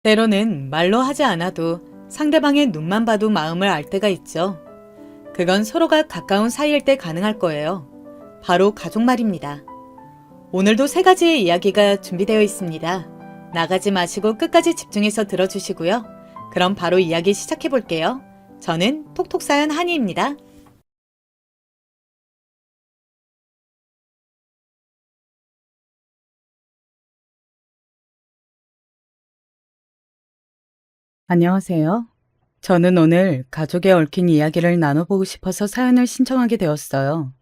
때로는 말로 하지 않아도 상대방의 눈만 봐도 마음을 알 때가 있죠. 그건 서로가 가까운 사이일 때 가능할 거예요. 바로 가족 말입니다. 오늘도 세 가지의 이야기가 준비되어 있습니다. 나가지 마시고 끝까지 집중해서 들어주시고요. 그럼 바로 이야기 시작해 볼게요. 저는 톡톡사연 한이입니다. 안녕하세요. 저는 오늘 가족에 얽힌 이야기를 나눠보고 싶어서 사연을 신청하게 되었어요.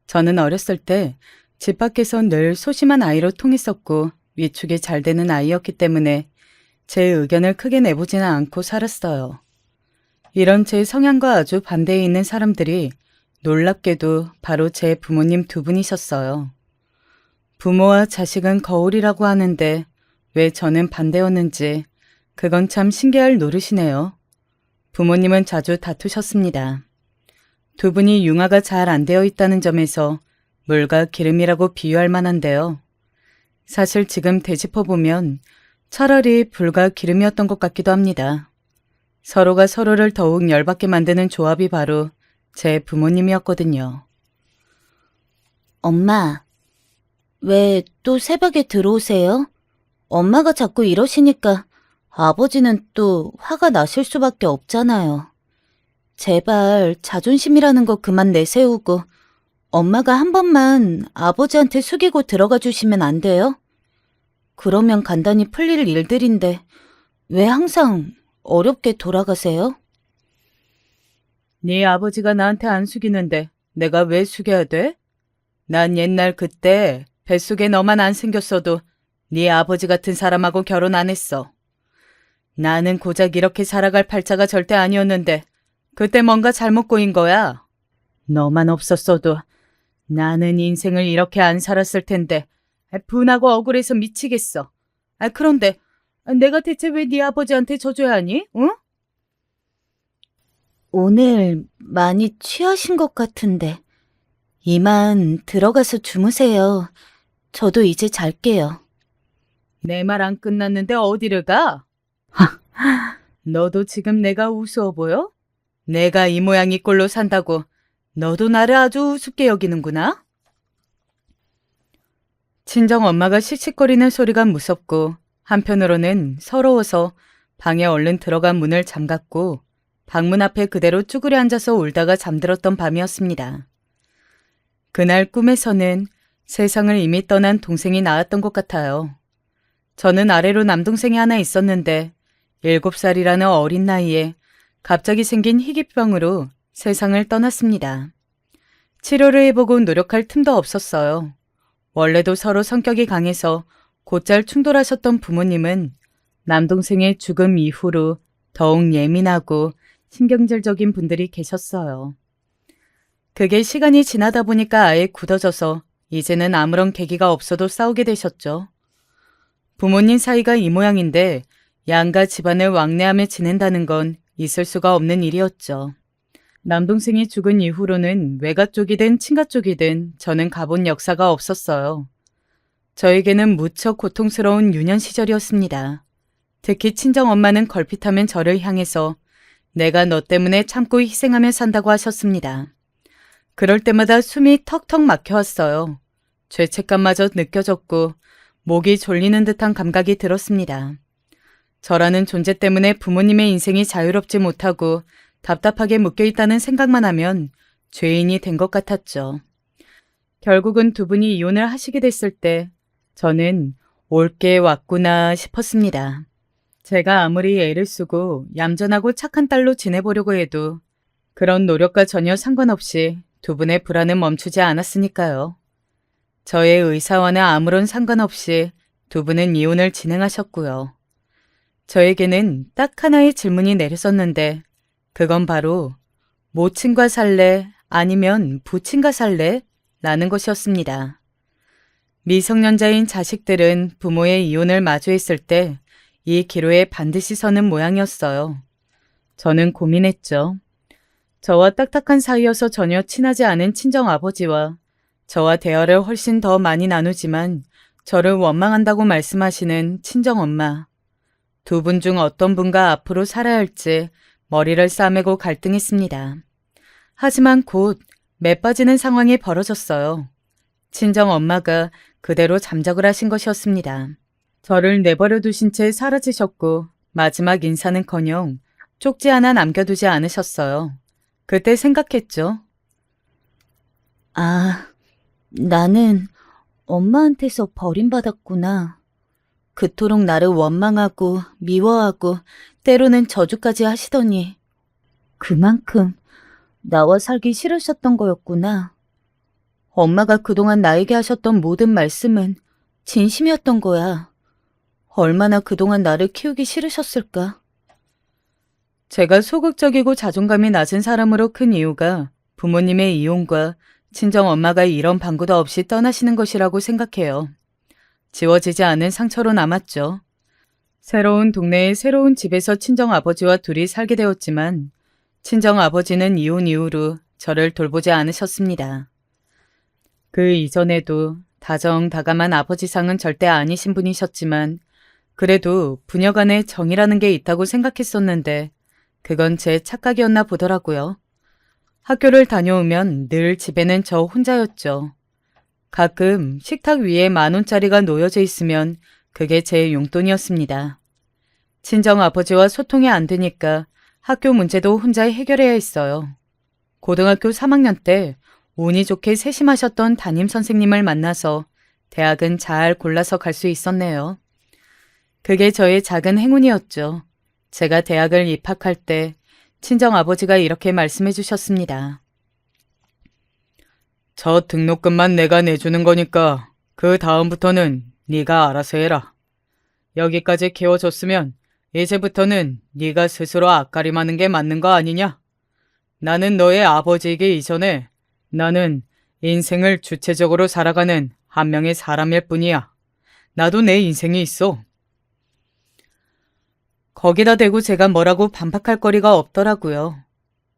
저는 어렸을 때 집 밖에서 늘 소심한 아이로 통했었고 위축이 잘 되는 아이였기 때문에 제 의견을 크게 내보지는 않고 살았어요. 이런 제 성향과 아주 반대에 있는 사람들이 놀랍게도 바로 제 부모님 두 분이셨어요. 부모와 자식은 거울이라고 하는데 왜 저는 반대였는지 그건 참 신기할 노릇이네요. 부모님은 자주 다투셨습니다. 두 분이 융화가 잘 안 되어 있다는 점에서 물과 기름이라고 비유할 만한데요. 사실 지금 되짚어보면 차라리 불과 기름이었던 것 같기도 합니다. 서로가 서로를 더욱 열받게 만드는 조합이 바로 제 부모님이었거든요. 엄마, 왜 또 새벽에 들어오세요? 엄마가 자꾸 이러시니까 아버지는 또 화가 나실 수밖에 없잖아요. 제발 자존심이라는 거 그만 내세우고 엄마가 한 번만 아버지한테 숙이고 들어가 주시면 안 돼요? 그러면 간단히 풀릴 일들인데 왜 항상 어렵게 돌아가세요? 네 아버지가 나한테 안 숙이는데 내가 왜 숙여야 돼? 난 옛날 그때 뱃속에 너만 안 생겼어도 네 아버지 같은 사람하고 결혼 안 했어. 나는 고작 이렇게 살아갈 팔자가 절대 아니었는데 그때 뭔가 잘못 꼬인 거야. 너만 없었어도 나는 인생을 이렇게 안 살았을 텐데 분하고 억울해서 미치겠어. 그런데 내가 대체 왜 네 아버지한테 져줘야 하니? 응? 오늘 많이 취하신 것 같은데 이만 들어가서 주무세요. 저도 이제 잘게요. 내 말 안 끝났는데 어디를 가? 너도 지금 내가 우스워 보여? 내가 이 모양 이 꼴로 산다고 너도 나를 아주 우습게 여기는구나? 친정 엄마가 씩씩거리는 소리가 무섭고 한편으로는 서러워서 방에 얼른 들어가 문을 잠갔고 방문 앞에 그대로 쭈그려 앉아서 울다가 잠들었던 밤이었습니다. 그날 꿈에서는 세상을 이미 떠난 동생이 나왔던 것 같아요. 저는 아래로 남동생이 하나 있었는데 7살이라는 어린 나이에 갑자기 생긴 희귀병으로 세상을 떠났습니다. 치료를 해보고 노력할 틈도 없었어요. 원래도 서로 성격이 강해서 곧잘 충돌하셨던 부모님은 남동생의 죽음 이후로 더욱 예민하고 신경질적인 분들이 계셨어요. 그게 시간이 지나다 보니까 아예 굳어져서 이제는 아무런 계기가 없어도 싸우게 되셨죠. 부모님 사이가 이 모양인데 양가 집안을 왕래하며 지낸다는 건 있을 수가 없는 일이었죠. 남동생이 죽은 이후로는 외가 쪽이든 친가 쪽이든 저는 가본 역사가 없었어요. 저에게는 무척 고통스러운 유년 시절이었습니다. 특히 친정엄마는 걸핏하면 저를 향해서 내가 너 때문에 참고 희생하며 산다고 하셨습니다. 그럴 때마다 숨이 턱턱 막혀왔어요. 죄책감마저 느껴졌고 목이 졸리는 듯한 감각이 들었습니다. 저라는 존재 때문에 부모님의 인생이 자유롭지 못하고 답답하게 묶여있다는 생각만 하면 죄인이 된 것 같았죠. 결국은 두 분이 이혼을 하시게 됐을 때 저는 옳게 왔구나 싶었습니다. 제가 아무리 애를 쓰고 얌전하고 착한 딸로 지내보려고 해도 그런 노력과 전혀 상관없이 두 분의 불안은 멈추지 않았으니까요. 저의 의사와는 아무런 상관없이 두 분은 이혼을 진행하셨고요. 저에게는 딱 하나의 질문이 내렸었는데 그건 바로 모친과 살래 아니면 부친과 살래? 라는 것이었습니다. 미성년자인 자식들은 부모의 이혼을 마주했을 때 이 기로에 반드시 서는 모양이었어요. 저는 고민했죠. 저와 딱딱한 사이여서 전혀 친하지 않은 친정아버지와 저와 대화를 훨씬 더 많이 나누지만 저를 원망한다고 말씀하시는 친정엄마. 두 분 중 어떤 분과 앞으로 살아야 할지 머리를 싸매고 갈등했습니다. 하지만 곧 매 빠지는 상황이 벌어졌어요. 친정 엄마가 그대로 잠적을 하신 것이었습니다. 저를 내버려 두신 채 사라지셨고 마지막 인사는커녕 쪽지 하나 남겨두지 않으셨어요. 그때 생각했죠. 아, 나는 엄마한테서 버림받았구나. 그토록 나를 원망하고 미워하고 때로는 저주까지 하시더니 그만큼 나와 살기 싫으셨던 거였구나. 엄마가 그동안 나에게 하셨던 모든 말씀은 진심이었던 거야. 얼마나 그동안 나를 키우기 싫으셨을까. 제가 소극적이고 자존감이 낮은 사람으로 큰 이유가 부모님의 이혼과 친정 엄마가 이런 방구도 없이 떠나시는 것이라고 생각해요. 지워지지 않은 상처로 남았죠. 새로운 동네의 새로운 집에서 친정 아버지와 둘이 살게 되었지만 친정 아버지는 이혼 이후로 저를 돌보지 않으셨습니다. 그 이전에도 다정다감한 아버지상은 절대 아니신 분이셨지만 그래도 부녀 간에 정이라는 게 있다고 생각했었는데 그건 제 착각이었나 보더라고요. 학교를 다녀오면 늘 집에는 저 혼자였죠. 가끔 식탁 위에 10,000원짜리가 놓여져 있으면 그게 제 용돈이었습니다. 친정 아버지와 소통이 안 되니까 학교 문제도 혼자 해결해야 했어요. 고등학교 3학년 때 운이 좋게 세심하셨던 담임 선생님을 만나서 대학은 잘 골라서 갈 수 있었네요. 그게 저의 작은 행운이었죠. 제가 대학을 입학할 때 친정 아버지가 이렇게 말씀해 주셨습니다. 저 등록금만 내가 내주는 거니까 그 다음부터는 네가 알아서 해라. 여기까지 키워줬으면 이제부터는 네가 스스로 앞가림하는 게 맞는 거 아니냐? 나는 너의 아버지이기 이전에 나는 인생을 주체적으로 살아가는 한 명의 사람일 뿐이야. 나도 내 인생이 있어. 거기다 대고 제가 뭐라고 반박할 거리가 없더라고요.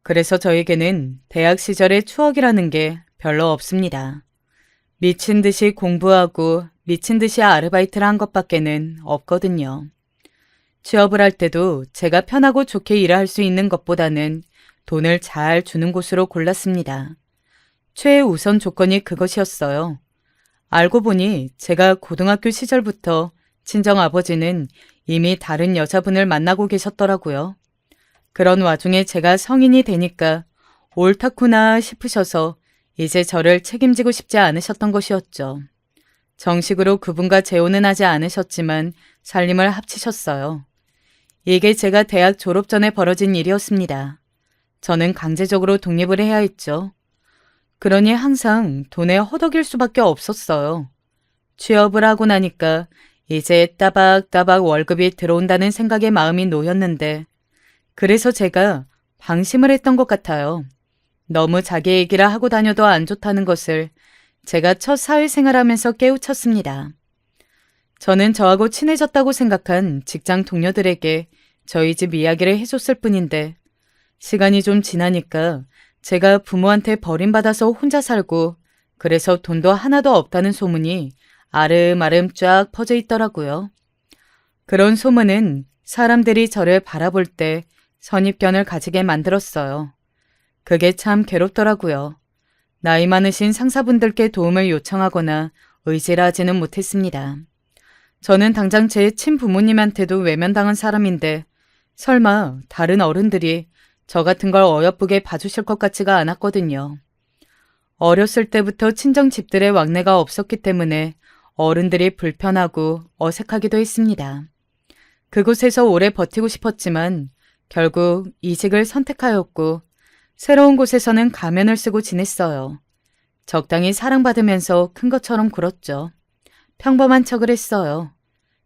그래서 저에게는 대학 시절의 추억이라는 게 별로 없습니다. 미친 듯이 공부하고 미친 듯이 아르바이트를 한 것밖에는 없거든요. 취업을 할 때도 제가 편하고 좋게 일할 수 있는 것보다는 돈을 잘 주는 곳으로 골랐습니다. 최우선 조건이 그것이었어요. 알고 보니 제가 고등학교 시절부터 친정 아버지는 이미 다른 여자분을 만나고 계셨더라고요. 그런 와중에 제가 성인이 되니까 옳다구나 싶으셔서 이제 저를 책임지고 싶지 않으셨던 것이었죠. 정식으로 그분과 재혼은 하지 않으셨지만 살림을 합치셨어요. 이게 제가 대학 졸업 전에 벌어진 일이었습니다. 저는 강제적으로 독립을 해야 했죠. 그러니 항상 돈에 허덕일 수밖에 없었어요. 취업을 하고 나니까 이제 따박따박 월급이 들어온다는 생각에 마음이 놓였는데 그래서 제가 방심을 했던 것 같아요. 너무 자기 얘기라 하고 다녀도 안 좋다는 것을 제가 첫 사회생활하면서 깨우쳤습니다. 저는 저하고 친해졌다고 생각한 직장 동료들에게 저희 집 이야기를 해줬을 뿐인데 시간이 좀 지나니까 제가 부모한테 버림받아서 혼자 살고 그래서 돈도 하나도 없다는 소문이 아름아름 쫙 퍼져 있더라고요. 그런 소문은 사람들이 저를 바라볼 때 선입견을 가지게 만들었어요. 그게 참 괴롭더라고요. 나이 많으신 상사분들께 도움을 요청하거나 의지를 하지는 못했습니다. 저는 당장 제 친부모님한테도 외면당한 사람인데 설마 다른 어른들이 저 같은 걸 어여쁘게 봐주실 것 같지가 않았거든요. 어렸을 때부터 친정 집들의 왕래가 없었기 때문에 어른들이 불편하고 어색하기도 했습니다. 그곳에서 오래 버티고 싶었지만 결국 이직을 선택하였고 새로운 곳에서는 가면을 쓰고 지냈어요. 적당히 사랑받으면서 큰 것처럼 굴었죠. 평범한 척을 했어요.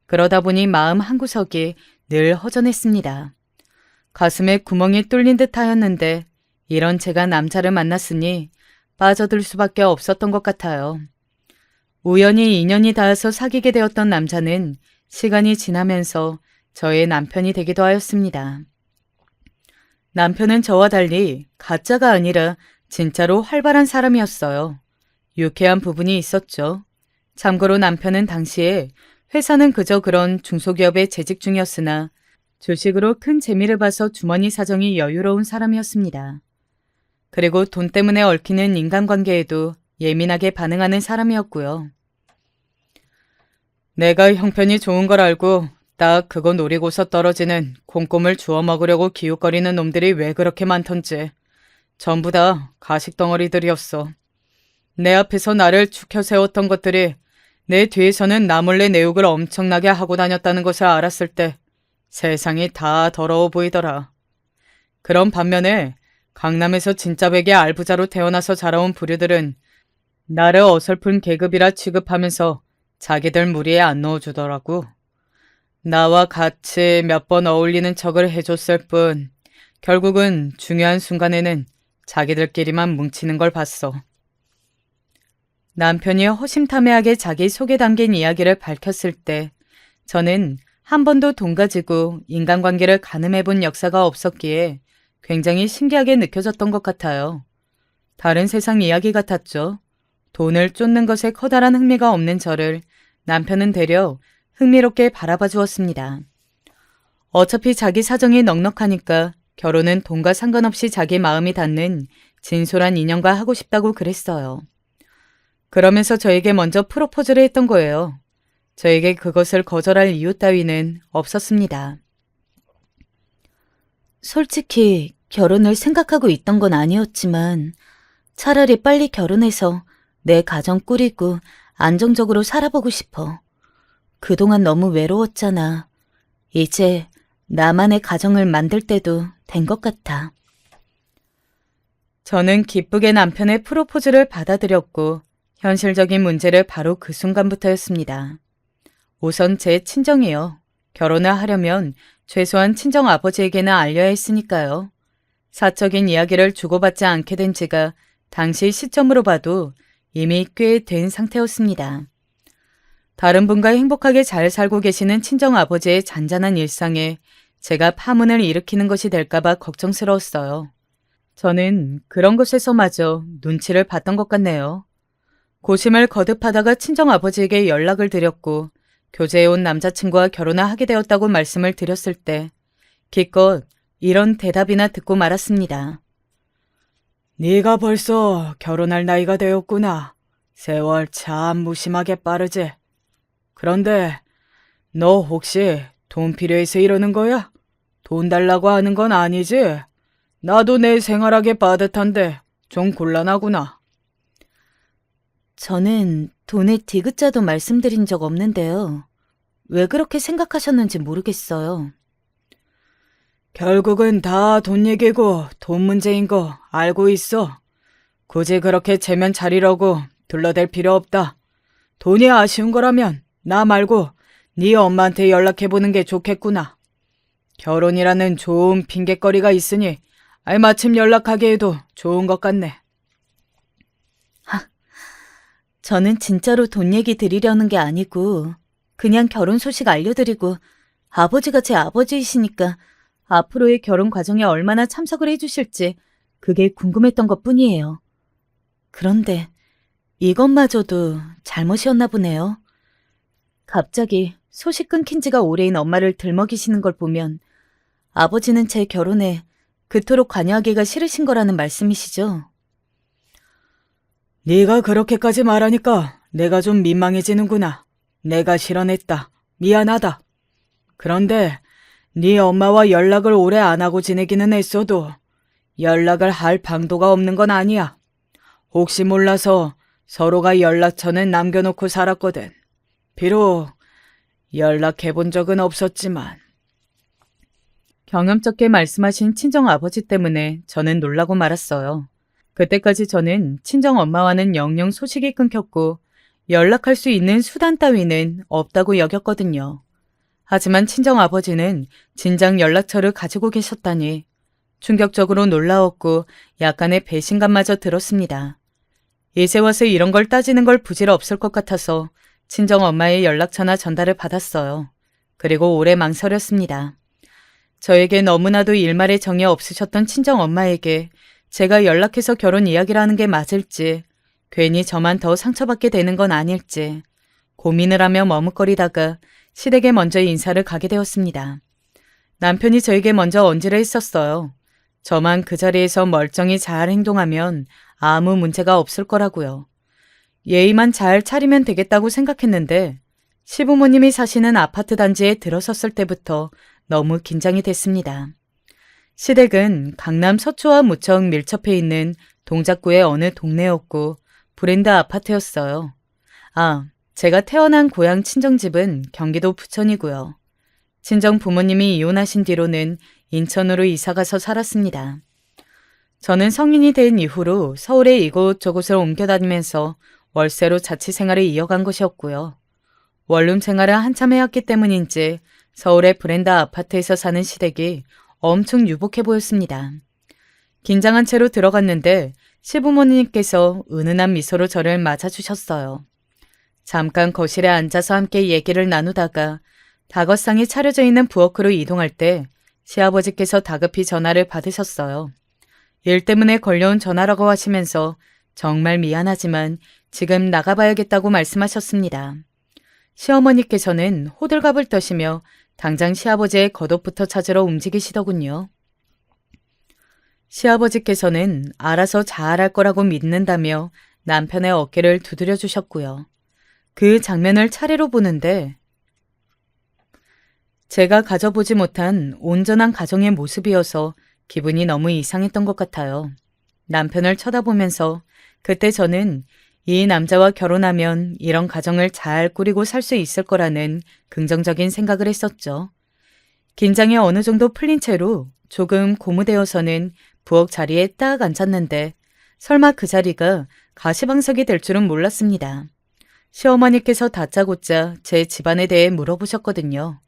그러다 보니 마음 한구석이 늘 허전했습니다. 가슴에 구멍이 뚫린 듯 하였는데 이런 제가 남자를 만났으니 빠져들 수밖에 없었던 것 같아요. 우연히 인연이 닿아서 사귀게 되었던 남자는 시간이 지나면서 저의 남편이 되기도 하였습니다. 남편은 저와 달리 가짜가 아니라 진짜로 활발한 사람이었어요. 유쾌한 부분이 있었죠. 참고로 남편은 당시에 회사는 그저 그런 중소기업에 재직 중이었으나 주식으로 큰 재미를 봐서 주머니 사정이 여유로운 사람이었습니다. 그리고 돈 때문에 얽히는 인간관계에도 예민하게 반응하는 사람이었고요. 내가 형편이 좋은 걸 알고 딱 그거 노리고서 떨어지는 콩고물 주워 먹으려고 기웃거리는 놈들이 왜 그렇게 많던지 전부 다 가식덩어리들이었어. 내 앞에서 나를 축혀 세웠던 것들이 내 뒤에서는 나 몰래 내 욕을 엄청나게 하고 다녔다는 것을 알았을 때 세상이 다 더러워 보이더라. 그런 반면에 강남에서 진짜 백의 알부자로 태어나서 자라온 부류들은 나를 어설픈 계급이라 취급하면서 자기들 무리에 안 넣어주더라고. 나와 같이 몇 번 어울리는 척을 해줬을 뿐 결국은 중요한 순간에는 자기들끼리만 뭉치는 걸 봤어. 남편이 허심탄회하게 자기 속에 담긴 이야기를 밝혔을 때 저는 한 번도 돈 가지고 인간관계를 가늠해본 역사가 없었기에 굉장히 신기하게 느껴졌던 것 같아요. 다른 세상 이야기 같았죠. 돈을 쫓는 것에 커다란 흥미가 없는 저를 남편은 되려 흥미롭게 바라봐 주었습니다. 어차피 자기 사정이 넉넉하니까 결혼은 돈과 상관없이 자기 마음이 닿는 진솔한 인연과 하고 싶다고 그랬어요. 그러면서 저에게 먼저 프로포즈를 했던 거예요. 저에게 그것을 거절할 이유 따위는 없었습니다. 솔직히 결혼을 생각하고 있던 건 아니었지만 차라리 빨리 결혼해서 내 가정 꾸리고 안정적으로 살아보고 싶어. 그동안 너무 외로웠잖아. 이제 나만의 가정을 만들 때도 된 것 같아. 저는 기쁘게 남편의 프로포즈를 받아들였고 현실적인 문제를 바로 그 순간부터였습니다. 우선 제 친정이요. 결혼을 하려면 최소한 친정 아버지에게는 알려야 했으니까요. 사적인 이야기를 주고받지 않게 된 지가 당시 시점으로 봐도 이미 꽤 된 상태였습니다. 다른 분과 행복하게 잘 살고 계시는 친정 아버지의 잔잔한 일상에 제가 파문을 일으키는 것이 될까봐 걱정스러웠어요. 저는 그런 것에서마저 눈치를 봤던 것 같네요. 고심을 거듭하다가 친정 아버지에게 연락을 드렸고 교제해온 남자친구와 결혼을 하게 되었다고 말씀을 드렸을 때 기껏 이런 대답이나 듣고 말았습니다. 네가 벌써 결혼할 나이가 되었구나. 세월 참 무심하게 빠르지. 그런데 너 혹시 돈 필요해서 이러는 거야? 돈 달라고 하는 건 아니지? 나도 내 생활하기 빠듯한데 좀 곤란하구나. 저는 돈의 디귿자도 말씀드린 적 없는데요. 왜 그렇게 생각하셨는지 모르겠어요. 결국은 다 돈 얘기고 돈 문제인 거 알고 있어. 굳이 그렇게 체면 차리려고 둘러댈 필요 없다. 돈이 아쉬운 거라면 나 말고 네 엄마한테 연락해보는 게 좋겠구나. 결혼이라는 좋은 핑곗거리가 있으니 알마침 연락하게 해도 좋은 것 같네. 저는 진짜로 돈 얘기 드리려는 게 아니고 그냥 결혼 소식 알려드리고 아버지가 제 아버지이시니까 앞으로의 결혼 과정에 얼마나 참석을 해주실지 그게 궁금했던 것 뿐이에요. 그런데 이것마저도 잘못이었나 보네요. 갑자기 소식 끊긴 지가 오래인 엄마를 들먹이시는 걸 보면 아버지는 제 결혼에 그토록 관여하기가 싫으신 거라는 말씀이시죠? 네가 그렇게까지 말하니까 내가 좀 민망해지는구나. 내가 실언했다. 미안하다. 그런데 네 엄마와 연락을 오래 안 하고 지내기는 했어도 연락을 할 방도가 없는 건 아니야. 혹시 몰라서 서로가 연락처는 남겨놓고 살았거든. 비록 연락해본 적은 없었지만. 경험쩍게 말씀하신 친정아버지 때문에 저는 놀라고 말았어요. 그때까지 저는 친정엄마와는 영영 소식이 끊겼고 연락할 수 있는 수단 따위는 없다고 여겼거든요. 하지만 친정아버지는 진작 연락처를 가지고 계셨다니 충격적으로 놀라웠고 약간의 배신감마저 들었습니다. 이제 와서 이런 걸 따지는 걸 부질없을 것 같아서 친정엄마의 연락처나 전달을 받았어요. 그리고 오래 망설였습니다. 저에게 너무나도 일말의 정이 없으셨던 친정엄마에게 제가 연락해서 결혼 이야기를 하는 게 맞을지 괜히 저만 더 상처받게 되는 건 아닐지 고민을 하며 머뭇거리다가 시댁에 먼저 인사를 가게 되었습니다. 남편이 저에게 먼저 언지를 했었어요. 저만 그 자리에서 멀쩡히 잘 행동하면 아무 문제가 없을 거라고요. 예의만 잘 차리면 되겠다고 생각했는데 시부모님이 사시는 아파트 단지에 들어섰을 때부터 너무 긴장이 됐습니다. 시댁은 강남 서초와 무척 밀접해 있는 동작구의 어느 동네였고 브랜드 아파트였어요. 아, 제가 태어난 고향 친정집은 경기도 부천이고요. 친정 부모님이 이혼하신 뒤로는 인천으로 이사가서 살았습니다. 저는 성인이 된 이후로 서울에 이곳저곳을 옮겨 다니면서 월세로 자취 생활을 이어간 것이었고요. 원룸 생활을 한참 해왔기 때문인지 서울의 브랜드 아파트에서 사는 시댁이 엄청 유복해 보였습니다. 긴장한 채로 들어갔는데 시부모님께서 은은한 미소로 저를 맞아주셨어요. 잠깐 거실에 앉아서 함께 얘기를 나누다가 다거상이 차려져 있는 부엌으로 이동할 때 시아버지께서 다급히 전화를 받으셨어요. 일 때문에 걸려온 전화라고 하시면서 정말 미안하지만 지금 나가봐야겠다고 말씀하셨습니다. 시어머니께서는 호들갑을 떠시며 당장 시아버지의 겉옷부터 찾으러 움직이시더군요. 시아버지께서는 알아서 잘할 거라고 믿는다며 남편의 어깨를 두드려 주셨고요. 그 장면을 차례로 보는데 제가 가져보지 못한 온전한 가정의 모습이어서 기분이 너무 이상했던 것 같아요. 남편을 쳐다보면서 그때 저는 이 남자와 결혼하면 이런 가정을 잘 꾸리고 살 수 있을 거라는 긍정적인 생각을 했었죠. 긴장이 어느 정도 풀린 채로 조금 고무되어서는 부엌 자리에 딱 앉았는데 설마 그 자리가 가시방석이 될 줄은 몰랐습니다. 시어머니께서 다짜고짜 제 집안에 대해 물어보셨거든요.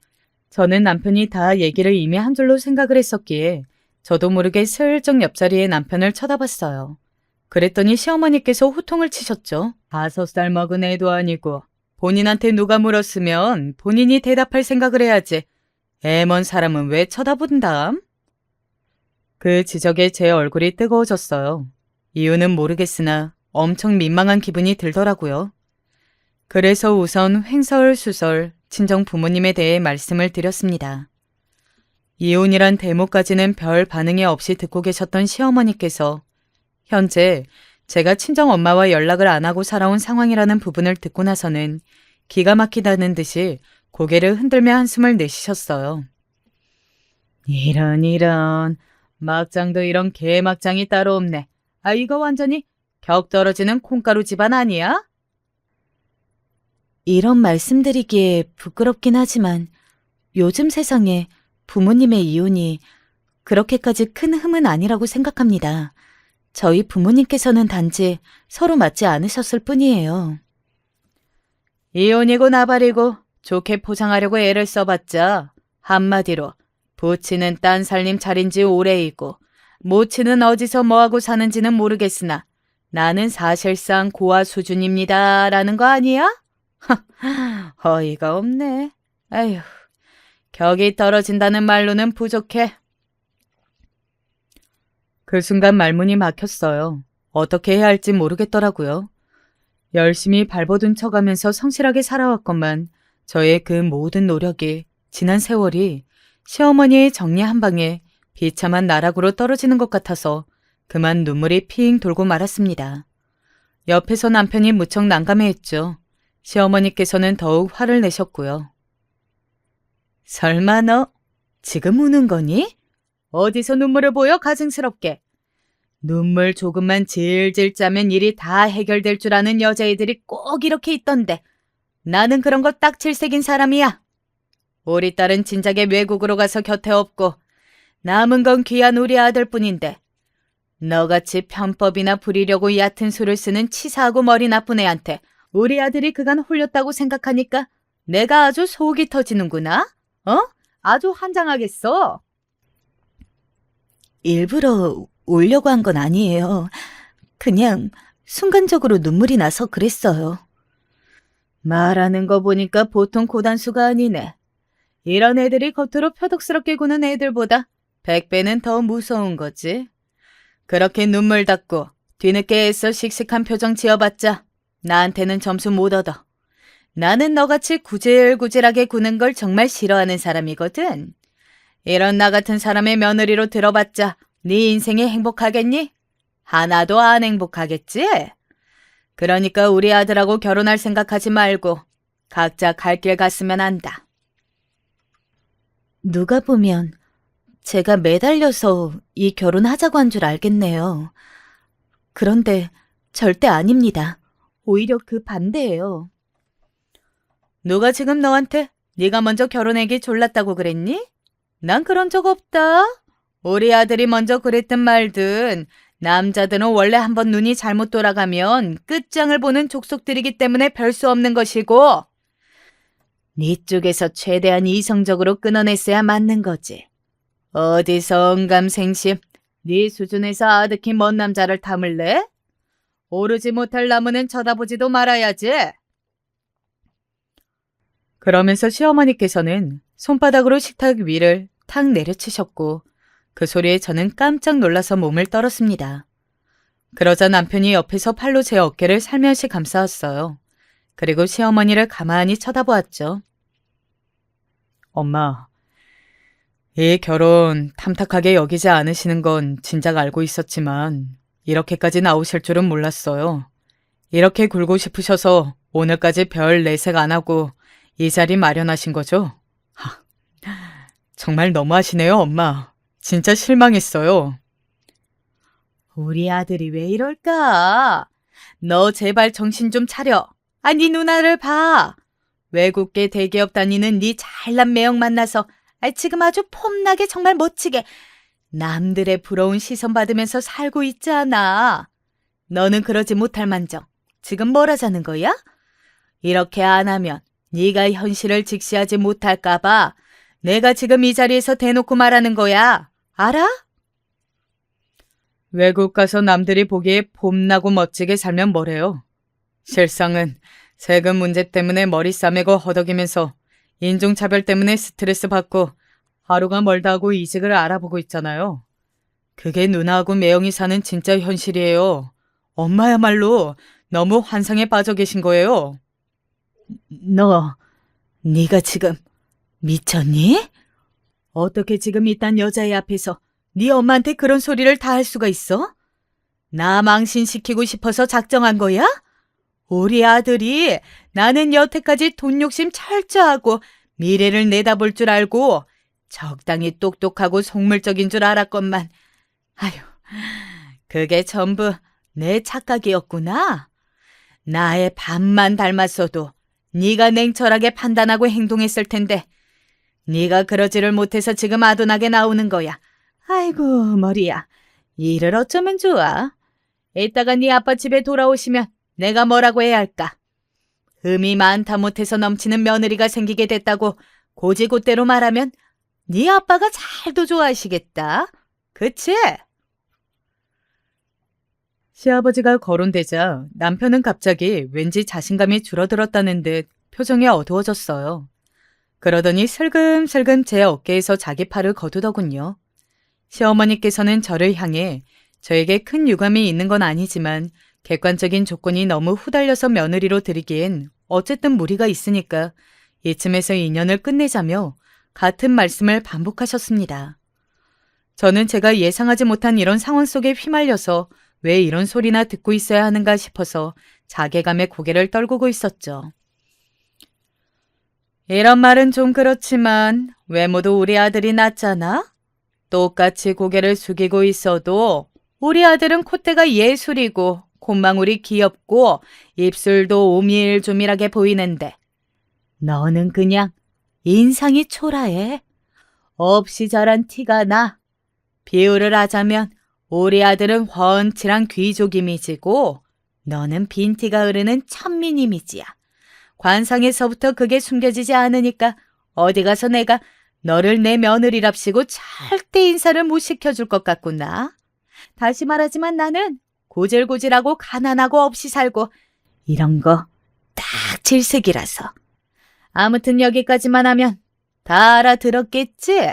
저는 남편이 다 얘기를 이미 한 줄로 생각을 했었기에 저도 모르게 슬쩍 옆자리에 남편을 쳐다봤어요. 그랬더니 시어머니께서 호통을 치셨죠. 5살 먹은 애도 아니고 본인한테 누가 물었으면 본인이 대답할 생각을 해야지. 애 먼 사람은 왜 쳐다본담? 그 지적에 제 얼굴이 뜨거워졌어요. 이유는 모르겠으나 엄청 민망한 기분이 들더라고요. 그래서 우선 횡설수설 친정 부모님에 대해 말씀을 드렸습니다. 이혼이란 대목까지는 별 반응이 없이 듣고 계셨던 시어머니께서 현재 제가 친정 엄마와 연락을 안 하고 살아온 상황이라는 부분을 듣고 나서는 기가 막히다는 듯이 고개를 흔들며 한숨을 내쉬셨어요. 이런 막장도 이런 개막장이 따로 없네. 아, 이거 완전히 격 떨어지는 콩가루 집안 아니야? 이런 말씀드리기에 부끄럽긴 하지만 요즘 세상에 부모님의 이혼이 그렇게까지 큰 흠은 아니라고 생각합니다. 저희 부모님께서는 단지 서로 맞지 않으셨을 뿐이에요. 이혼이고 나발이고 좋게 포장하려고 애를 써봤자 한마디로 부치는 딴 살림 차린 지 오래이고 모치는 어디서 뭐하고 사는지는 모르겠으나 나는 사실상 고아 수준입니다 라는 거 아니야? 어이가 없네. 아휴, 격이 떨어진다는 말로는 부족해. 그 순간 말문이 막혔어요. 어떻게 해야 할지 모르겠더라고요. 열심히 발버둥 쳐가면서 성실하게 살아왔건만 저의 그 모든 노력이 지난 세월이 시어머니의 정리 한 방에 비참한 나락으로 떨어지는 것 같아서 그만 눈물이 핑 돌고 말았습니다. 옆에서 남편이 무척 난감해했죠. 시어머니께서는 더욱 화를 내셨고요. 설마 너 지금 우는 거니? 어디서 눈물을 보여 가증스럽게. 눈물 조금만 질질 짜면 일이 다 해결될 줄 아는 여자애들이 꼭 이렇게 있던데 나는 그런 거 딱 질색인 사람이야. 우리 딸은 진작에 외국으로 가서 곁에 없고 남은 건 귀한 우리 아들뿐인데 너같이 편법이나 부리려고 얕은 수를 쓰는 치사하고 머리 나쁜 애한테 우리 아들이 그간 홀렸다고 생각하니까 내가 아주 속이 터지는구나. 아주 환장하겠어. 일부러 울려고 한 건 아니에요. 그냥 순간적으로 눈물이 나서 그랬어요. 말하는 거 보니까 보통 고단수가 아니네. 이런 애들이 겉으로 표독스럽게 구는 애들보다 100배는 더 무서운 거지. 그렇게 눈물 닦고 뒤늦게 애써 씩씩한 표정 지어봤자 나한테는 점수 못 얻어. 나는 너같이 구질구질하게 구는 걸 정말 싫어하는 사람이거든. 이런 나 같은 사람의 며느리로 들어봤자 네 인생이 행복하겠니? 하나도 안 행복하겠지? 그러니까 우리 아들하고 결혼할 생각하지 말고 각자 갈 길 갔으면 한다. 누가 보면 제가 매달려서 이 결혼하자고 한 줄 알겠네요. 그런데 절대 아닙니다. 오히려 그 반대예요. 누가 지금 너한테 네가 먼저 결혼하기 졸랐다고 그랬니? 난 그런 적 없다. 우리 아들이 먼저 그랬든 말든 남자들은 원래 한번 눈이 잘못 돌아가면 끝장을 보는 족속들이기 때문에 별 수 없는 것이고 네 쪽에서 최대한 이성적으로 끊어냈어야 맞는 거지. 어디서 언감생심 네 수준에서 아득히 먼 남자를 탐을래? 오르지 못할 나무는 쳐다보지도 말아야지. 그러면서 시어머니께서는 손바닥으로 식탁 위를 탁 내려치셨고 그 소리에 저는 깜짝 놀라서 몸을 떨었습니다. 그러자 남편이 옆에서 팔로 제 어깨를 살며시 감싸왔어요. 그리고 시어머니를 가만히 쳐다보았죠. 엄마, 이 결혼 탐탁하게 여기지 않으시는 건 진작 알고 있었지만 이렇게까지 나오실 줄은 몰랐어요. 이렇게 굴고 싶으셔서 오늘까지 별 내색 안 하고 이 자리 마련하신 거죠? 정말 너무하시네요, 엄마. 진짜 실망했어요. 우리 아들이 왜 이럴까? 너 제발 정신 좀 차려. 네 누나를 봐. 외국계 대기업 다니는 네 잘난 매형 만나서 지금 아주 폼나게 정말 멋지게 남들의 부러운 시선 받으면서 살고 있잖아. 너는 그러지 못할 만정 지금 뭘 하자는 거야? 이렇게 안 하면 네가 현실을 직시하지 못할까 봐 내가 지금 이 자리에서 대놓고 말하는 거야. 알아? 외국 가서 남들이 보기에 폼나고 멋지게 살면 뭐래요? 실상은 세금 문제 때문에 머리 싸매고 허덕이면서 인종차별 때문에 스트레스 받고 하루가 멀다 하고 이직을 알아보고 있잖아요. 그게 누나하고 매형이 사는 진짜 현실이에요. 엄마야말로 너무 환상에 빠져 계신 거예요. 네가 지금 미쳤니? 어떻게 지금 이딴 여자애 앞에서 네 엄마한테 그런 소리를 다 할 수가 있어? 나 망신시키고 싶어서 작정한 거야? 우리 아들이 나는 여태까지 돈 욕심 철저하고 미래를 내다볼 줄 알고 적당히 똑똑하고 속물적인 줄 알았건만 아휴, 그게 전부 내 착각이었구나. 나의 반만 닮았어도 네가 냉철하게 판단하고 행동했을 텐데 네가 그러지를 못해서 지금 아둔하게 나오는 거야. 아이고 머리야. 일을 어쩌면 좋아. 이따가 네 아빠 집에 돌아오시면 내가 뭐라고 해야 할까? 흠이 많다 못해서 넘치는 며느리가 생기게 됐다고 고지고대로 말하면 네 아빠가 잘도 좋아하시겠다. 그치? 시아버지가 거론되자 남편은 갑자기 왠지 자신감이 줄어들었다는 듯 표정이 어두워졌어요. 그러더니 슬금슬금 제 어깨에서 자기 팔을 거두더군요. 시어머니께서는 저를 향해 저에게 큰 유감이 있는 건 아니지만 객관적인 조건이 너무 후달려서 며느리로 들이기엔 어쨌든 무리가 있으니까 이쯤에서 인연을 끝내자며 같은 말씀을 반복하셨습니다. 저는 제가 예상하지 못한 이런 상황 속에 휘말려서 왜 이런 소리나 듣고 있어야 하는가 싶어서 자괴감에 고개를 떨구고 있었죠. 이런 말은 좀 그렇지만 외모도 우리 아들이 낫잖아? 똑같이 고개를 숙이고 있어도 우리 아들은 콧대가 예술이고 콧망울이 귀엽고 입술도 오밀조밀하게 보이는데 너는 그냥 인상이 초라해. 없이 자란 티가 나. 비유를 하자면 우리 아들은 훤칠한 귀족 이미지고 너는 빈티가 흐르는 천민 이미지야. 관상에서부터 그게 숨겨지지 않으니까 어디 가서 내가 너를 내 며느리랍시고 절대 인사를 못 시켜줄 것 같구나. 다시 말하지만 나는 고질고질하고 가난하고 없이 살고 이런 거 딱 질색이라서. 아무튼 여기까지만 하면 다 알아들었겠지?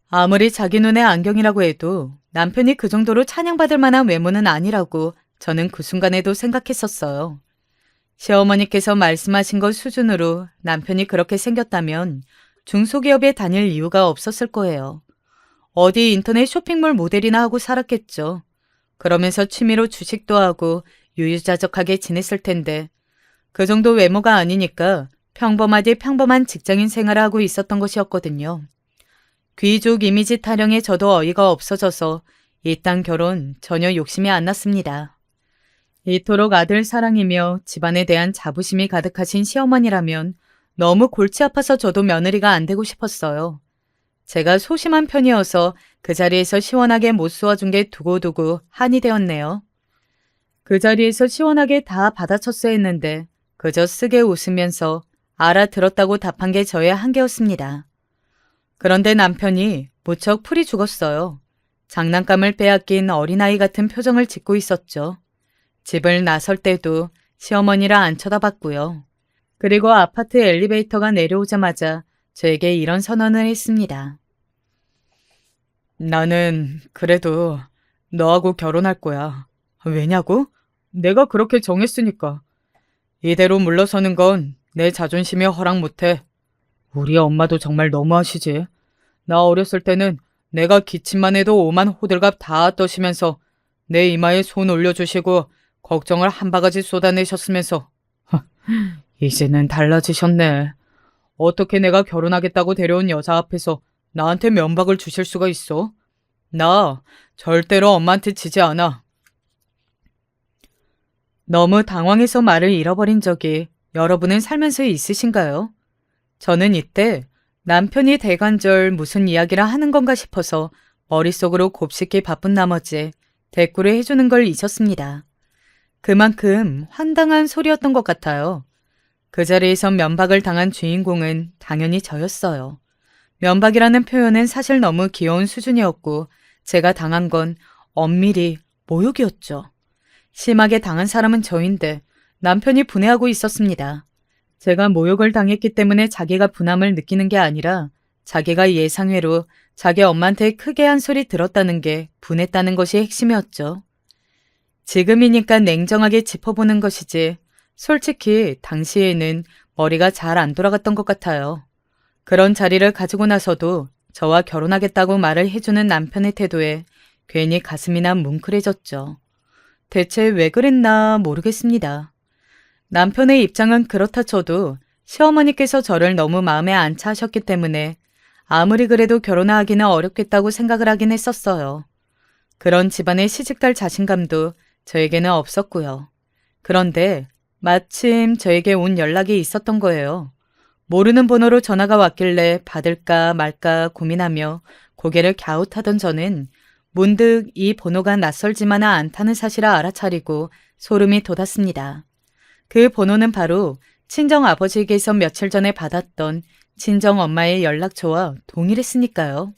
아무리 자기 눈에 안경이라고 해도 남편이 그 정도로 찬양받을 만한 외모는 아니라고 저는 그 순간에도 생각했었어요. 시어머니께서 말씀하신 것 수준으로 남편이 그렇게 생겼다면 중소기업에 다닐 이유가 없었을 거예요. 어디 인터넷 쇼핑몰 모델이나 하고 살았겠죠. 그러면서 취미로 주식도 하고 유유자적하게 지냈을 텐데 그 정도 외모가 아니니까 평범하디 평범한 직장인 생활을 하고 있었던 것이었거든요. 귀족 이미지 타령에 저도 어이가 없어져서 이딴 결혼 전혀 욕심이 안 났습니다. 이토록 아들 사랑이며 집안에 대한 자부심이 가득하신 시어머니라면 너무 골치 아파서 저도 며느리가 안 되고 싶었어요. 제가 소심한 편이어서 그 자리에서 시원하게 못 쏘아준 게 두고두고 한이 되었네요. 그 자리에서 시원하게 다 받아쳤어야 했는데 그저 쓰게 웃으면서 알아들었다고 답한 게 저의 한계였습니다. 그런데 남편이 무척 풀이 죽었어요. 장난감을 빼앗긴 어린아이 같은 표정을 짓고 있었죠. 집을 나설 때도 시어머니라 안 쳐다봤고요. 그리고 아파트 엘리베이터가 내려오자마자 저에게 이런 선언을 했습니다. 나는 그래도 너하고 결혼할 거야. 왜냐고? 내가 그렇게 정했으니까. 이대로 물러서는 건 내 자존심이 허락 못해. 우리 엄마도 정말 너무하시지. 나 어렸을 때는 내가 기침만 해도 오만 호들갑 다 떠시면서 내 이마에 손 올려주시고 걱정을 한 바가지 쏟아내셨으면서 이제는 달라지셨네. 어떻게 내가 결혼하겠다고 데려온 여자 앞에서 나한테 면박을 주실 수가 있어? 나 절대로 엄마한테 지지 않아. 너무 당황해서 말을 잃어버린 적이 여러분은 살면서 있으신가요? 저는 이때 남편이 대관절 무슨 이야기를 하는 건가 싶어서 머릿속으로 곱씹기 바쁜 나머지 대꾸를 해주는 걸 잊었습니다. 그만큼 황당한 소리였던 것 같아요. 그 자리에서 면박을 당한 주인공은 당연히 저였어요. 면박이라는 표현은 사실 너무 귀여운 수준이었고 제가 당한 건 엄밀히 모욕이었죠. 심하게 당한 사람은 저인데 남편이 분해하고 있었습니다. 제가 모욕을 당했기 때문에 자기가 분함을 느끼는 게 아니라 자기가 예상외로 자기 엄마한테 크게 한 소리 들었다는 게 분했다는 것이 핵심이었죠. 지금이니까 냉정하게 짚어보는 것이지 솔직히 당시에는 머리가 잘 안 돌아갔던 것 같아요. 그런 자리를 가지고 나서도 저와 결혼하겠다고 말을 해주는 남편의 태도에 괜히 가슴이나 뭉클해졌죠. 대체 왜 그랬나 모르겠습니다. 남편의 입장은 그렇다 쳐도 시어머니께서 저를 너무 마음에 안 차 하셨기 때문에 아무리 그래도 결혼하기는 어렵겠다고 생각을 하긴 했었어요. 그런 집안에 시집갈 자신감도 저에게는 없었고요. 그런데 마침 저에게 온 연락이 있었던 거예요. 모르는 번호로 전화가 왔길래 받을까 말까 고민하며 고개를 갸웃하던 저는 문득 이 번호가 낯설지만은 않다는 사실을 알아차리고 소름이 돋았습니다. 그 번호는 바로 친정아버지에게서 며칠 전에 받았던 친정엄마의 연락처와 동일했으니까요.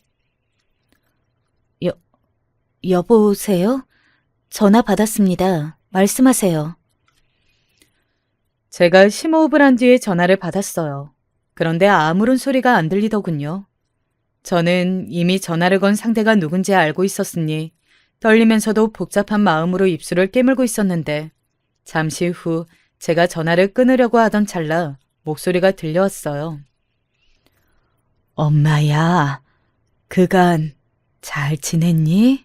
여보세요? 전화 받았습니다. 말씀하세요. 제가 심호흡을 한 뒤에 전화를 받았어요. 그런데 아무런 소리가 안 들리더군요. 저는 이미 전화를 건 상대가 누군지 알고 있었으니 떨리면서도 복잡한 마음으로 입술을 깨물고 있었는데 잠시 후 제가 전화를 끊으려고 하던 찰나 목소리가 들려왔어요. 엄마야, 그간 잘 지냈니?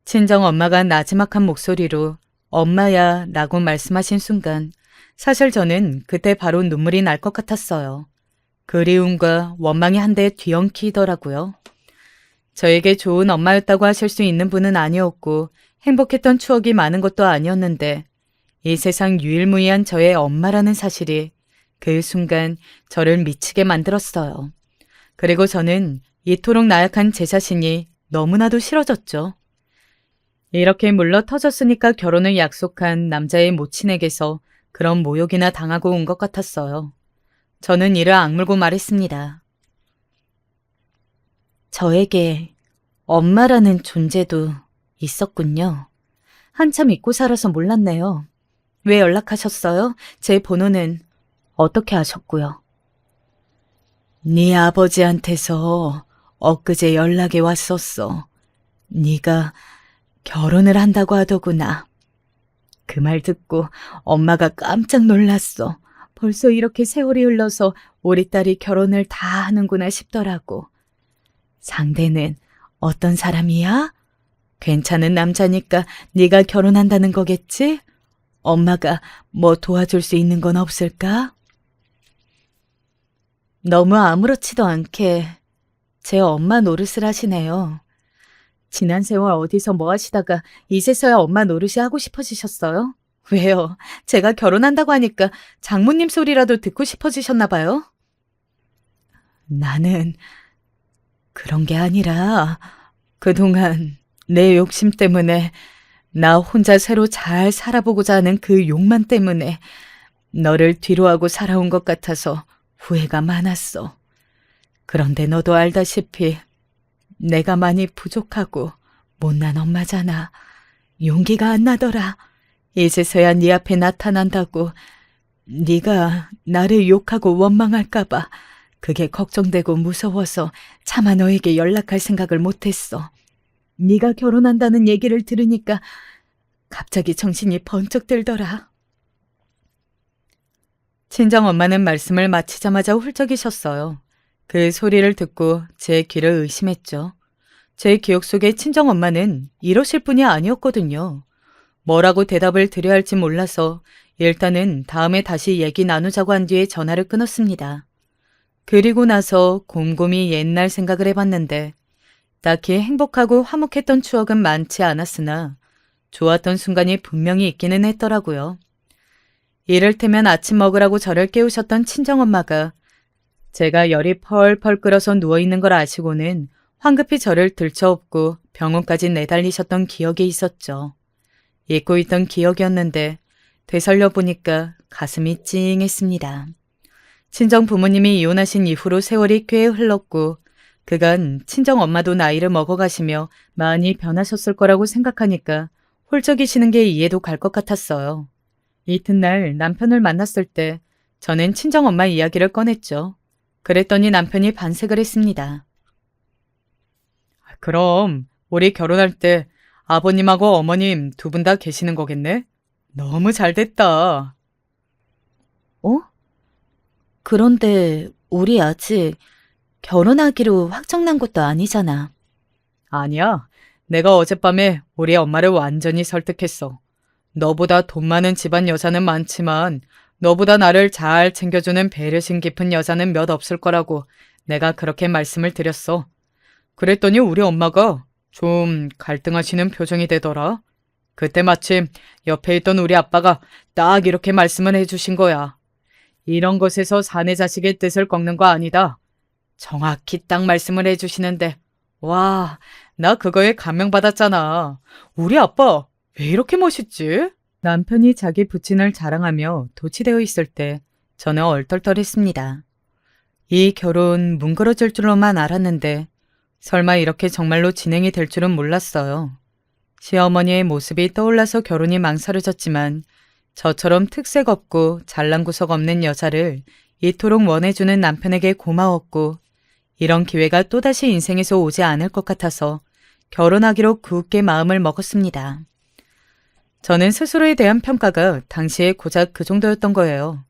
친정엄마가 나지막한 목소리로 엄마야 라고 말씀하신 순간 사실 저는 그때 바로 눈물이 날 것 같았어요. 그리움과 원망이 한데 뒤엉키더라고요. 저에게 좋은 엄마였다고 하실 수 있는 분은 아니었고 행복했던 추억이 많은 것도 아니었는데 이 세상 유일무이한 저의 엄마라는 사실이 그 순간 저를 미치게 만들었어요. 그리고 저는 이토록 나약한 제 자신이 너무나도 싫어졌죠. 이렇게 물러 터졌으니까 결혼을 약속한 남자의 모친에게서 그런 모욕이나 당하고 온 것 같았어요. 저는 이를 악물고 말했습니다. 저에게 엄마라는 존재도 있었군요. 한참 잊고 살아서 몰랐네요. 왜 연락하셨어요? 제 번호는 어떻게 아셨고요? 네 아버지한테서 엊그제 연락이 왔었어. 네가 결혼을 한다고 하더구나. 그 말 듣고 엄마가 깜짝 놀랐어. 벌써 이렇게 세월이 흘러서 우리 딸이 결혼을 다 하는구나 싶더라고. 상대는 어떤 사람이야? 괜찮은 남자니까 네가 결혼한다는 거겠지? 엄마가 뭐 도와줄 수 있는 건 없을까? 너무 아무렇지도 않게 제 엄마 노릇을 하시네요. 지난 세월 어디서 뭐 하시다가 이제서야 엄마 노릇이 하고 싶어지셨어요? 왜요? 제가 결혼한다고 하니까 장모님 소리라도 듣고 싶어지셨나 봐요? 나는 그런 게 아니라 그동안 내 욕심 때문에 나 혼자 새로 잘 살아보고자 하는 그 욕만 때문에 너를 뒤로하고 살아온 것 같아서 후회가 많았어. 그런데 너도 알다시피 내가 많이 부족하고 못난 엄마잖아. 용기가 안 나더라. 이제서야 네 앞에 나타난다고 네가 나를 욕하고 원망할까 봐 그게 걱정되고 무서워서 차마 너에게 연락할 생각을 못했어. 네가 결혼한다는 얘기를 들으니까 갑자기 정신이 번쩍 들더라. 친정엄마는 말씀을 마치자마자 훌쩍이셨어요. 그 소리를 듣고 제 귀를 의심했죠. 제 기억 속에 친정엄마는 이러실 분이 아니었거든요. 뭐라고 대답을 드려야 할지 몰라서 일단은 다음에 다시 얘기 나누자고 한 뒤에 전화를 끊었습니다. 그리고 나서 곰곰이 옛날 생각을 해봤는데 딱히 행복하고 화목했던 추억은 많지 않았으나 좋았던 순간이 분명히 있기는 했더라고요. 이를테면 아침 먹으라고 저를 깨우셨던 친정엄마가 제가 열이 펄펄 끓어서 누워있는 걸 아시고는 황급히 저를 들쳐업고 병원까지 내달리셨던 기억이 있었죠. 잊고 있던 기억이었는데 되살려 보니까 가슴이 찡했습니다. 친정 부모님이 이혼하신 이후로 세월이 꽤 흘렀고 그간 친정엄마도 나이를 먹어가시며 많이 변하셨을 거라고 생각하니까 홀쩍이시는 게 이해도 갈 것 같았어요. 이튿날 남편을 만났을 때 저는 친정엄마 이야기를 꺼냈죠. 그랬더니 남편이 반색을 했습니다. 그럼 우리 결혼할 때 아버님하고 어머님 두 분 다 계시는 거겠네? 너무 잘 됐다. 어? 그런데 우리 아직 결혼하기로 확정난 것도 아니잖아. 아니야. 내가 어젯밤에 우리 엄마를 완전히 설득했어. 너보다 돈 많은 집안 여자는 많지만 너보다 나를 잘 챙겨주는 배려심 깊은 여자는 몇 없을 거라고 내가 그렇게 말씀을 드렸어. 그랬더니 우리 엄마가 좀 갈등하시는 표정이 되더라. 그때 마침 옆에 있던 우리 아빠가 딱 이렇게 말씀을 해주신 거야. 이런 것에서 사내 자식의 뜻을 꺾는 거 아니다. 정확히 딱 말씀을 해주시는데 와, 나 그거에 감명받았잖아. 우리 아빠 왜 이렇게 멋있지? 남편이 자기 부친을 자랑하며 도취되어 있을 때 저는 얼떨떨했습니다. 이 결혼 뭉그러질 줄로만 알았는데 설마 이렇게 정말로 진행이 될 줄은 몰랐어요. 시어머니의 모습이 떠올라서 결혼이 망설여졌지만 저처럼 특색 없고 잘난 구석 없는 여자를 이토록 원해주는 남편에게 고마웠고 이런 기회가 또다시 인생에서 오지 않을 것 같아서 결혼하기로 굳게 마음을 먹었습니다. 저는 스스로에 대한 평가가 당시에 고작 그 정도였던 거예요.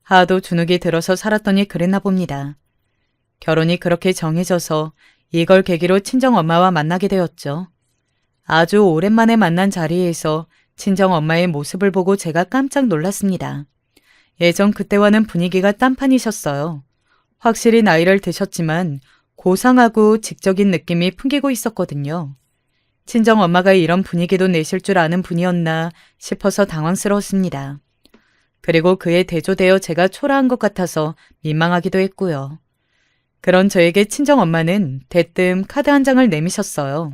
하도 주눅이 들어서 살았더니 그랬나 봅니다. 결혼이 그렇게 정해져서 이걸 계기로 친정엄마와 만나게 되었죠. 아주 오랜만에 만난 자리에서 친정엄마의 모습을 보고 제가 깜짝 놀랐습니다. 예전 그때와는 분위기가 딴판이셨어요. 확실히 나이를 드셨지만 고상하고 직적인 느낌이 풍기고 있었거든요. 친정엄마가 이런 분위기도 내실 줄 아는 분이었나 싶어서 당황스러웠습니다. 그리고 그에 대조되어 제가 초라한 것 같아서 민망하기도 했고요. 그런 저에게 친정엄마는 대뜸 카드 한 장을 내미셨어요.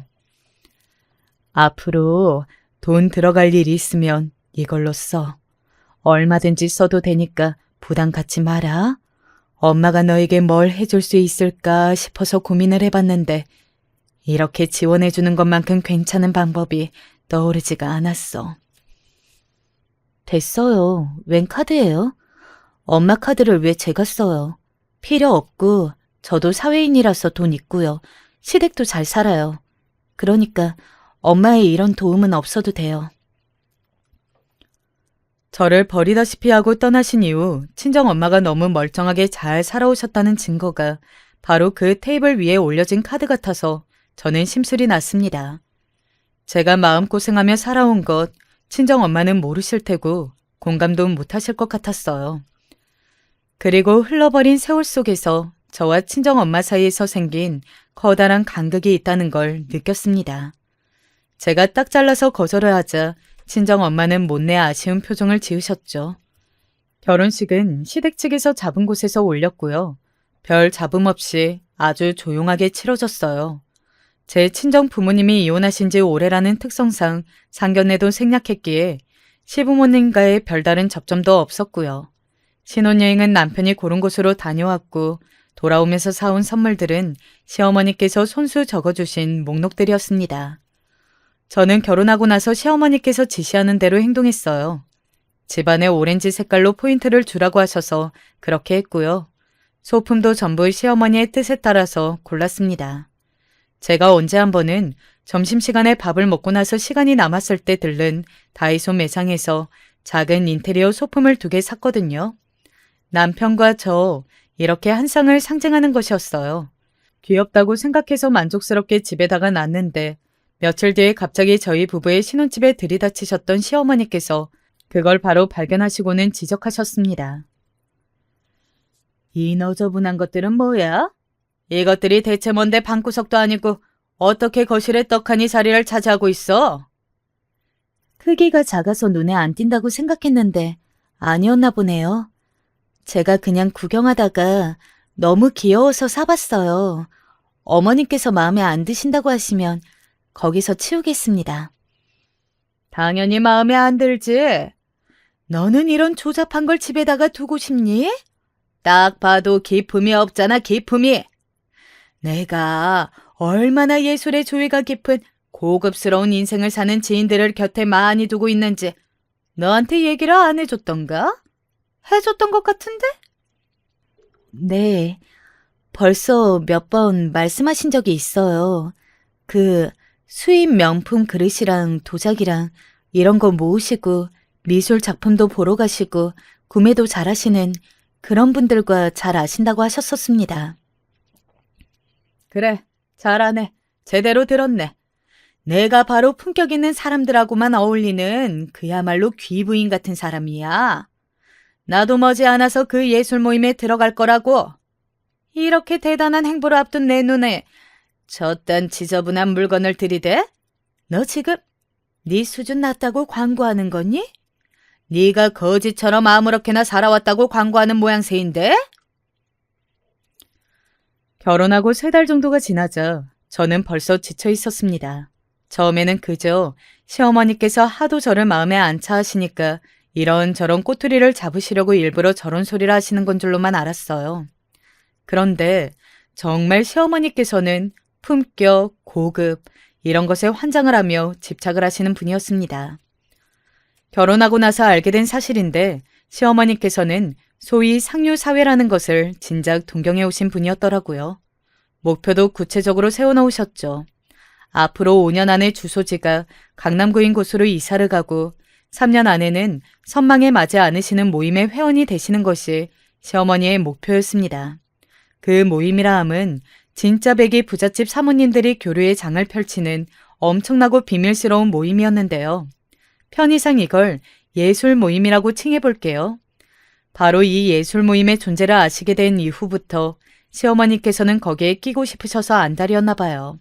앞으로 돈 들어갈 일이 있으면 이걸로 써. 얼마든지 써도 되니까 부담 갖지 마라. 엄마가 너에게 뭘 해줄 수 있을까 싶어서 고민을 해봤는데 이렇게 지원해주는 것만큼 괜찮은 방법이 떠오르지가 않았어. 됐어요. 웬 카드예요? 엄마 카드를 왜 제가 써요? 필요 없고 저도 사회인이라서 돈 있고요. 시댁도 잘 살아요. 그러니까 엄마의 이런 도움은 없어도 돼요. 저를 버리다시피 하고 떠나신 이후 친정엄마가 너무 멀쩡하게 잘 살아오셨다는 증거가 바로 그 테이블 위에 올려진 카드 같아서 저는 심술이 났습니다. 제가 마음고생하며 살아온 것 친정엄마는 모르실 테고 공감도 못하실 것 같았어요. 그리고 흘러버린 세월 속에서 저와 친정엄마 사이에서 생긴 커다란 간극이 있다는 걸 느꼈습니다. 제가 딱 잘라서 거절을 하자 친정엄마는 못내 아쉬운 표정을 지으셨죠. 결혼식은 시댁 측에서 잡은 곳에서 올렸고요. 별 잡음 없이 아주 조용하게 치러졌어요. 제 친정 부모님이 이혼하신 지 오래라는 특성상 상견례도 생략했기에 시부모님과의 별다른 접점도 없었고요. 신혼여행은 남편이 고른 곳으로 다녀왔고 돌아오면서 사온 선물들은 시어머니께서 손수 적어주신 목록들이었습니다. 저는 결혼하고 나서 시어머니께서 지시하는 대로 행동했어요. 집안에 오렌지 색깔로 포인트를 주라고 하셔서 그렇게 했고요. 소품도 전부 시어머니의 뜻에 따라서 골랐습니다. 제가 언제 한 번은 점심시간에 밥을 먹고 나서 시간이 남았을 때 들른 다이소 매장에서 작은 인테리어 소품을 2개 샀거든요. 남편과 저 이렇게 한 쌍을 상징하는 것이었어요. 귀엽다고 생각해서 만족스럽게 집에다가 놨는데 며칠 뒤에 갑자기 저희 부부의 신혼집에 들이닥치셨던 시어머니께서 그걸 바로 발견하시고는 지적하셨습니다. 이 너저분한 것들은 뭐야? 이것들이 대체 뭔데 방구석도 아니고 어떻게 거실에 떡하니 자리를 차지하고 있어? 크기가 작아서 눈에 안 띈다고 생각했는데 아니었나 보네요. 제가 그냥 구경하다가 너무 귀여워서 사봤어요. 어머님께서 마음에 안 드신다고 하시면 거기서 치우겠습니다. 당연히 마음에 안 들지. 너는 이런 조잡한 걸 집에다가 두고 싶니? 딱 봐도 기품이 없잖아, 기품이. 내가 얼마나 예술의 조예가 깊은 고급스러운 인생을 사는 지인들을 곁에 많이 두고 있는지 너한테 얘기를 안 해줬던가? 해줬던 것 같은데? 네, 벌써 몇 번 말씀하신 적이 있어요. 그 수입 명품 그릇이랑 도자기랑 이런 거 모으시고 미술 작품도 보러 가시고 구매도 잘하시는 그런 분들과 잘 아신다고 하셨었습니다. 그래, 잘하네. 제대로 들었네. 내가 바로 품격 있는 사람들하고만 어울리는 그야말로 귀부인 같은 사람이야. 나도 머지않아서 그 예술 모임에 들어갈 거라고. 이렇게 대단한 행보를 앞둔 내 눈에 저딴 지저분한 물건을 들이대? 너 지금 네 수준 낮다고 광고하는 거니? 네가 거지처럼 아무렇게나 살아왔다고 광고하는 모양새인데? 결혼하고 3달 정도가 지나자 저는 벌써 지쳐 있었습니다. 처음에는 그저 시어머니께서 하도 저를 마음에 안 차 하시니까 이런저런 꼬투리를 잡으시려고 일부러 저런 소리를 하시는 건 줄로만 알았어요. 그런데 정말 시어머니께서는 품격, 고급 이런 것에 환장을 하며 집착을 하시는 분이었습니다. 결혼하고 나서 알게 된 사실인데 시어머니께서는 소위 상류사회라는 것을 진작 동경해 오신 분이었더라고요. 목표도 구체적으로 세워놓으셨죠. 앞으로 5년 안에 주소지가 강남구인 곳으로 이사를 가고 3년 안에는 선망에 맞지 않으시는 모임의 회원이 되시는 것이 시어머니의 목표였습니다. 그 모임이라 함은 진짜 백이 부잣집 사모님들이 교류의 장을 펼치는 엄청나고 비밀스러운 모임이었는데요. 편의상 이걸 예술 모임이라고 칭해볼게요. 바로 이 예술 모임의 존재를 아시게 된 이후부터 시어머니께서는 거기에 끼고 싶으셔서 안달이었나 봐요.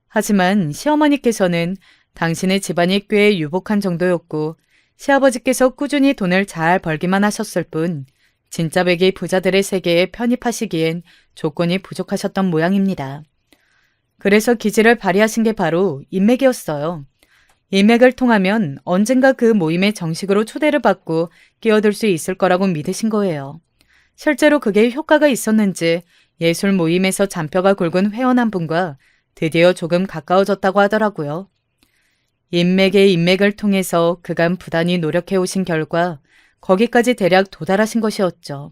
하지만 시어머니께서는 당신의 집안이 꽤 유복한 정도였고 시아버지께서 꾸준히 돈을 잘 벌기만 하셨을 뿐 진짜 백이 부자들의 세계에 편입하시기엔 조건이 부족하셨던 모양입니다. 그래서 기지를 발휘하신 게 바로 인맥이었어요. 인맥을 통하면 언젠가 그 모임에 정식으로 초대를 받고 끼어들 수 있을 거라고 믿으신 거예요. 실제로 그게 효과가 있었는지 예술 모임에서 잔뼈가 굵은 회원 한 분과 드디어 조금 가까워졌다고 하더라고요. 인맥의 인맥을 통해서 그간 부단히 노력해 오신 결과 거기까지 대략 도달하신 것이었죠.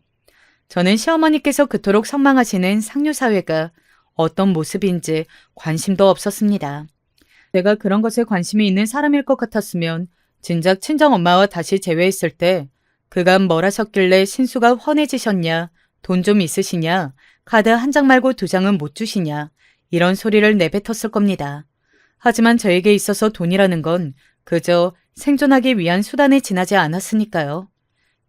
저는 시어머니께서 그토록 선망하시는 상류사회가 어떤 모습인지 관심도 없었습니다. 내가 그런 것에 관심이 있는 사람일 것 같았으면 진작 친정엄마와 다시 재회했을 때 그간 뭘 하셨길래 신수가 훤해지셨냐, 돈 좀 있으시냐, 카드 한 장 말고 두 장은 못 주시냐, 이런 소리를 내뱉었을 겁니다. 하지만 저에게 있어서 돈이라는 건 그저 생존하기 위한 수단에 지나지 않았으니까요.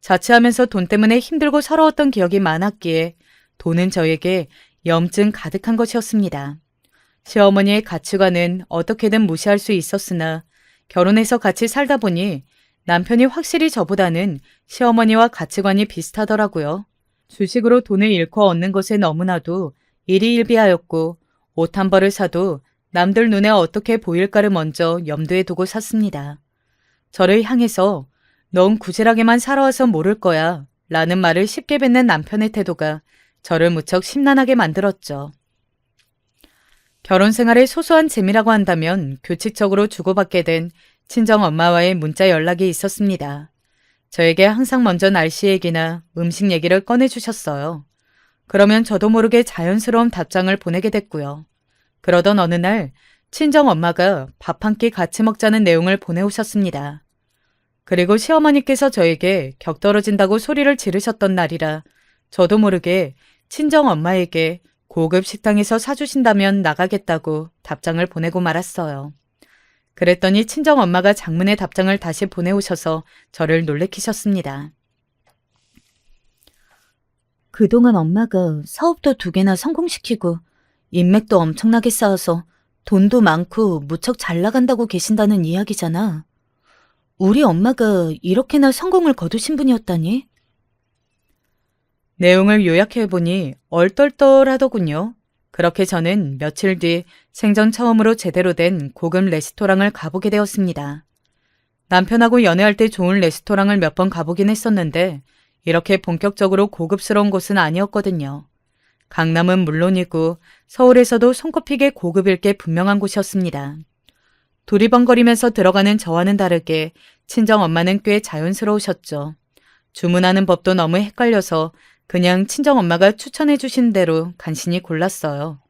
자취하면서 돈 때문에 힘들고 서러웠던 기억이 많았기에 돈은 저에게 염증 가득한 것이었습니다. 시어머니의 가치관은 어떻게든 무시할 수 있었으나 결혼해서 같이 살다 보니 남편이 확실히 저보다는 시어머니와 가치관이 비슷하더라고요. 주식으로 돈을 잃고 얻는 것에 너무나도 일희일비하였고 옷 한 벌을 사도 남들 눈에 어떻게 보일까를 먼저 염두에 두고 샀습니다. 저를 향해서 넌 구질하게만 살아와서 모를 거야 라는 말을 쉽게 뱉는 남편의 태도가 저를 무척 심란하게 만들었죠. 결혼 생활의 소소한 재미라고 한다면 규칙적으로 주고받게 된 친정엄마와의 문자 연락이 있었습니다. 저에게 항상 먼저 날씨 얘기나 음식 얘기를 꺼내주셨어요. 그러면 저도 모르게 자연스러운 답장을 보내게 됐고요. 그러던 어느 날 친정엄마가 밥 한 끼 같이 먹자는 내용을 보내오셨습니다. 그리고 시어머니께서 저에게 격 떨어진다고 소리를 지르셨던 날이라 저도 모르게 친정엄마에게 고급 식당에서 사주신다면 나가겠다고 답장을 보내고 말았어요. 그랬더니 친정엄마가 장문의 답장을 다시 보내오셔서 저를 놀래키셨습니다. 그동안 엄마가 사업도 2개나 성공시키고 인맥도 엄청나게 쌓아서 돈도 많고 무척 잘 나간다고 계신다는 이야기잖아. 우리 엄마가 이렇게나 성공을 거두신 분이었다니? 내용을 요약해보니 얼떨떨하더군요. 그렇게 저는 며칠 뒤 생전 처음으로 제대로 된 고급 레스토랑을 가보게 되었습니다. 남편하고 연애할 때 좋은 레스토랑을 몇 번 가보긴 했었는데 이렇게 본격적으로 고급스러운 곳은 아니었거든요. 강남은 물론이고 서울에서도 손꼽히게 고급일 게 분명한 곳이었습니다. 두리번거리면서 들어가는 저와는 다르게 친정엄마는 꽤 자연스러우셨죠. 주문하는 법도 너무 헷갈려서 그냥 친정엄마가 추천해 주신 대로 간신히 골랐어요.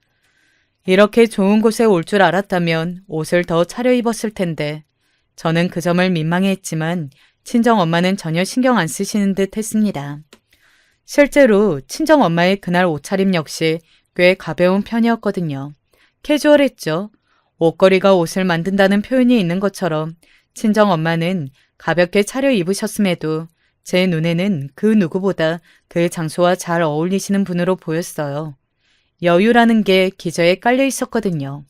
이렇게 좋은 곳에 올 줄 알았다면 옷을 더 차려입었을 텐데 저는 그 점을 민망해했지만 친정엄마는 전혀 신경 안 쓰시는 듯 했습니다. 실제로 친정엄마의 그날 옷차림 역시 꽤 가벼운 편이었거든요. 캐주얼했죠. 옷걸이가 옷을 만든다는 표현이 있는 것처럼 친정엄마는 가볍게 차려입으셨음에도 제 눈에는 그 누구보다 그 장소와 잘 어울리시는 분으로 보였어요. 여유라는 게 기저에 깔려 있었거든요.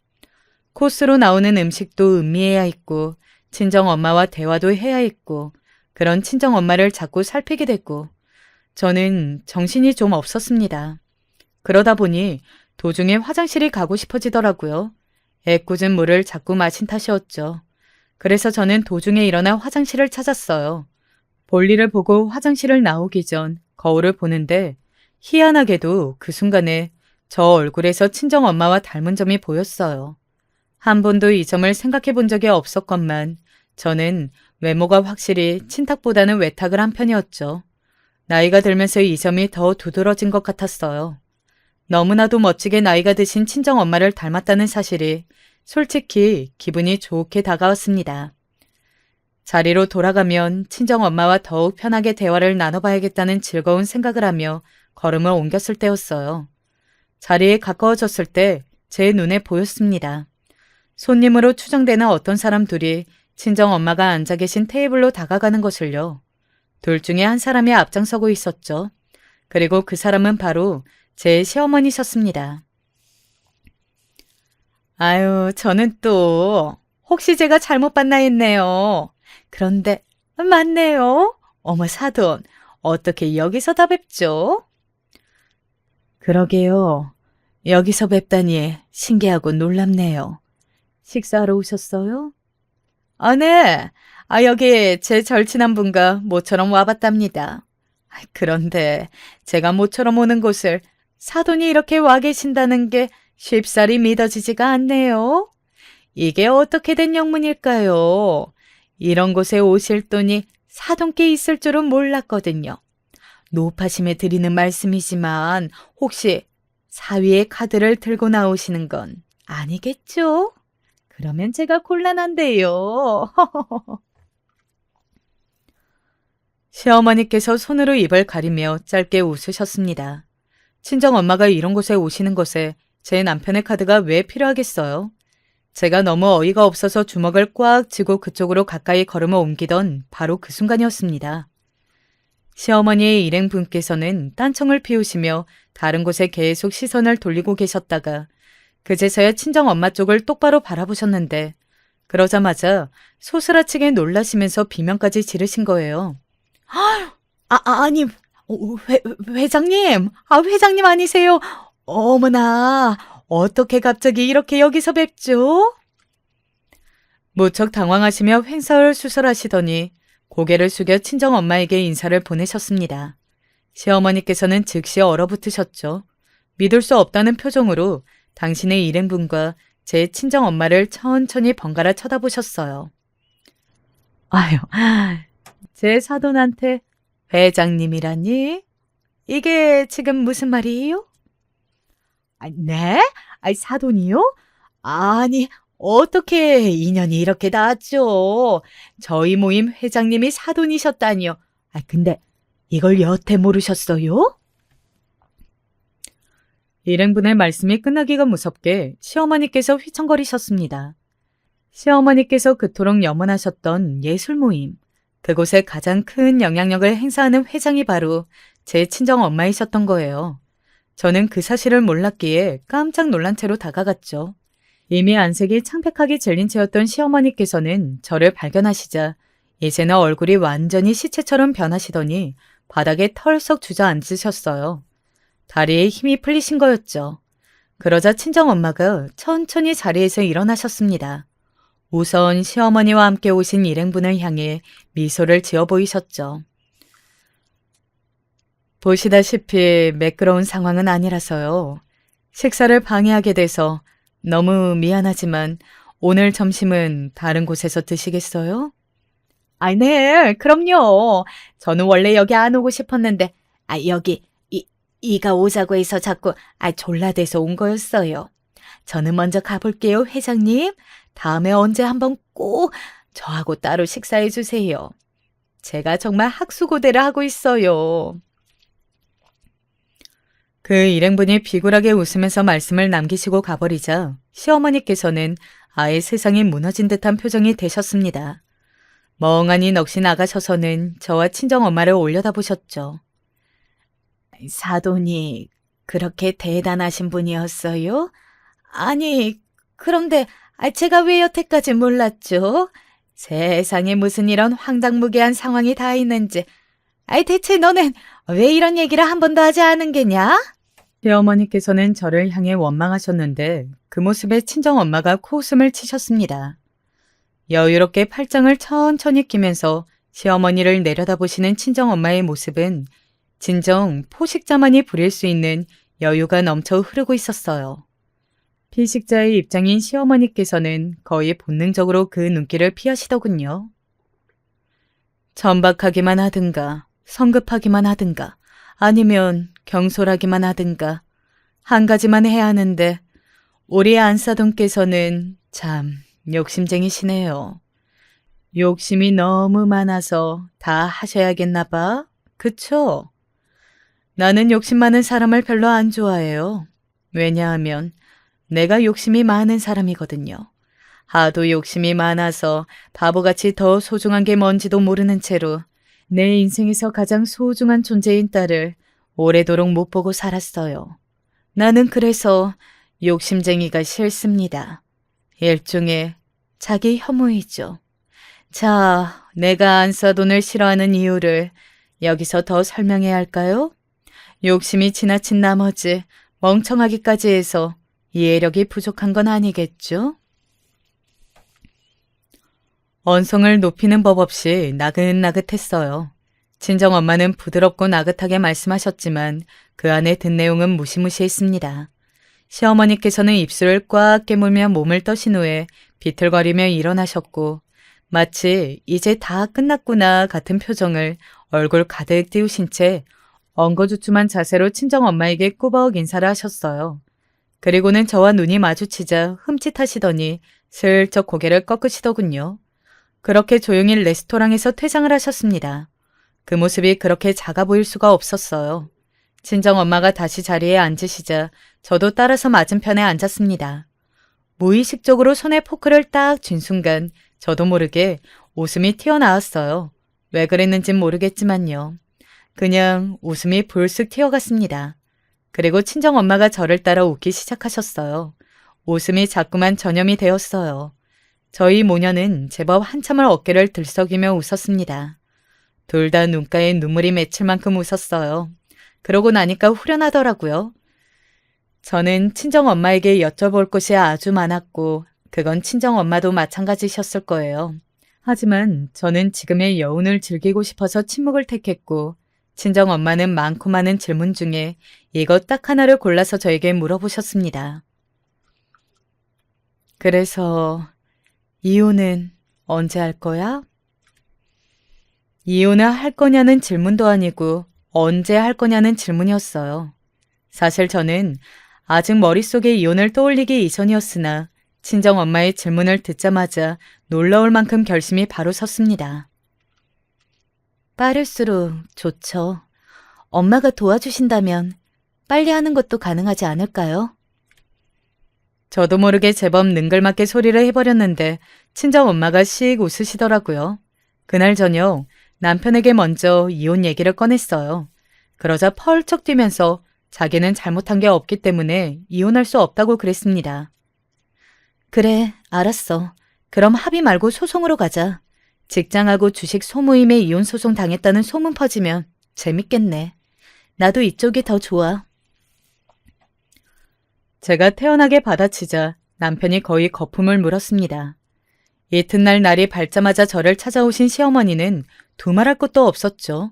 코스로 나오는 음식도 음미해야 했고 친정엄마와 대화도 해야 했고 그런 친정엄마를 자꾸 살피게 됐고 저는 정신이 좀 없었습니다. 그러다 보니 도중에 화장실이 가고 싶어지더라고요. 애꿎은 물을 자꾸 마신 탓이었죠. 그래서 저는 도중에 일어나 화장실을 찾았어요. 볼일을 보고 화장실을 나오기 전 거울을 보는데 희한하게도 그 순간에 저 얼굴에서 친정엄마와 닮은 점이 보였어요. 한 번도 이 점을 생각해 본 적이 없었건만 저는 외모가 확실히 친탁보다는 외탁을 한 편이었죠. 나이가 들면서 이 점이 더 두드러진 것 같았어요. 너무나도 멋지게 나이가 드신 친정엄마를 닮았다는 사실이 솔직히 기분이 좋게 다가왔습니다. 자리로 돌아가면 친정엄마와 더욱 편하게 대화를 나눠봐야겠다는 즐거운 생각을 하며 걸음을 옮겼을 때였어요. 자리에 가까워졌을 때 제 눈에 보였습니다. 손님으로 추정되는 어떤 사람 둘이 친정엄마가 앉아 계신 테이블로 다가가는 것을요. 둘 중에 한 사람이 앞장서고 있었죠. 그리고 그 사람은 바로 제 시어머니셨습니다. 아유, 저는 또 혹시 제가 잘못 봤나 했네요. 그런데 맞네요. 어머 사돈, 어떻게 여기서 다 뵙죠? 그러게요. 여기서 뵙다니 신기하고 놀랍네요. 식사하러 오셨어요? 아, 네. 여기 제 절친한 분과 모처럼 와봤답니다. 그런데 제가 모처럼 오는 곳을 사돈이 이렇게 와 계신다는 게 쉽사리 믿어지지가 않네요. 이게 어떻게 된 영문일까요? 이런 곳에 오실 돈이 사돈께 있을 줄은 몰랐거든요. 노파심에 드리는 말씀이지만 혹시 사위의 카드를 들고 나오시는 건 아니겠죠? 그러면 제가 곤란한데요. 시어머니께서 손으로 입을 가리며 짧게 웃으셨습니다. 친정엄마가 이런 곳에 오시는 것에 제 남편의 카드가 왜 필요하겠어요? 제가 너무 어이가 없어서 주먹을 꽉 쥐고 그쪽으로 가까이 걸음을 옮기던 바로 그 순간이었습니다. 시어머니의 일행분께서는 딴청을 피우시며 다른 곳에 계속 시선을 돌리고 계셨다가 그제서야 친정엄마 쪽을 똑바로 바라보셨는데 그러자마자 소스라치게 놀라시면서 비명까지 지르신 거예요. 아니, 회장님, 회장님 아니세요? 어머나, 어떻게 갑자기 이렇게 여기서 뵙죠? 무척 당황하시며 횡설수설하시더니 고개를 숙여 친정엄마에게 인사를 보내셨습니다. 시어머니께서는 즉시 얼어붙으셨죠. 믿을 수 없다는 표정으로 당신의 일행분과 제 친정엄마를 천천히 번갈아 쳐다보셨어요. 아유, 제 사돈한테 회장님이라니? 이게 지금 무슨 말이에요? 네? 사돈이요? 아니, 어떻게 인연이 이렇게 닿았죠? 저희 모임 회장님이 사돈이셨다니요. 근데 이걸 여태 모르셨어요? 일행분의 말씀이 끝나기가 무섭게 시어머니께서 휘청거리셨습니다. 시어머니께서 그토록 염원하셨던 예술 모임, 그곳에 가장 큰 영향력을 행사하는 회장이 바로 제 친정엄마이셨던 거예요. 저는 그 사실을 몰랐기에 깜짝 놀란 채로 다가갔죠. 이미 안색이 창백하게 질린 채였던 시어머니께서는 저를 발견하시자 이제는 얼굴이 완전히 시체처럼 변하시더니 바닥에 털썩 주저앉으셨어요. 다리에 힘이 풀리신 거였죠. 그러자 친정엄마가 천천히 자리에서 일어나셨습니다. 우선 시어머니와 함께 오신 일행분을 향해 미소를 지어 보이셨죠. 보시다시피 매끄러운 상황은 아니라서요. 식사를 방해하게 돼서 너무 미안하지만 오늘 점심은 다른 곳에서 드시겠어요? 네, 그럼요. 저는 원래 여기 안 오고 싶었는데, 여기, 이가 오자고 해서 자꾸, 졸라대서 온 거였어요. 저는 먼저 가볼게요, 회장님. 다음에 언제 한번 꼭 저하고 따로 식사해 주세요. 제가 정말 학수고대를 하고 있어요. 그 일행분이 비굴하게 웃으면서 말씀을 남기시고 가버리자 시어머니께서는 아예 세상이 무너진 듯한 표정이 되셨습니다. 멍하니 넋이 나가셔서는 저와 친정엄마를 올려다보셨죠. 사돈이 그렇게 대단하신 분이었어요? 아니, 그런데 제가 왜 여태까지 몰랐죠? 세상에 무슨 이런 황당무계한 상황이 다 있는지. 대체 너는 왜 이런 얘기를 한 번도 하지 않은 게냐? 시어머니께서는 저를 향해 원망하셨는데 그 모습에 친정엄마가 코웃음을 치셨습니다. 여유롭게 팔짱을 천천히 끼면서 시어머니를 내려다보시는 친정엄마의 모습은 진정 포식자만이 부릴 수 있는 여유가 넘쳐 흐르고 있었어요. 피식자의 입장인 시어머니께서는 거의 본능적으로 그 눈길을 피하시더군요. 천박하기만 하든가 성급하기만 하든가 아니면 경솔하기만 하든가 한 가지만 해야 하는데 우리 안사돈께서는 참 욕심쟁이시네요. 욕심이 너무 많아서 다 하셔야겠나 봐. 그쵸? 나는 욕심 많은 사람을 별로 안 좋아해요. 왜냐하면 내가 욕심이 많은 사람이거든요. 하도 욕심이 많아서 바보같이 더 소중한 게 뭔지도 모르는 채로 내 인생에서 가장 소중한 존재인 딸을 오래도록 못 보고 살았어요. 나는 그래서 욕심쟁이가 싫습니다. 일종의 자기 혐오이죠. 자, 내가 안사돈을 싫어하는 이유를 여기서 더 설명해야 할까요? 욕심이 지나친 나머지 멍청하기까지 해서 이해력이 부족한 건 아니겠죠? 언성을 높이는 법 없이 나긋나긋했어요. 친정엄마는 부드럽고 나긋하게 말씀하셨지만 그 안에 든 내용은 무시무시했습니다. 시어머니께서는 입술을 꽉 깨물며 몸을 떠신 후에 비틀거리며 일어나셨고 마치 이제 다 끝났구나 같은 표정을 얼굴 가득 띄우신 채 엉거주춤한 자세로 친정엄마에게 꾸벅 인사를 하셨어요. 그리고는 저와 눈이 마주치자 흠칫하시더니 슬쩍 고개를 꺾으시더군요. 그렇게 조용히 레스토랑에서 퇴장을 하셨습니다. 그 모습이 그렇게 작아 보일 수가 없었어요. 친정엄마가 다시 자리에 앉으시자 저도 따라서 맞은편에 앉았습니다. 무의식적으로 손에 포크를 딱 쥔 순간 저도 모르게 웃음이 튀어나왔어요. 왜 그랬는진 모르겠지만요. 그냥 웃음이 불쑥 튀어갔습니다. 그리고 친정엄마가 저를 따라 웃기 시작하셨어요. 웃음이 자꾸만 전염이 되었어요. 저희 모녀는 제법 한참을 어깨를 들썩이며 웃었습니다. 둘 다 눈가에 눈물이 맺힐 만큼 웃었어요. 그러고 나니까 후련하더라고요. 저는 친정엄마에게 여쭤볼 것이 아주 많았고 그건 친정엄마도 마찬가지셨을 거예요. 하지만 저는 지금의 여운을 즐기고 싶어서 침묵을 택했고 친정엄마는 많고 많은 질문 중에 이것 딱 하나를 골라서 저에게 물어보셨습니다. 그래서 이혼은 언제 할 거야? 이혼을 할 거냐는 질문도 아니고 언제 할 거냐는 질문이었어요. 사실 저는 아직 머릿속에 이혼을 떠올리기 이전이었으나 친정엄마의 질문을 듣자마자 놀라울 만큼 결심이 바로 섰습니다. 빠를수록 좋죠. 엄마가 도와주신다면 빨리 하는 것도 가능하지 않을까요? 저도 모르게 제법 능글맞게 소리를 해버렸는데 친정엄마가 씩 웃으시더라고요. 그날 저녁 남편에게 먼저 이혼 얘기를 꺼냈어요. 그러자 펄쩍 뛰면서 자기는 잘못한 게 없기 때문에 이혼할 수 없다고 그랬습니다. 그래, 알았어. 그럼 합의 말고 소송으로 가자. 직장하고 주식 소모임에 이혼 소송 당했다는 소문 퍼지면 재밌겠네. 나도 이쪽이 더 좋아. 제가 태연하게 받아치자 남편이 거의 거품을 물었습니다. 이튿날 날이 밝자마자 저를 찾아오신 시어머니는 두말할 것도 없었죠.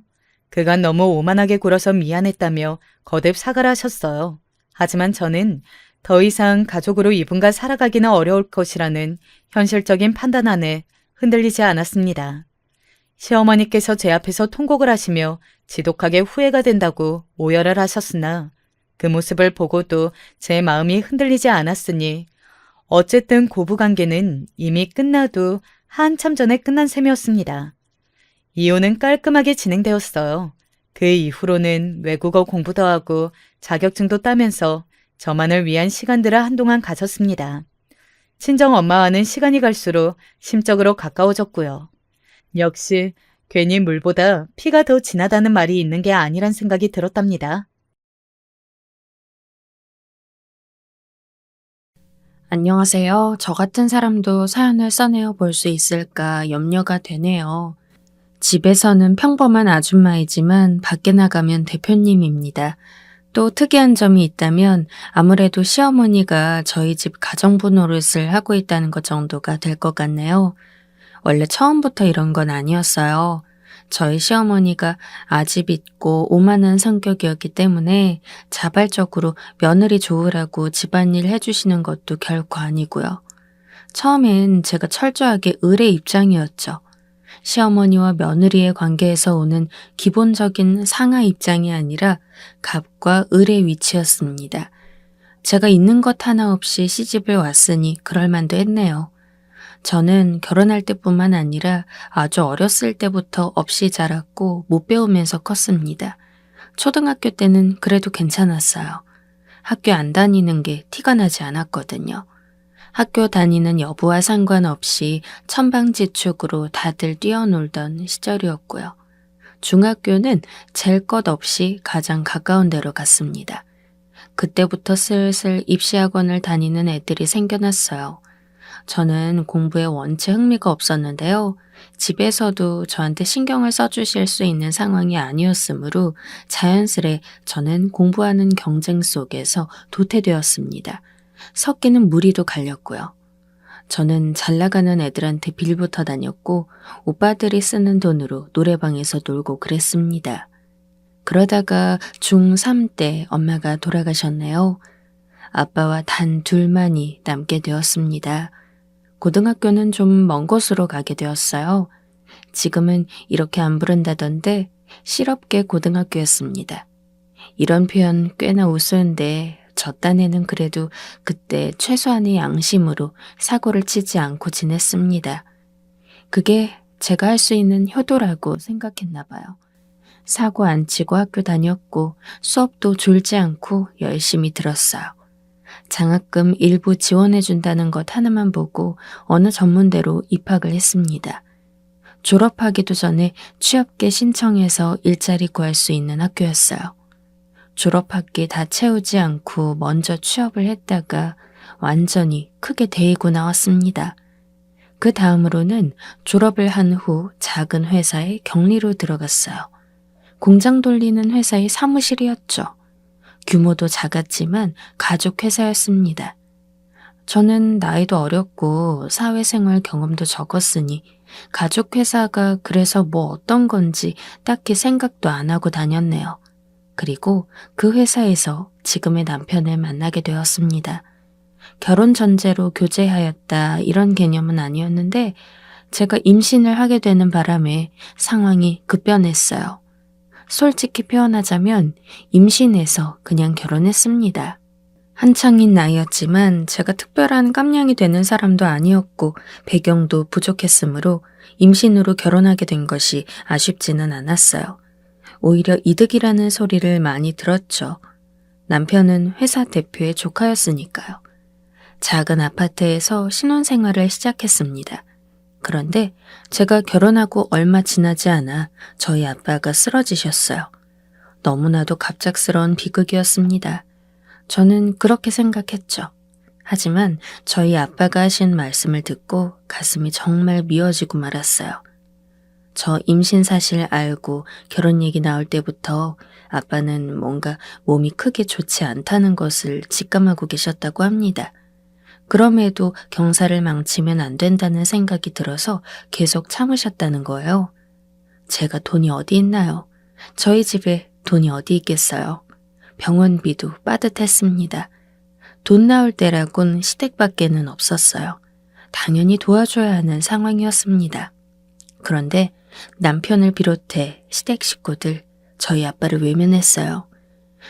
그간 너무 오만하게 굴어서 미안했다며 거듭 사과를 하셨어요. 하지만 저는 더 이상 가족으로 이분과 살아가기는 어려울 것이라는 현실적인 판단 안에 흔들리지 않았습니다. 시어머니께서 제 앞에서 통곡을 하시며 지독하게 후회가 된다고 오열을 하셨으나 그 모습을 보고도 제 마음이 흔들리지 않았으니 어쨌든 고부관계는 이미 끝나도 한참 전에 끝난 셈이었습니다. 이혼은 깔끔하게 진행되었어요. 그 이후로는 외국어 공부도 하고 자격증도 따면서 저만을 위한 시간들을 한동안 가졌습니다. 친정엄마와는 시간이 갈수록 심적으로 가까워졌고요. 역시 괜히 물보다 피가 더 진하다는 말이 있는 게 아니란 생각이 들었답니다. 안녕하세요. 저 같은 사람도 사연을 써내어 볼 수 있을까 염려가 되네요. 집에서는 평범한 아줌마이지만 밖에 나가면 대표님입니다. 또 특이한 점이 있다면 아무래도 시어머니가 저희 집 가정부 노릇을 하고 있다는 것 정도가 될 것 같네요. 원래 처음부터 이런 건 아니었어요. 저희 시어머니가 아집 있고 오만한 성격이었기 때문에 자발적으로 며느리 좋으라고 집안일 해주시는 것도 결코 아니고요. 처음엔 제가 철저하게 을의 입장이었죠. 시어머니와 며느리의 관계에서 오는 기본적인 상하 입장이 아니라 갑과 을의 위치였습니다. 제가 있는 것 하나 없이 시집을 왔으니 그럴 만도 했네요. 저는 결혼할 때뿐만 아니라 아주 어렸을 때부터 없이 자랐고 못 배우면서 컸습니다. 초등학교 때는 그래도 괜찮았어요. 학교 안 다니는 게 티가 나지 않았거든요. 학교 다니는 여부와 상관없이 천방지축으로 다들 뛰어놀던 시절이었고요. 중학교는 잴 것 없이 가장 가까운 데로 갔습니다. 그때부터 슬슬 입시학원을 다니는 애들이 생겨났어요. 저는 공부에 원체 흥미가 없었는데요. 집에서도 저한테 신경을 써주실 수 있는 상황이 아니었으므로 자연스레 저는 공부하는 경쟁 속에서 도태되었습니다. 섞이는 무리도 갈렸고요. 저는 잘 나가는 애들한테 빌붙어 다녔고 오빠들이 쓰는 돈으로 노래방에서 놀고 그랬습니다. 그러다가 중3 때 엄마가 돌아가셨네요. 아빠와 단 둘만이 남게 되었습니다. 고등학교는 좀 먼 곳으로 가게 되었어요. 지금은 이렇게 안 부른다던데 실업계 고등학교였습니다. 이런 표현 꽤나 우스운데 저 딴에는 그래도 그때 최소한의 양심으로 사고를 치지 않고 지냈습니다. 그게 제가 할 수 있는 효도라고 생각했나 봐요. 사고 안 치고 학교 다녔고 수업도 졸지 않고 열심히 들었어요. 장학금 일부 지원해준다는 것 하나만 보고 어느 전문대로 입학을 했습니다. 졸업하기도 전에 취업계 신청해서 일자리 구할 수 있는 학교였어요. 졸업학기 다 채우지 않고 먼저 취업을 했다가 완전히 크게 데이고 나왔습니다. 그 다음으로는 졸업을 한 후 작은 회사에 격리로 들어갔어요. 공장 돌리는 회사의 사무실이었죠. 규모도 작았지만 가족 회사였습니다. 저는 나이도 어렸고 사회생활 경험도 적었으니 가족 회사가 그래서 뭐 어떤 건지 딱히 생각도 안 하고 다녔네요. 그리고 그 회사에서 지금의 남편을 만나게 되었습니다. 결혼 전제로 교제하였다 이런 개념은 아니었는데 제가 임신을 하게 되는 바람에 상황이 급변했어요. 솔직히 표현하자면 임신해서 그냥 결혼했습니다. 한창인 나이였지만 제가 특별한 깜냥이 되는 사람도 아니었고 배경도 부족했으므로 임신으로 결혼하게 된 것이 아쉽지는 않았어요. 오히려 이득이라는 소리를 많이 들었죠. 남편은 회사 대표의 조카였으니까요. 작은 아파트에서 신혼생활을 시작했습니다. 그런데 제가 결혼하고 얼마 지나지 않아 저희 아빠가 쓰러지셨어요. 너무나도 갑작스러운 비극이었습니다. 저는 그렇게 생각했죠. 하지만 저희 아빠가 하신 말씀을 듣고 가슴이 정말 미어지고 말았어요. 저 임신 사실 알고 결혼 얘기 나올 때부터 아빠는 뭔가 몸이 크게 좋지 않다는 것을 직감하고 계셨다고 합니다. 그럼에도 경사를 망치면 안 된다는 생각이 들어서 계속 참으셨다는 거예요. 제가 돈이 어디 있나요? 저희 집에 돈이 어디 있겠어요? 병원비도 빠듯했습니다. 돈 나올 때라곤 시댁밖에는 없었어요. 당연히 도와줘야 하는 상황이었습니다. 그런데 남편을 비롯해 시댁 식구들 저희 아빠를 외면했어요.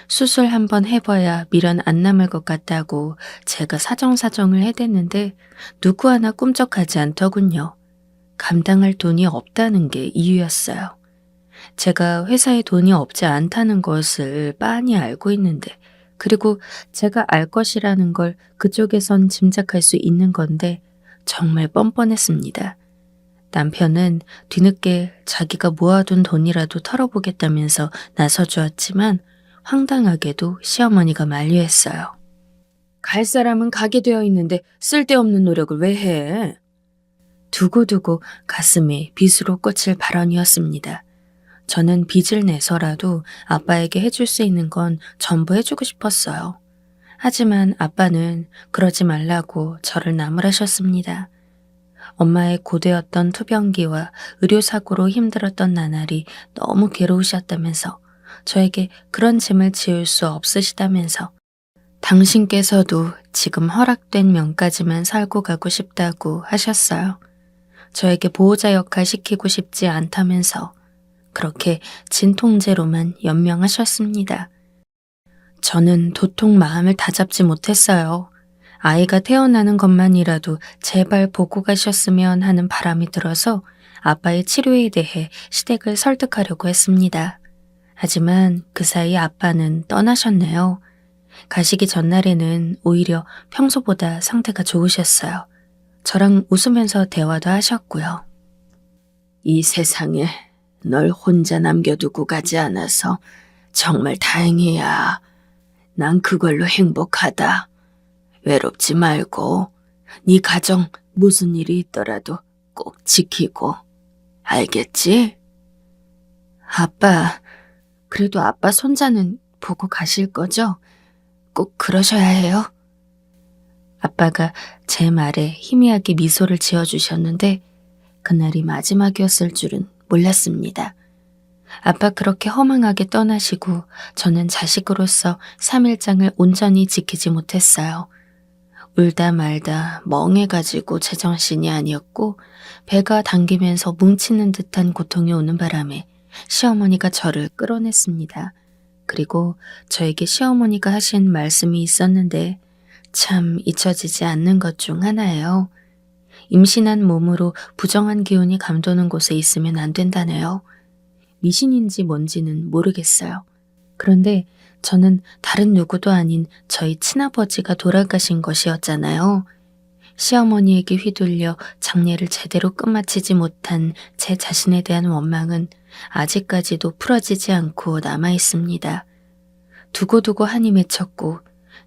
수술 한번 해봐야 미련 안 남을 것 같다고 제가 사정사정을 해댔는데 누구 하나 꿈쩍하지 않더군요. 감당할 돈이 없다는 게 이유였어요. 제가 회사에 돈이 없지 않다는 것을 빤히 알고 있는데 그리고 제가 알 것이라는 걸 그쪽에선 짐작할 수 있는 건데 정말 뻔뻔했습니다. 남편은 뒤늦게 자기가 모아둔 돈이라도 털어보겠다면서 나서주었지만 황당하게도 시어머니가 만류했어요. 갈 사람은 가게 되어 있는데 쓸데없는 노력을 왜 해? 두고두고 가슴에 빗으로 꽂힐 발언이었습니다. 저는 빚을 내서라도 아빠에게 해줄 수 있는 건 전부 해주고 싶었어요. 하지만 아빠는 그러지 말라고 저를 나무라셨습니다. 엄마의 고되었던 투병기와 의료사고로 힘들었던 나날이 너무 괴로우셨다면서 저에게 그런 짐을 지을 수 없으시다면서 당신께서도 지금 허락된 명까지만 살고 가고 싶다고 하셨어요. 저에게 보호자 역할 시키고 싶지 않다면서 그렇게 진통제로만 연명하셨습니다. 저는 도통 마음을 다잡지 못했어요. 아이가 태어나는 것만이라도 제발 보고 가셨으면 하는 바람이 들어서 아빠의 치료에 대해 시댁을 설득하려고 했습니다. 하지만 그 사이 아빠는 떠나셨네요. 가시기 전날에는 오히려 평소보다 상태가 좋으셨어요. 저랑 웃으면서 대화도 하셨고요. 이 세상에 널 혼자 남겨두고 가지 않아서 정말 다행이야. 난 그걸로 행복하다. 외롭지 말고 네 가정 무슨 일이 있더라도 꼭 지키고 알겠지? 아빠, 그래도 아빠 손자는 보고 가실 거죠? 꼭 그러셔야 해요. 아빠가 제 말에 희미하게 미소를 지어주셨는데 그날이 마지막이었을 줄은 몰랐습니다. 아빠 그렇게 허망하게 떠나시고 저는 자식으로서 3일장을 온전히 지키지 못했어요. 울다 말다 멍해가지고 제정신이 아니었고 배가 당기면서 뭉치는 듯한 고통이 오는 바람에 시어머니가 저를 끌어냈습니다. 그리고 저에게 시어머니가 하신 말씀이 있었는데 참 잊혀지지 않는 것 중 하나예요. 임신한 몸으로 부정한 기운이 감도는 곳에 있으면 안 된다네요. 미신인지 뭔지는 모르겠어요. 그런데 저는 다른 누구도 아닌 저희 친아버지가 돌아가신 것이었잖아요. 시어머니에게 휘둘려 장례를 제대로 끝마치지 못한 제 자신에 대한 원망은 아직까지도 풀어지지 않고 남아있습니다. 두고두고 한이 맺혔고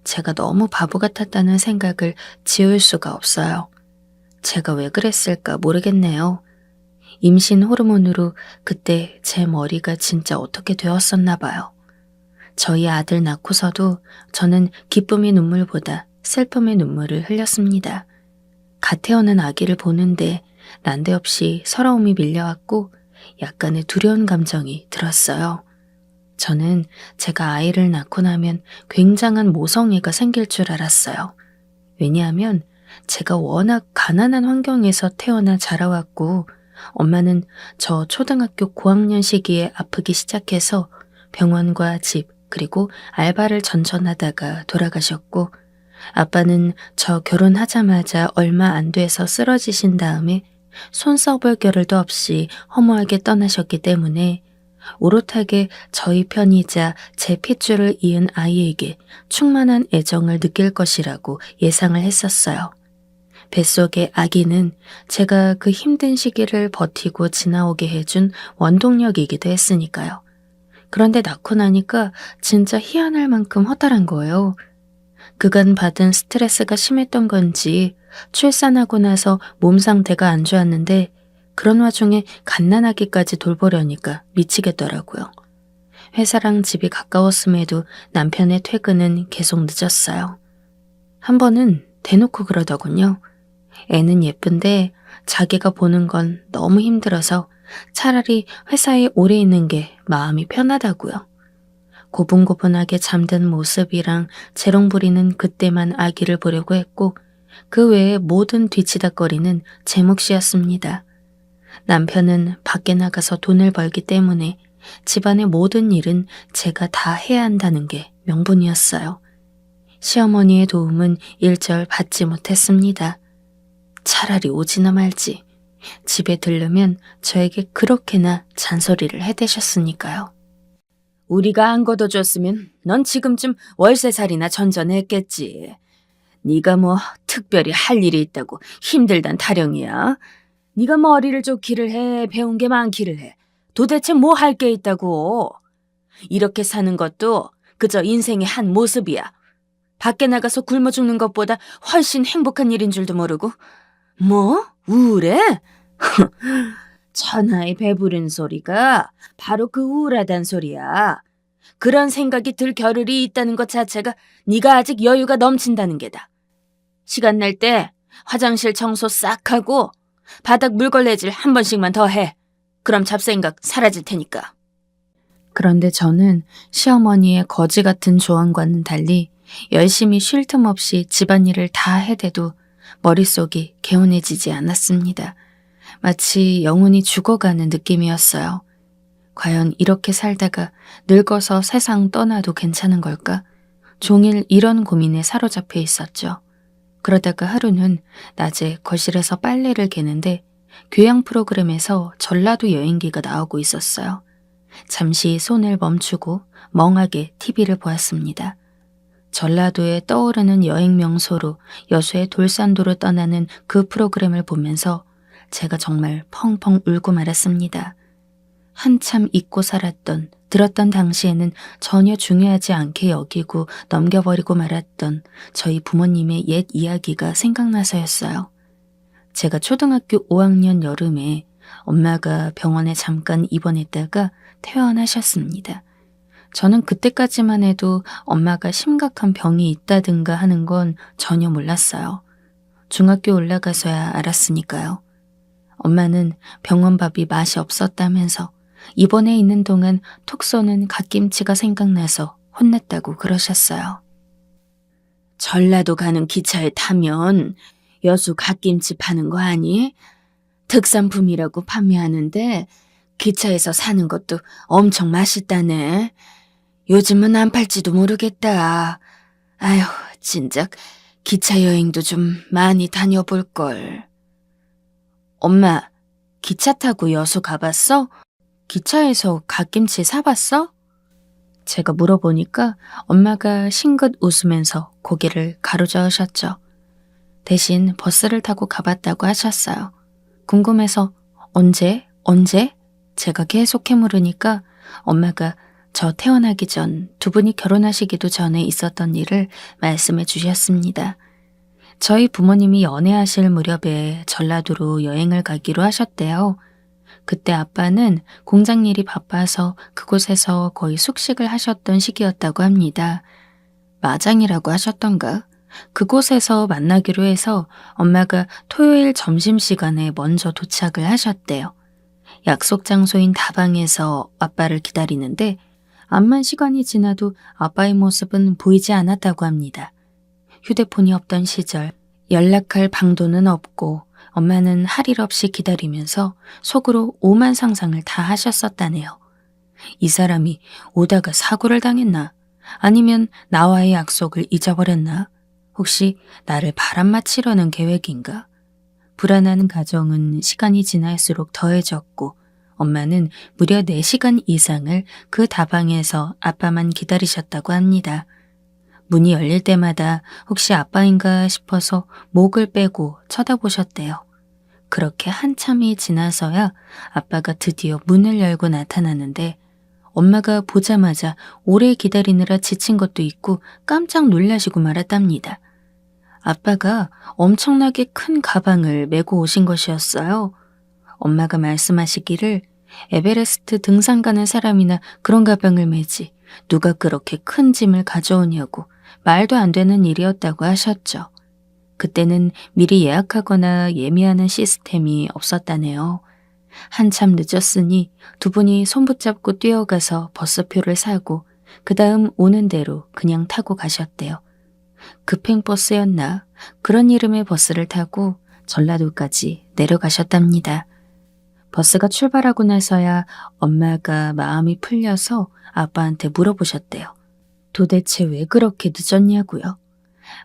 제가 너무 바보 같았다는 생각을 지울 수가 없어요. 제가 왜 그랬을까 모르겠네요. 임신 호르몬으로 그때 제 머리가 진짜 어떻게 되었었나 봐요. 저희 아들 낳고서도 저는 기쁨의 눈물보다 슬픔의 눈물을 흘렸습니다. 갓 태어난 아기를 보는데 난데없이 서러움이 밀려왔고 약간의 두려운 감정이 들었어요. 저는 제가 아이를 낳고 나면 굉장한 모성애가 생길 줄 알았어요. 왜냐하면 제가 워낙 가난한 환경에서 태어나 자라왔고 엄마는 저 초등학교 고학년 시기에 아프기 시작해서 병원과 집 그리고 알바를 전전하다가 돌아가셨고 아빠는 저 결혼하자마자 얼마 안 돼서 쓰러지신 다음에 손 써볼 겨를도 없이 허무하게 떠나셨기 때문에 오롯하게 저희 편이자 제 핏줄을 이은 아이에게 충만한 애정을 느낄 것이라고 예상을 했었어요. 뱃속의 아기는 제가 그 힘든 시기를 버티고 지나오게 해준 원동력이기도 했으니까요. 그런데 낳고 나니까 진짜 희한할 만큼 허탈한 거예요. 그간 받은 스트레스가 심했던 건지 출산하고 나서 몸 상태가 안 좋았는데 그런 와중에 갓난아기까지 돌보려니까 미치겠더라고요. 회사랑 집이 가까웠음에도 남편의 퇴근은 계속 늦었어요. 한 번은 대놓고 그러더군요. 애는 예쁜데 자기가 보는 건 너무 힘들어서 차라리 회사에 오래 있는 게 마음이 편하다고요. 고분고분하게 잠든 모습이랑 재롱 부리는 그때만 아기를 보려고 했고 그 외에 모든 뒤치다거리는 제 몫이었습니다. 남편은 밖에 나가서 돈을 벌기 때문에 집안의 모든 일은 제가 다 해야 한다는 게 명분이었어요. 시어머니의 도움은 일절 받지 못했습니다. 차라리 오지나 말지. 집에 들르면 저에게 그렇게나 잔소리를 해대셨으니까요. 우리가 안 걷어줬으면 넌 지금쯤 월세살이나 전전했겠지. 네가 뭐 특별히 할 일이 있다고 힘들단 타령이야. 네가 머리를 좋기를 해, 배운 게 많기를 해. 도대체 뭐 할 게 있다고. 이렇게 사는 것도 그저 인생의 한 모습이야. 밖에 나가서 굶어 죽는 것보다 훨씬 행복한 일인 줄도 모르고. 뭐? 우울해? 천하의 배부른 소리가 바로 그 우울하단 소리야. 그런 생각이 들 겨를이 있다는 것 자체가 네가 아직 여유가 넘친다는 게다. 시간 날 때 화장실 청소 싹 하고 바닥 물걸레질 한 번씩만 더 해. 그럼 잡생각 사라질 테니까. 그런데 저는 시어머니의 거지 같은 조언과는 달리 열심히 쉴 틈 없이 집안일을 다 해대도 머릿속이 개운해지지 않았습니다. 마치 영혼이 죽어가는 느낌이었어요. 과연 이렇게 살다가 늙어서 세상 떠나도 괜찮은 걸까? 종일 이런 고민에 사로잡혀 있었죠. 그러다가 하루는 낮에 거실에서 빨래를 개는데 교양 프로그램에서 전라도 여행기가 나오고 있었어요. 잠시 손을 멈추고 멍하게 TV를 보았습니다. 전라도에 떠오르는 여행 명소로 여수의 돌산도로 떠나는 그 프로그램을 보면서 제가 정말 펑펑 울고 말았습니다. 한참 잊고 살았던, 들었던 당시에는 전혀 중요하지 않게 여기고 넘겨버리고 말았던 저희 부모님의 옛 이야기가 생각나서였어요. 제가 초등학교 5학년 여름에 엄마가 병원에 잠깐 입원했다가 퇴원하셨습니다. 저는 그때까지만 해도 엄마가 심각한 병이 있다든가 하는 건 전혀 몰랐어요. 중학교 올라가서야 알았으니까요. 엄마는 병원 밥이 맛이 없었다면서 입원해 있는 동안 톡 쏘는 갓김치가 생각나서 혼났다고 그러셨어요. 전라도 가는 기차에 타면 여수 갓김치 파는 거 아니? 특산품이라고 판매하는데 기차에서 사는 것도 엄청 맛있다네. 요즘은 안 팔지도 모르겠다. 아휴, 진작 기차 여행도 좀 많이 다녀볼걸. 엄마, 기차 타고 여수 가봤어? 기차에서 갓김치 사봤어? 제가 물어보니까 엄마가 싱긋 웃으면서 고개를 가로저으셨죠. 대신 버스를 타고 가봤다고 하셨어요. 궁금해서 언제? 언제? 제가 계속 해물으니까 엄마가 저 태어나기 전 두 분이 결혼하시기도 전에 있었던 일을 말씀해 주셨습니다. 저희 부모님이 연애하실 무렵에 전라도로 여행을 가기로 하셨대요. 그때 아빠는 공장 일이 바빠서 그곳에서 거의 숙식을 하셨던 시기였다고 합니다. 마장이라고 하셨던가? 그곳에서 만나기로 해서 엄마가 토요일 점심시간에 먼저 도착을 하셨대요. 약속 장소인 다방에서 아빠를 기다리는데 암만 시간이 지나도 아빠의 모습은 보이지 않았다고 합니다. 휴대폰이 없던 시절 연락할 방도는 없고 엄마는 할 일 없이 기다리면서 속으로 오만 상상을 다 하셨었다네요. 이 사람이 오다가 사고를 당했나? 아니면 나와의 약속을 잊어버렸나? 혹시 나를 바람맞히려는 계획인가? 불안한 가정은 시간이 지날수록 더해졌고 엄마는 무려 4시간 이상을 그 다방에서 아빠만 기다리셨다고 합니다. 문이 열릴 때마다 혹시 아빠인가 싶어서 목을 빼고 쳐다보셨대요. 그렇게 한참이 지나서야 아빠가 드디어 문을 열고 나타나는데 엄마가 보자마자 오래 기다리느라 지친 것도 있고 깜짝 놀라시고 말았답니다. 아빠가 엄청나게 큰 가방을 메고 오신 것이었어요. 엄마가 말씀하시기를 에베레스트 등산 가는 사람이나 그런 가방을 메지 누가 그렇게 큰 짐을 가져오냐고 말도 안 되는 일이었다고 하셨죠. 그때는 미리 예약하거나 예매하는 시스템이 없었다네요. 한참 늦었으니 두 분이 손붙잡고 뛰어가서 버스표를 사고 그 다음 오는 대로 그냥 타고 가셨대요. 급행버스였나? 그런 이름의 버스를 타고 전라도까지 내려가셨답니다. 버스가 출발하고 나서야 엄마가 마음이 풀려서 아빠한테 물어보셨대요. 도대체 왜 그렇게 늦었냐고요?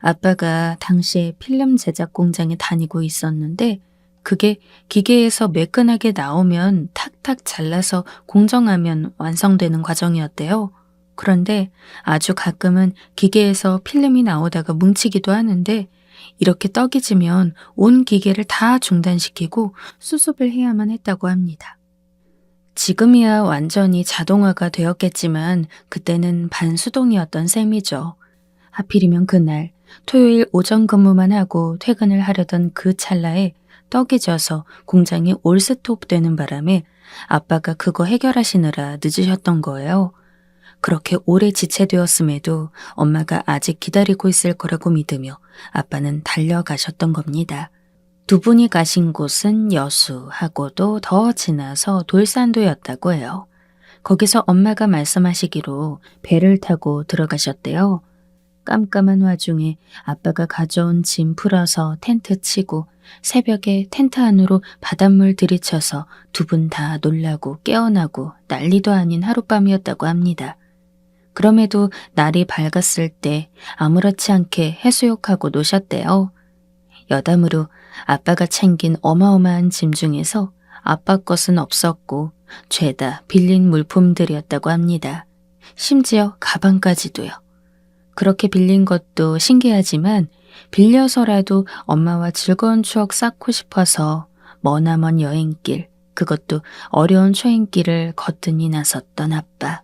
아빠가 당시에 필름 제작 공장에 다니고 있었는데 그게 기계에서 매끈하게 나오면 탁탁 잘라서 공정하면 완성되는 과정이었대요. 그런데 아주 가끔은 기계에서 필름이 나오다가 뭉치기도 하는데 이렇게 떡이 지면 온 기계를 다 중단시키고 수습을 해야만 했다고 합니다. 지금이야 완전히 자동화가 되었겠지만 그때는 반수동이었던 셈이죠. 하필이면 그날 토요일 오전 근무만 하고 퇴근을 하려던 그 찰나에 떡이 져서 공장이 올스톱 되는 바람에 아빠가 그거 해결하시느라 늦으셨던 거예요. 그렇게 오래 지체되었음에도 엄마가 아직 기다리고 있을 거라고 믿으며 아빠는 달려가셨던 겁니다. 두 분이 가신 곳은 여수하고도 더 지나서 돌산도였다고 해요. 거기서 엄마가 말씀하시기로 배를 타고 들어가셨대요. 깜깜한 와중에 아빠가 가져온 짐 풀어서 텐트 치고 새벽에 텐트 안으로 바닷물 들이쳐서 두 분 다 놀라고 깨어나고 난리도 아닌 하룻밤이었다고 합니다. 그럼에도 날이 밝았을 때 아무렇지 않게 해수욕하고 노셨대요. 여담으로 아빠가 챙긴 어마어마한 짐 중에서 아빠 것은 없었고 죄다 빌린 물품들이었다고 합니다. 심지어 가방까지도요. 그렇게 빌린 것도 신기하지만 빌려서라도 엄마와 즐거운 추억 쌓고 싶어서 머나먼 여행길, 그것도 어려운 초행길을 거뜬히 나섰던 아빠.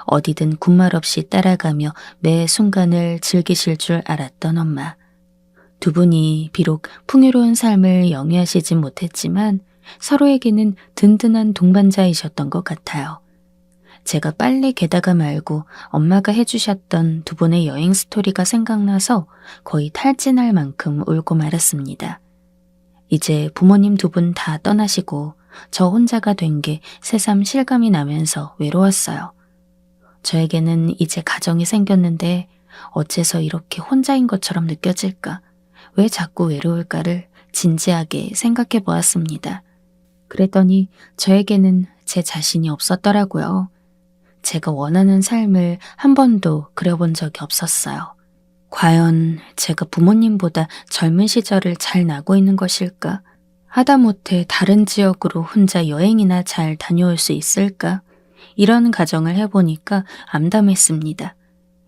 어디든 군말 없이 따라가며 매 순간을 즐기실 줄 알았던 엄마. 두 분이 비록 풍요로운 삶을 영위하시진 못했지만 서로에게는 든든한 동반자이셨던 것 같아요. 제가 빨리 게다가 말고 엄마가 해주셨던 두 분의 여행 스토리가 생각나서 거의 탈진할 만큼 울고 말았습니다. 이제 부모님 두 분 다 떠나시고 저 혼자가 된 게 새삼 실감이 나면서 외로웠어요. 저에게는 이제 가정이 생겼는데 어째서 이렇게 혼자인 것처럼 느껴질까? 왜 자꾸 외로울까를 진지하게 생각해 보았습니다. 그랬더니 저에게는 제 자신이 없었더라고요. 제가 원하는 삶을 한 번도 그려본 적이 없었어요. 과연 제가 부모님보다 젊은 시절을 잘 나고 있는 것일까? 하다못해 다른 지역으로 혼자 여행이나 잘 다녀올 수 있을까? 이런 가정을 해보니까 암담했습니다.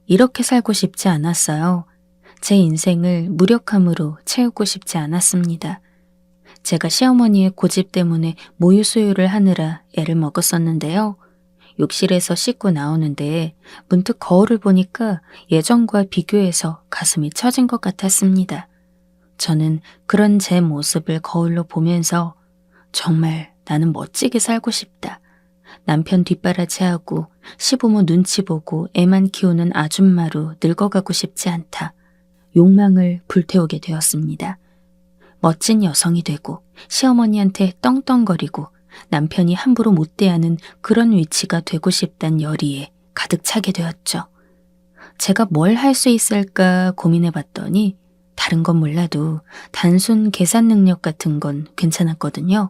이렇게 살고 싶지 않았어요. 제 인생을 무력함으로 채우고 싶지 않았습니다. 제가 시어머니의 고집 때문에 모유 수유를 하느라 애를 먹었었는데요. 욕실에서 씻고 나오는데 문득 거울을 보니까 예전과 비교해서 가슴이 처진 것 같았습니다. 저는 그런 제 모습을 거울로 보면서 정말 나는 멋지게 살고 싶다. 남편 뒷바라지하고 시부모 눈치 보고 애만 키우는 아줌마로 늙어가고 싶지 않다. 욕망을 불태우게 되었습니다. 멋진 여성이 되고 시어머니한테 떵떵거리고 남편이 함부로 못 대하는 그런 위치가 되고 싶단 열의에 가득 차게 되었죠. 제가 뭘 할 수 있을까 고민해 봤더니 다른 건 몰라도 단순 계산 능력 같은 건 괜찮았거든요.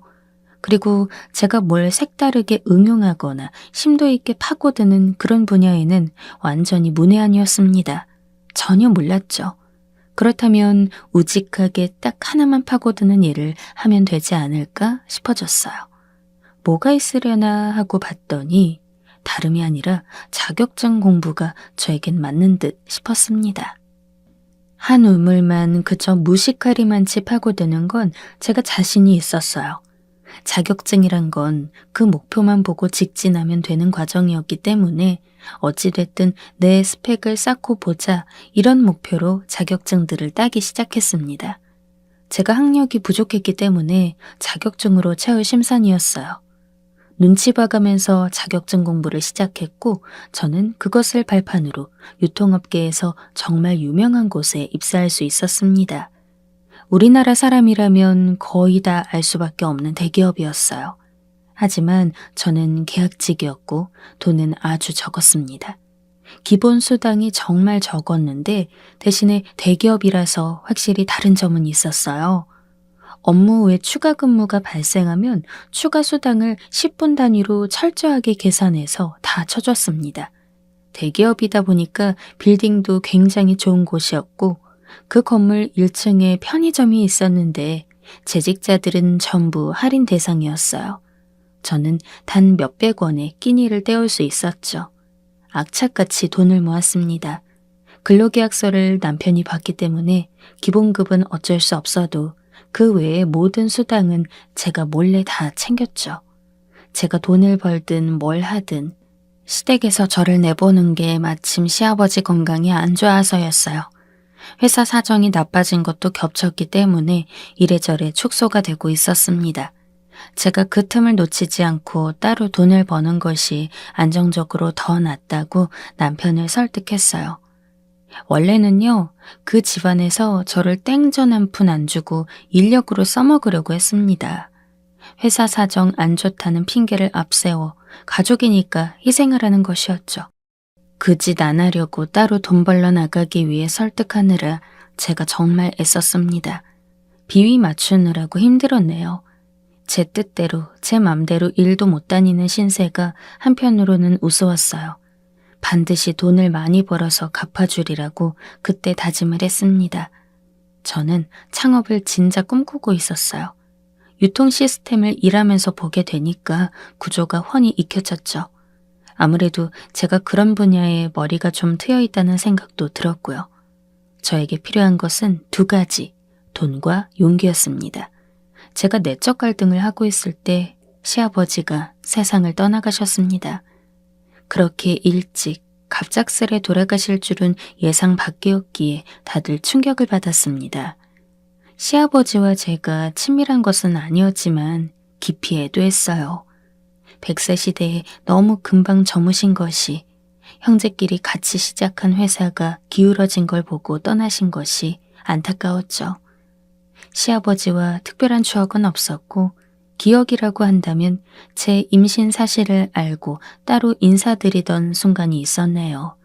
그리고 제가 뭘 색다르게 응용하거나 심도 있게 파고드는 그런 분야에는 완전히 문외한이었습니다. 전혀 몰랐죠. 그렇다면 우직하게 딱 하나만 파고드는 일을 하면 되지 않을까 싶어졌어요. 뭐가 있으려나 하고 봤더니 다름이 아니라 자격증 공부가 저에겐 맞는 듯 싶었습니다. 한 우물만 그저 무식하리만치 파고드는 건 제가 자신이 있었어요. 자격증이란 건 그 목표만 보고 직진하면 되는 과정이었기 때문에 어찌됐든 내 스펙을 쌓고 보자 이런 목표로 자격증들을 따기 시작했습니다. 제가 학력이 부족했기 때문에 자격증으로 채울 심산이었어요. 눈치 봐가면서 자격증 공부를 시작했고 저는 그것을 발판으로 유통업계에서 정말 유명한 곳에 입사할 수 있었습니다. 우리나라 사람이라면 거의 다 알 수밖에 없는 대기업이었어요. 하지만 저는 계약직이었고 돈은 아주 적었습니다. 기본 수당이 정말 적었는데 대신에 대기업이라서 확실히 다른 점은 있었어요. 업무 외 추가 근무가 발생하면 추가 수당을 10분 단위로 철저하게 계산해서 다 쳐줬습니다. 대기업이다 보니까 빌딩도 굉장히 좋은 곳이었고 그 건물 1층에 편의점이 있었는데 재직자들은 전부 할인 대상이었어요. 저는 단 몇백 원에 끼니를 때울 수 있었죠. 악착같이 돈을 모았습니다. 근로계약서를 남편이 받기 때문에 기본급은 어쩔 수 없어도 그 외의 모든 수당은 제가 몰래 다 챙겼죠. 제가 돈을 벌든 뭘 하든 시댁에서 저를 내보는 게 마침 시아버지 건강이 안 좋아서였어요. 회사 사정이 나빠진 것도 겹쳤기 때문에 이래저래 축소가 되고 있었습니다. 제가 그 틈을 놓치지 않고 따로 돈을 버는 것이 안정적으로 더 낫다고 남편을 설득했어요. 원래는요, 그 집안에서 저를 땡전 한 푼 안 주고 인력으로 써먹으려고 했습니다. 회사 사정 안 좋다는 핑계를 앞세워 가족이니까 희생을 하는 것이었죠. 그 짓 안 하려고 따로 돈 벌러 나가기 위해 설득하느라 제가 정말 애썼습니다. 비위 맞추느라고 힘들었네요. 제 뜻대로 제 맘대로 일도 못 다니는 신세가 한편으로는 우스웠어요. 반드시 돈을 많이 벌어서 갚아주리라고 그때 다짐을 했습니다. 저는 창업을 진작 꿈꾸고 있었어요. 유통 시스템을 일하면서 보게 되니까 구조가 훤히 익혀졌죠. 아무래도 제가 그런 분야에 머리가 좀 트여 있다는 생각도 들었고요. 저에게 필요한 것은 두 가지, 돈과 용기였습니다. 제가 내적 갈등을 하고 있을 때 시아버지가 세상을 떠나가셨습니다. 그렇게 일찍 갑작스레 돌아가실 줄은 예상 밖이었기에 다들 충격을 받았습니다. 시아버지와 제가 친밀한 것은 아니었지만 깊이 애도했어요. 100세 시대에 너무 금방 저무신 것이, 형제끼리 같이 시작한 회사가 기울어진 걸 보고 떠나신 것이 안타까웠죠. 시아버지와 특별한 추억은 없었고 기억이라고 한다면 제 임신 사실을 알고 따로 인사드리던 순간이 있었네요.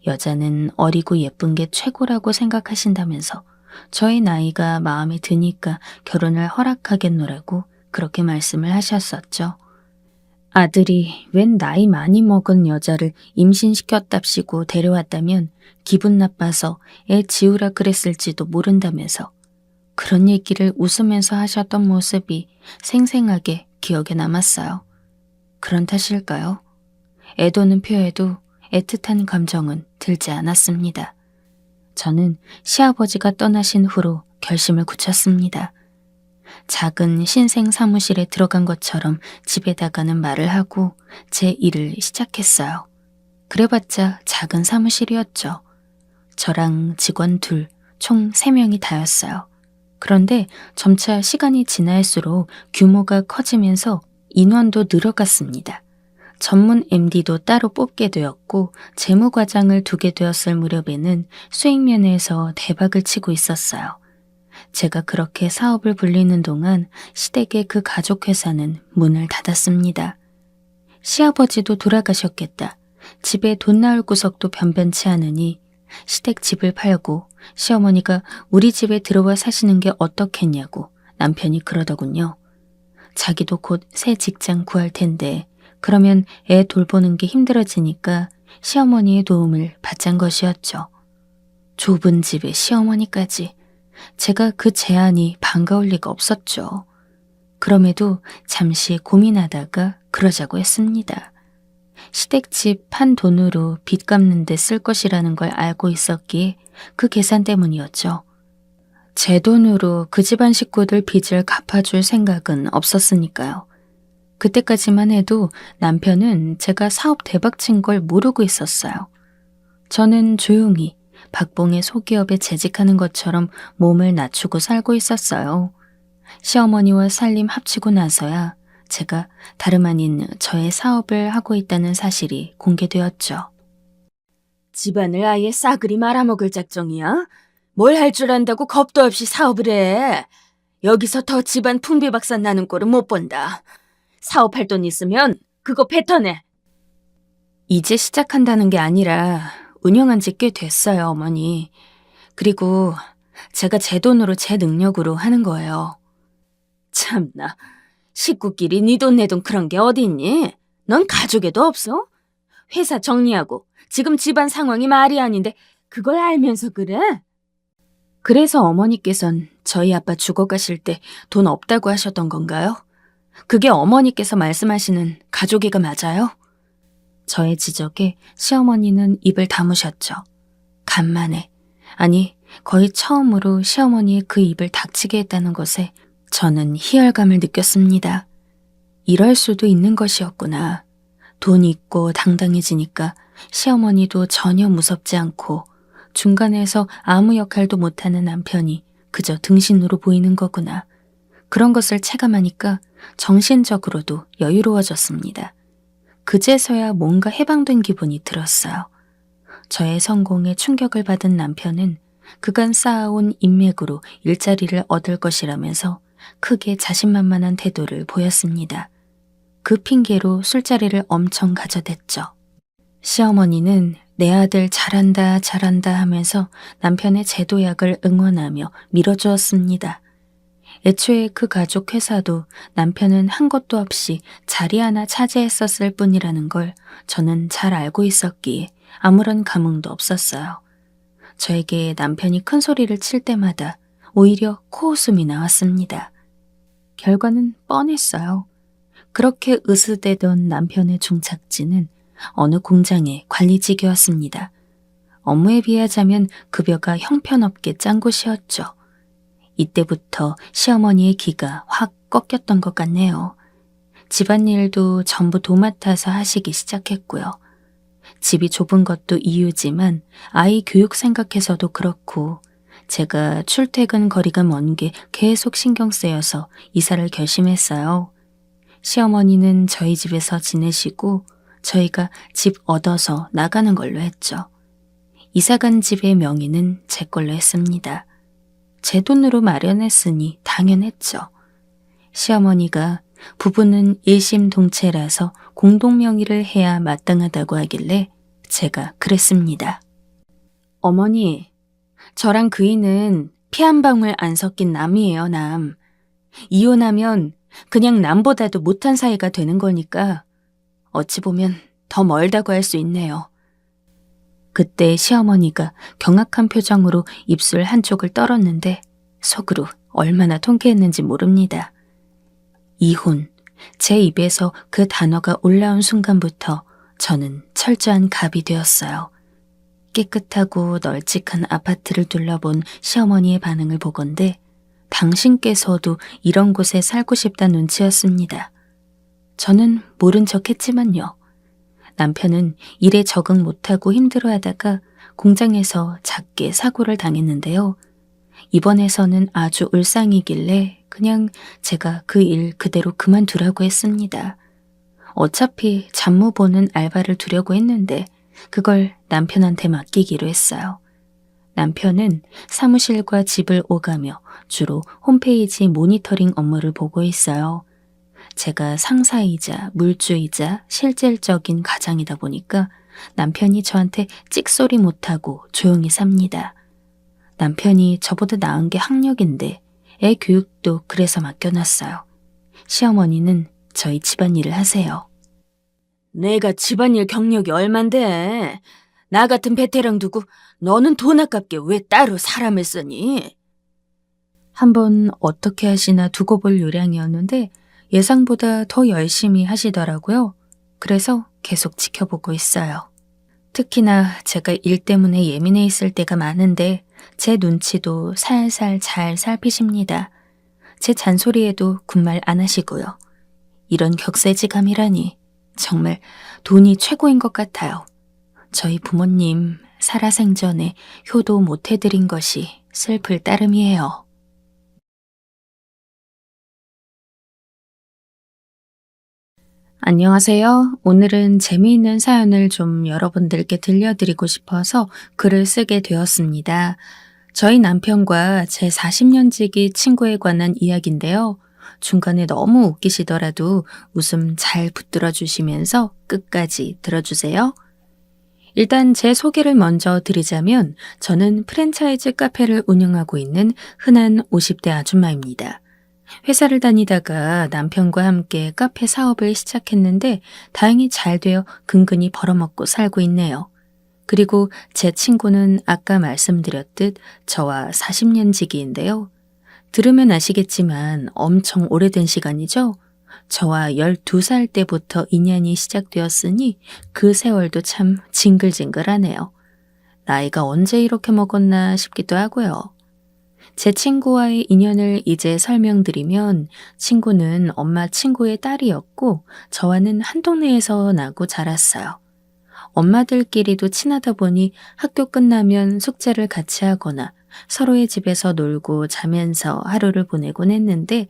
여자는 어리고 예쁜 게 최고라고 생각하신다면서 저의 나이가 마음에 드니까 결혼을 허락하겠노라고 그렇게 말씀을 하셨었죠. 아들이 웬 나이 많이 먹은 여자를 임신시켰답시고 데려왔다면 기분 나빠서 애 지우라 그랬을지도 모른다면서 그런 얘기를 웃으면서 하셨던 모습이 생생하게 기억에 남았어요. 그런 탓일까요? 애도는 표해도 애틋한 감정은 들지 않았습니다. 저는 시아버지가 떠나신 후로 결심을 굳혔습니다. 작은 신생 사무실에 들어간 것처럼 집에다가는 말을 하고 제 일을 시작했어요. 그래봤자 작은 사무실이었죠. 저랑 직원 둘, 총 3명이 다였어요. 그런데 점차 시간이 지날수록 규모가 커지면서 인원도 늘어갔습니다. 전문 MD도 따로 뽑게 되었고 재무과장을 두게 되었을 무렵에는 수익 면에서 대박을 치고 있었어요. 제가 그렇게 사업을 불리는 동안 시댁의 그 가족회사는 문을 닫았습니다. 시아버지도 돌아가셨겠다. 집에 돈 나올 구석도 변변치 않으니 시댁 집을 팔고 시어머니가 우리 집에 들어와 사시는 게 어떻겠냐고 남편이 그러더군요. 자기도 곧 새 직장 구할 텐데 그러면 애 돌보는 게 힘들어지니까 시어머니의 도움을 받잔 것이었죠. 좁은 집에 시어머니까지. 제가 그 제안이 반가울 리가 없었죠. 그럼에도 잠시 고민하다가 그러자고 했습니다. 시댁집 판 돈으로 빚 갚는 데 쓸 것이라는 걸 알고 있었기에 그 계산 때문이었죠. 제 돈으로 그 집안 식구들 빚을 갚아줄 생각은 없었으니까요. 그때까지만 해도 남편은 제가 사업 대박친 걸 모르고 있었어요. 저는 조용히 박봉의 소기업에 재직하는 것처럼 몸을 낮추고 살고 있었어요. 시어머니와 살림 합치고 나서야 제가 다름 아닌 저의 사업을 하고 있다는 사실이 공개되었죠. 집안을 아예 싸그리 말아먹을 작정이야? 뭘 할 줄 안다고 겁도 없이 사업을 해. 여기서 더 집안 풍비박산 나는 꼴은 못 본다. 사업할 돈 있으면 그거 뱉어내. 이제 시작한다는 게 아니라 운영한 지 꽤 됐어요, 어머니. 그리고 제가 제 돈으로 제 능력으로 하는 거예요. 참나, 식구끼리 네 돈 내 돈 그런 게 어디 있니? 넌 가족에도 없어? 회사 정리하고 지금 집안 상황이 말이 아닌데 그걸 알면서 그래? 그래서 어머니께선 저희 아빠 죽어가실 때 돈 없다고 하셨던 건가요? 그게 어머니께서 말씀하시는 가족애가 맞아요? 저의 지적에 시어머니는 입을 다무셨죠. 간만에, 아니 거의 처음으로 시어머니의 그 입을 닥치게 했다는 것에 저는 희열감을 느꼈습니다. 이럴 수도 있는 것이었구나. 돈이 있고 당당해지니까 시어머니도 전혀 무섭지 않고 중간에서 아무 역할도 못하는 남편이 그저 등신으로 보이는 거구나. 그런 것을 체감하니까 정신적으로도 여유로워졌습니다. 그제서야 뭔가 해방된 기분이 들었어요. 저의 성공에 충격을 받은 남편은 그간 쌓아온 인맥으로 일자리를 얻을 것이라면서 크게 자신만만한 태도를 보였습니다. 그 핑계로 술자리를 엄청 가져댔죠. 시어머니는 내 아들 잘한다 잘한다 하면서 남편의 제도약을 응원하며 밀어주었습니다. 애초에 그 가족 회사도 남편은 한 것도 없이 자리 하나 차지했었을 뿐이라는 걸 저는 잘 알고 있었기에 아무런 감흥도 없었어요. 저에게 남편이 큰 소리를 칠 때마다 오히려 코웃음이 나왔습니다. 결과는 뻔했어요. 그렇게 으스대던 남편의 종착지는 어느 공장의 관리직이었습니다. 업무에 비하자면 급여가 형편없게 짠 곳이었죠. 이때부터 시어머니의 기가 확 꺾였던 것 같네요. 집안일도 전부 도맡아서 하시기 시작했고요. 집이 좁은 것도 이유지만 아이 교육 생각해서도 그렇고 제가 출퇴근 거리가 먼 게 계속 신경 쓰여서 이사를 결심했어요. 시어머니는 저희 집에서 지내시고 저희가 집 얻어서 나가는 걸로 했죠. 이사간 집의 명의는 제 걸로 했습니다. 제 돈으로 마련했으니 당연했죠. 시어머니가 부부는 일심동체라서 공동명의를 해야 마땅하다고 하길래 제가 그랬습니다. 어머니, 저랑 그이는 피 한 방울 안 섞인 남이에요, 남. 이혼하면 그냥 남보다도 못한 사이가 되는 거니까 어찌 보면 더 멀다고 할 수 있네요. 그때 시어머니가 경악한 표정으로 입술 한쪽을 떨었는데 속으로 얼마나 통쾌했는지 모릅니다. 이혼. 제 입에서 그 단어가 올라온 순간부터 저는 철저한 갑이 되었어요. 깨끗하고 널찍한 아파트를 둘러본 시어머니의 반응을 보건대 당신께서도 이런 곳에 살고 싶다 눈치였습니다. 저는 모른 척 했지만요. 남편은 일에 적응 못하고 힘들어하다가 공장에서 작게 사고를 당했는데요. 입원해서는 아주 울상이길래 그냥 제가 그 일 그대로 그만두라고 했습니다. 어차피 잡무 보는 알바를 두려고 했는데 그걸 남편한테 맡기기로 했어요. 남편은 사무실과 집을 오가며 주로 홈페이지 모니터링 업무를 보고 있어요. 제가 상사이자 물주이자 실질적인 가장이다 보니까 남편이 저한테 찍소리 못하고 조용히 삽니다. 남편이 저보다 나은 게 학력인데 애 교육도 그래서 맡겨놨어요. 시어머니는 저희 집안일을 하세요. 내가 집안일 경력이 얼만데 나 같은 베테랑 두고 너는 돈 아깝게 왜 따로 사람을 쓰니? 한번 어떻게 하시나 두고 볼 요량이었는데 예상보다 더 열심히 하시더라고요. 그래서 계속 지켜보고 있어요. 특히나 제가 일 때문에 예민해 있을 때가 많은데 제 눈치도 살살 잘 살피십니다. 제 잔소리에도 군말 안 하시고요. 이런 격세지감이라니 정말 돈이 최고인 것 같아요. 저희 부모님 살아생전에 효도 못 해드린 것이 슬플 따름이에요. 안녕하세요. 오늘은 재미있는 사연을 좀 여러분들께 들려드리고 싶어서 글을 쓰게 되었습니다. 저희 남편과 제 40년지기 친구에 관한 이야기인데요. 중간에 너무 웃기시더라도 웃음 잘 붙들어 주시면서 끝까지 들어주세요. 일단 제 소개를 먼저 드리자면 저는 프랜차이즈 카페를 운영하고 있는 흔한 50대 아줌마입니다. 회사를 다니다가 남편과 함께 카페 사업을 시작했는데 다행히 잘 되어 근근히 벌어먹고 살고 있네요. 그리고 제 친구는 아까 말씀드렸듯 저와 40년 지기인데요. 들으면 아시겠지만 엄청 오래된 시간이죠. 저와 12살 때부터 인연이 시작되었으니 그 세월도 참 징글징글하네요. 나이가 언제 이렇게 먹었나 싶기도 하고요. 제 친구와의 인연을 이제 설명드리면 친구는 엄마 친구의 딸이었고 저와는 한 동네에서 나고 자랐어요. 엄마들끼리도 친하다 보니 학교 끝나면 숙제를 같이 하거나 서로의 집에서 놀고 자면서 하루를 보내곤 했는데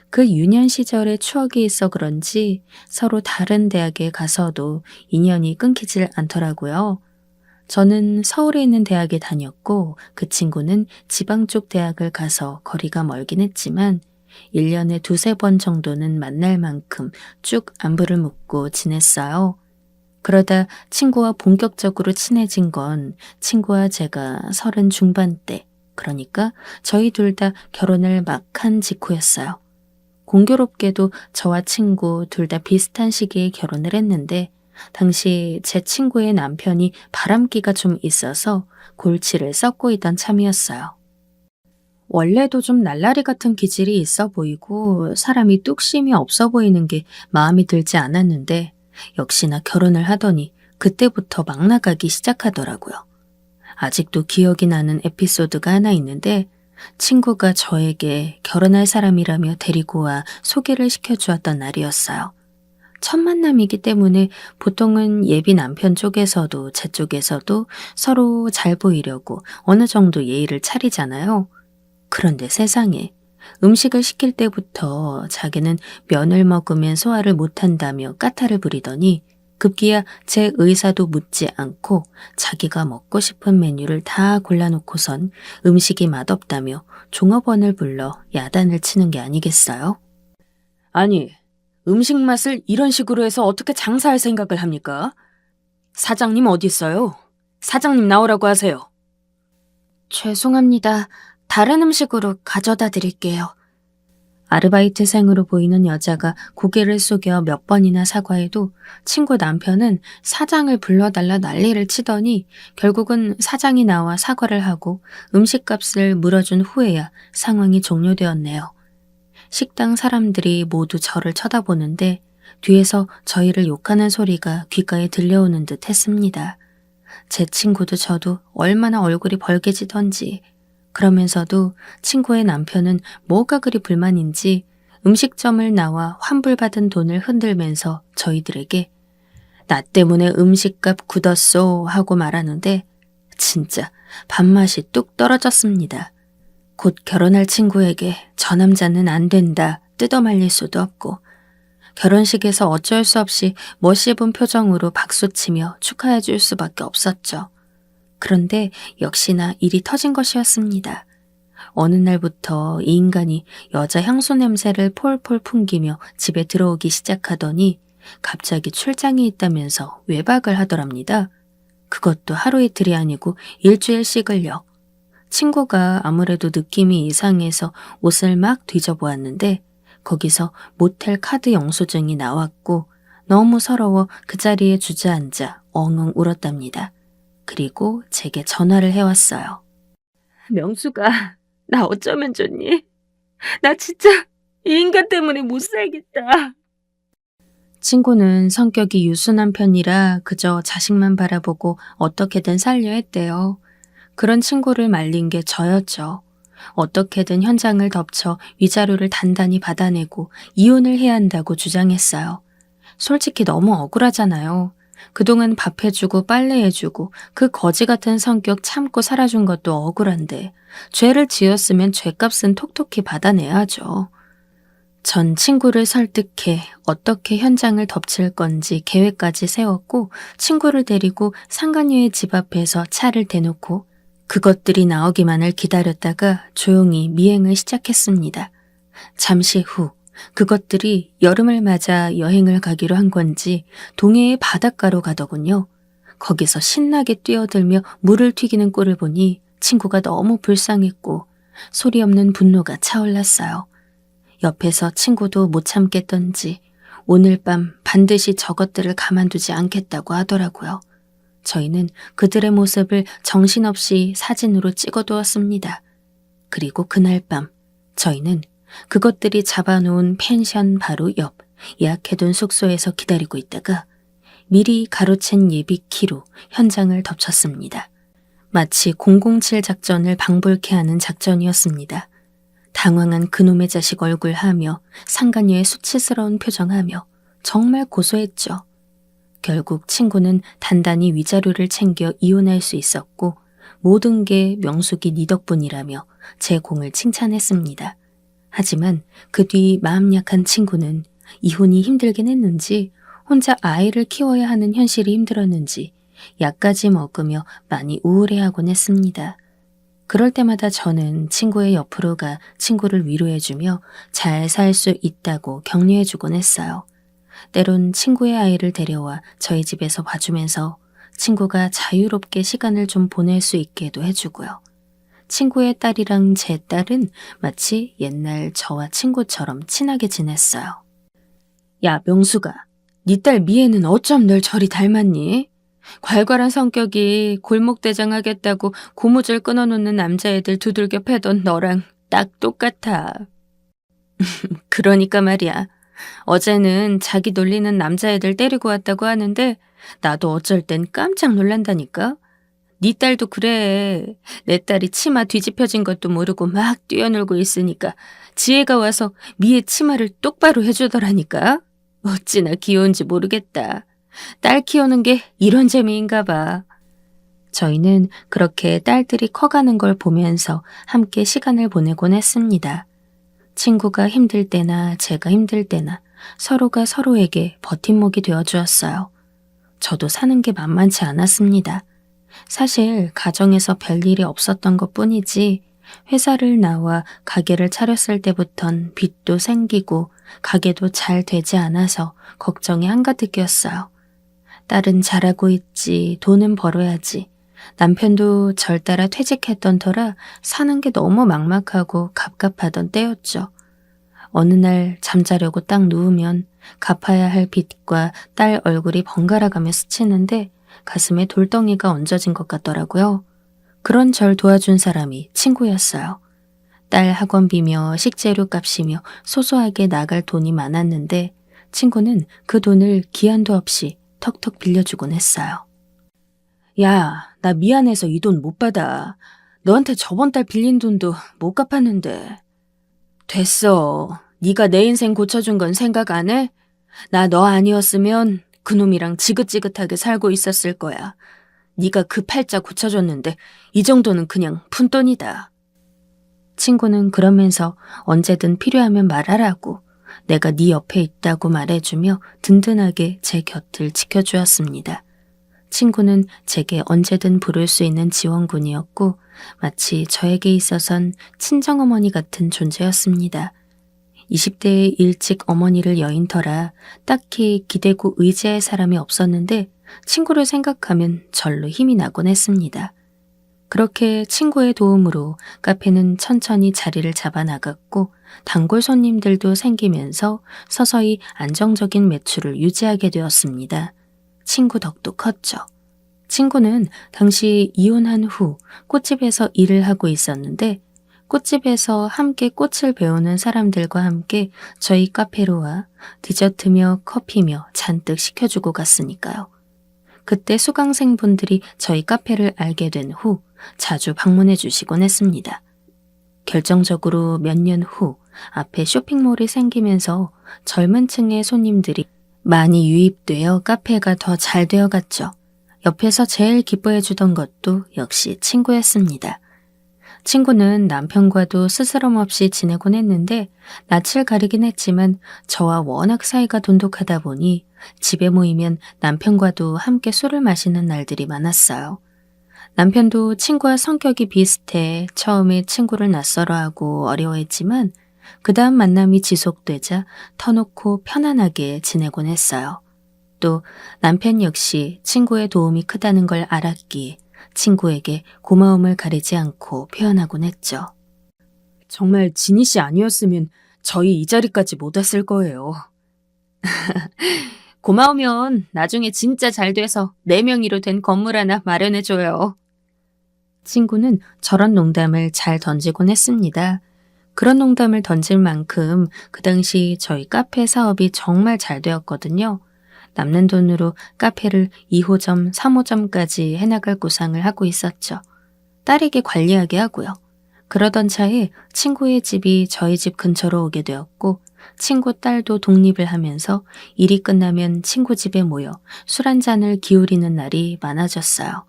그 유년 시절의 추억이 있어 그런지 서로 다른 대학에 가서도 인연이 끊기질 않더라고요. 저는 서울에 있는 대학에 다녔고 그 친구는 지방 쪽 대학을 가서 거리가 멀긴 했지만 1년에 두세 번 정도는 만날 만큼 쭉 안부를 묻고 지냈어요. 그러다 친구와 본격적으로 친해진 건 친구와 제가 30 중반대, 그러니까 저희 둘 다 결혼을 막 한 직후였어요. 공교롭게도 저와 친구 둘 다 비슷한 시기에 결혼을 했는데 당시 제 친구의 남편이 바람기가 좀 있어서 골치를 썩고 있던 참이었어요. 원래도 좀 날라리 같은 기질이 있어 보이고 사람이 뚝심이 없어 보이는 게 마음이 들지 않았는데 역시나 결혼을 하더니 그때부터 막 나가기 시작하더라고요. 아직도 기억이 나는 에피소드가 하나 있는데 친구가 저에게 결혼할 사람이라며 데리고 와 소개를 시켜주었던 날이었어요. 첫 만남이기 때문에 보통은 예비 남편 쪽에서도 제 쪽에서도 서로 잘 보이려고 어느 정도 예의를 차리잖아요. 그런데 세상에 음식을 시킬 때부터 자기는 면을 먹으면 소화를 못한다며 까탈을 부리더니 급기야 제 의사도 묻지 않고 자기가 먹고 싶은 메뉴를 다 골라놓고선 음식이 맛없다며 종업원을 불러 야단을 치는 게 아니겠어요? 아니, 음식 맛을 이런 식으로 해서 어떻게 장사할 생각을 합니까? 사장님 어디 있어요? 사장님 나오라고 하세요. 죄송합니다. 다른 음식으로 가져다 드릴게요. 아르바이트생으로 보이는 여자가 고개를 숙여 몇 번이나 사과해도 친구 남편은 사장을 불러달라 난리를 치더니 결국은 사장이 나와 사과를 하고 음식값을 물어준 후에야 상황이 종료되었네요. 식당 사람들이 모두 저를 쳐다보는데 뒤에서 저희를 욕하는 소리가 귓가에 들려오는 듯 했습니다. 제 친구도 저도 얼마나 얼굴이 벌개지던지. 그러면서도 친구의 남편은 뭐가 그리 불만인지 음식점을 나와 환불받은 돈을 흔들면서 저희들에게 나 때문에 음식값 굳었소 하고 말하는데 진짜 밥맛이 뚝 떨어졌습니다. 곧 결혼할 친구에게 저 남자는 안 된다 뜯어말릴 수도 없고 결혼식에서 어쩔 수 없이 멋있은 표정으로 박수치며 축하해 줄 수밖에 없었죠. 그런데 역시나 일이 터진 것이었습니다. 어느 날부터 이 인간이 여자 향수 냄새를 폴폴 풍기며 집에 들어오기 시작하더니 갑자기 출장이 있다면서 외박을 하더랍니다. 그것도 하루 이틀이 아니고 일주일씩을요. 친구가 아무래도 느낌이 이상해서 옷을 막 뒤져보았는데 거기서 모텔 카드 영수증이 나왔고 너무 서러워 그 자리에 주저앉아 엉엉 울었답니다. 그리고 제게 전화를 해왔어요. 명수가 나 어쩌면 좋니? 나 진짜 이 인간 때문에 못 살겠다. 친구는 성격이 유순한 편이라 그저 자식만 바라보고 어떻게든 살려 했대요. 그런 친구를 말린 게 저였죠. 어떻게든 현장을 덮쳐 위자료를 단단히 받아내고 이혼을 해야 한다고 주장했어요. 솔직히 너무 억울하잖아요. 그동안 밥 해주고 빨래 해주고 그 거지 같은 성격 참고 살아준 것도 억울한데 죄를 지었으면 죄값은 톡톡히 받아내야죠. 전 친구를 설득해 어떻게 현장을 덮칠 건지 계획까지 세웠고 친구를 데리고 상간녀의 집 앞에서 차를 대놓고 그것들이 나오기만을 기다렸다가 조용히 미행을 시작했습니다. 잠시 후 그것들이 여름을 맞아 여행을 가기로 한 건지 동해의 바닷가로 가더군요. 거기서 신나게 뛰어들며 물을 튀기는 꼴을 보니 친구가 너무 불쌍했고 소리 없는 분노가 차올랐어요. 옆에서 친구도 못 참겠던지 오늘 밤 반드시 저것들을 가만두지 않겠다고 하더라고요. 저희는 그들의 모습을 정신없이 사진으로 찍어두었습니다. 그리고 그날 밤 저희는 그것들이 잡아놓은 펜션 바로 옆 예약해둔 숙소에서 기다리고 있다가 미리 가로챈 예비키로 현장을 덮쳤습니다. 마치 007 작전을 방불케 하는 작전이었습니다. 당황한 그놈의 자식 얼굴 하며 상간녀의 수치스러운 표정하며 정말 고소했죠. 결국 친구는 단단히 위자료를 챙겨 이혼할 수 있었고 모든 게 명숙이 네 덕분이라며 제 공을 칭찬했습니다. 하지만 그 뒤 마음 약한 친구는 이혼이 힘들긴 했는지 혼자 아이를 키워야 하는 현실이 힘들었는지 약까지 먹으며 많이 우울해하곤 했습니다. 그럴 때마다 저는 친구의 옆으로 가 친구를 위로해주며 잘 살 수 있다고 격려해주곤 했어요. 때론 친구의 아이를 데려와 저희 집에서 봐주면서 친구가 자유롭게 시간을 좀 보낼 수 있게도 해주고요. 친구의 딸이랑 제 딸은 마치 옛날 저와 친구처럼 친하게 지냈어요. 야, 명수가, 네 딸 미애는 어쩜 널 저리 닮았니? 괄괄한 성격이 골목대장 하겠다고 고무줄 끊어놓는 남자애들 두들겨 패던 너랑 딱 똑같아. 그러니까 말이야. 어제는 자기 놀리는 남자애들 때리고 왔다고 하는데 나도 어쩔 땐 깜짝 놀란다니까. 네 딸도 그래. 내 딸이 치마 뒤집혀진 것도 모르고 막 뛰어놀고 있으니까 지혜가 와서 미애 치마를 똑바로 해주더라니까. 어찌나 귀여운지 모르겠다. 딸 키우는 게 이런 재미인가 봐. 저희는 그렇게 딸들이 커가는 걸 보면서 함께 시간을 보내곤 했습니다. 친구가 힘들 때나 제가 힘들 때나 서로가 서로에게 버팀목이 되어주었어요. 저도 사는 게 만만치 않았습니다. 사실 가정에서 별일이 없었던 것뿐이지 회사를 나와 가게를 차렸을 때부턴 빚도 생기고 가게도 잘 되지 않아서 걱정이 한가득이었어요. 딸은 잘하고 있지, 돈은 벌어야지. 남편도 절 따라 퇴직했던 터라 사는 게 너무 막막하고 갑갑하던 때였죠. 어느 날 잠자려고 딱 누우면 갚아야 할 빚과 딸 얼굴이 번갈아가며 스치는데 가슴에 돌덩이가 얹어진 것 같더라고요. 그런 절 도와준 사람이 친구였어요. 딸 학원비며 식재료 값이며 소소하게 나갈 돈이 많았는데 친구는 그 돈을 기한도 없이 턱턱 빌려주곤 했어요. 야, 나 미안해서 이 돈 못 받아. 너한테 저번 달 빌린 돈도 못 갚았는데. 됐어. 네가 내 인생 고쳐준 건 생각 안 해? 나 너 아니었으면 그놈이랑 지긋지긋하게 살고 있었을 거야. 네가 그 팔자 고쳐줬는데 이 정도는 그냥 푼돈이다. 친구는 그러면서 언제든 필요하면 말하라고 내가 네 옆에 있다고 말해주며 든든하게 제 곁을 지켜주었습니다. 친구는 제게 언제든 부를 수 있는 지원군이었고 마치 저에게 있어선 친정어머니 같은 존재였습니다. 20대에 일찍 어머니를 여인 터라 딱히 기대고 의지할 사람이 없었는데 친구를 생각하면 절로 힘이 나곤 했습니다. 그렇게 친구의 도움으로 카페는 천천히 자리를 잡아나갔고 단골 손님들도 생기면서 서서히 안정적인 매출을 유지하게 되었습니다. 친구 덕도 컸죠. 친구는 당시 이혼한 후 꽃집에서 일을 하고 있었는데 꽃집에서 함께 꽃을 배우는 사람들과 함께 저희 카페로 와 디저트며 커피며 잔뜩 시켜주고 갔으니까요. 그때 수강생분들이 저희 카페를 알게 된 후 자주 방문해 주시곤 했습니다. 결정적으로 몇 년 후 앞에 쇼핑몰이 생기면서 젊은 층의 손님들이 많이 유입되어 카페가 더 잘 되어갔죠. 옆에서 제일 기뻐해 주던 것도 역시 친구였습니다. 친구는 남편과도 스스럼 없이 지내곤 했는데 낯을 가리긴 했지만 저와 워낙 사이가 돈독하다 보니 집에 모이면 남편과도 함께 술을 마시는 날들이 많았어요. 남편도 친구와 성격이 비슷해 처음에 친구를 낯설어하고 어려워했지만 그 다음 만남이 지속되자 터놓고 편안하게 지내곤 했어요. 또 남편 역시 친구의 도움이 크다는 걸 알았기에 친구에게 고마움을 가리지 않고 표현하곤 했죠. 정말 진희 씨 아니었으면 저희 이 자리까지 못 왔을 거예요. 고마우면 나중에 진짜 잘 돼서 내 명의로 된 건물 하나 마련해줘요. 친구는 저런 농담을 잘 던지곤 했습니다. 그런 농담을 던질 만큼 그 당시 저희 카페 사업이 정말 잘 되었거든요. 남는 돈으로 카페를 2호점, 3호점까지 해나갈 구상을 하고 있었죠. 딸에게 관리하게 하고요. 그러던 차에 친구의 집이 저희 집 근처로 오게 되었고 친구 딸도 독립을 하면서 일이 끝나면 친구 집에 모여 술 한 잔을 기울이는 날이 많아졌어요.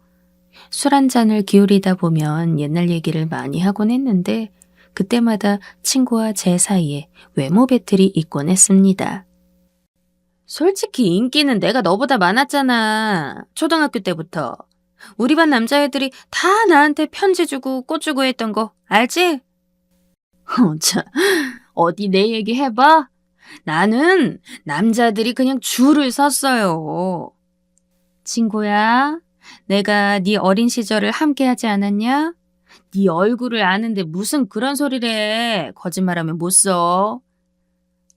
술 한 잔을 기울이다 보면 옛날 얘기를 많이 하곤 했는데 그때마다 친구와 제 사이에 외모 배틀이 있곤 했습니다. 솔직히 인기는 내가 너보다 많았잖아. 초등학교 때부터. 우리 반 남자애들이 다 나한테 편지 주고 꽃 주고 했던 거 알지? 참, 어디 내 얘기 해봐. 나는 남자들이 그냥 줄을 섰어요. 친구야, 내가 네 어린 시절을 함께하지 않았냐? 네 얼굴을 아는데 무슨 그런 소리를 해. 거짓말하면 못 써.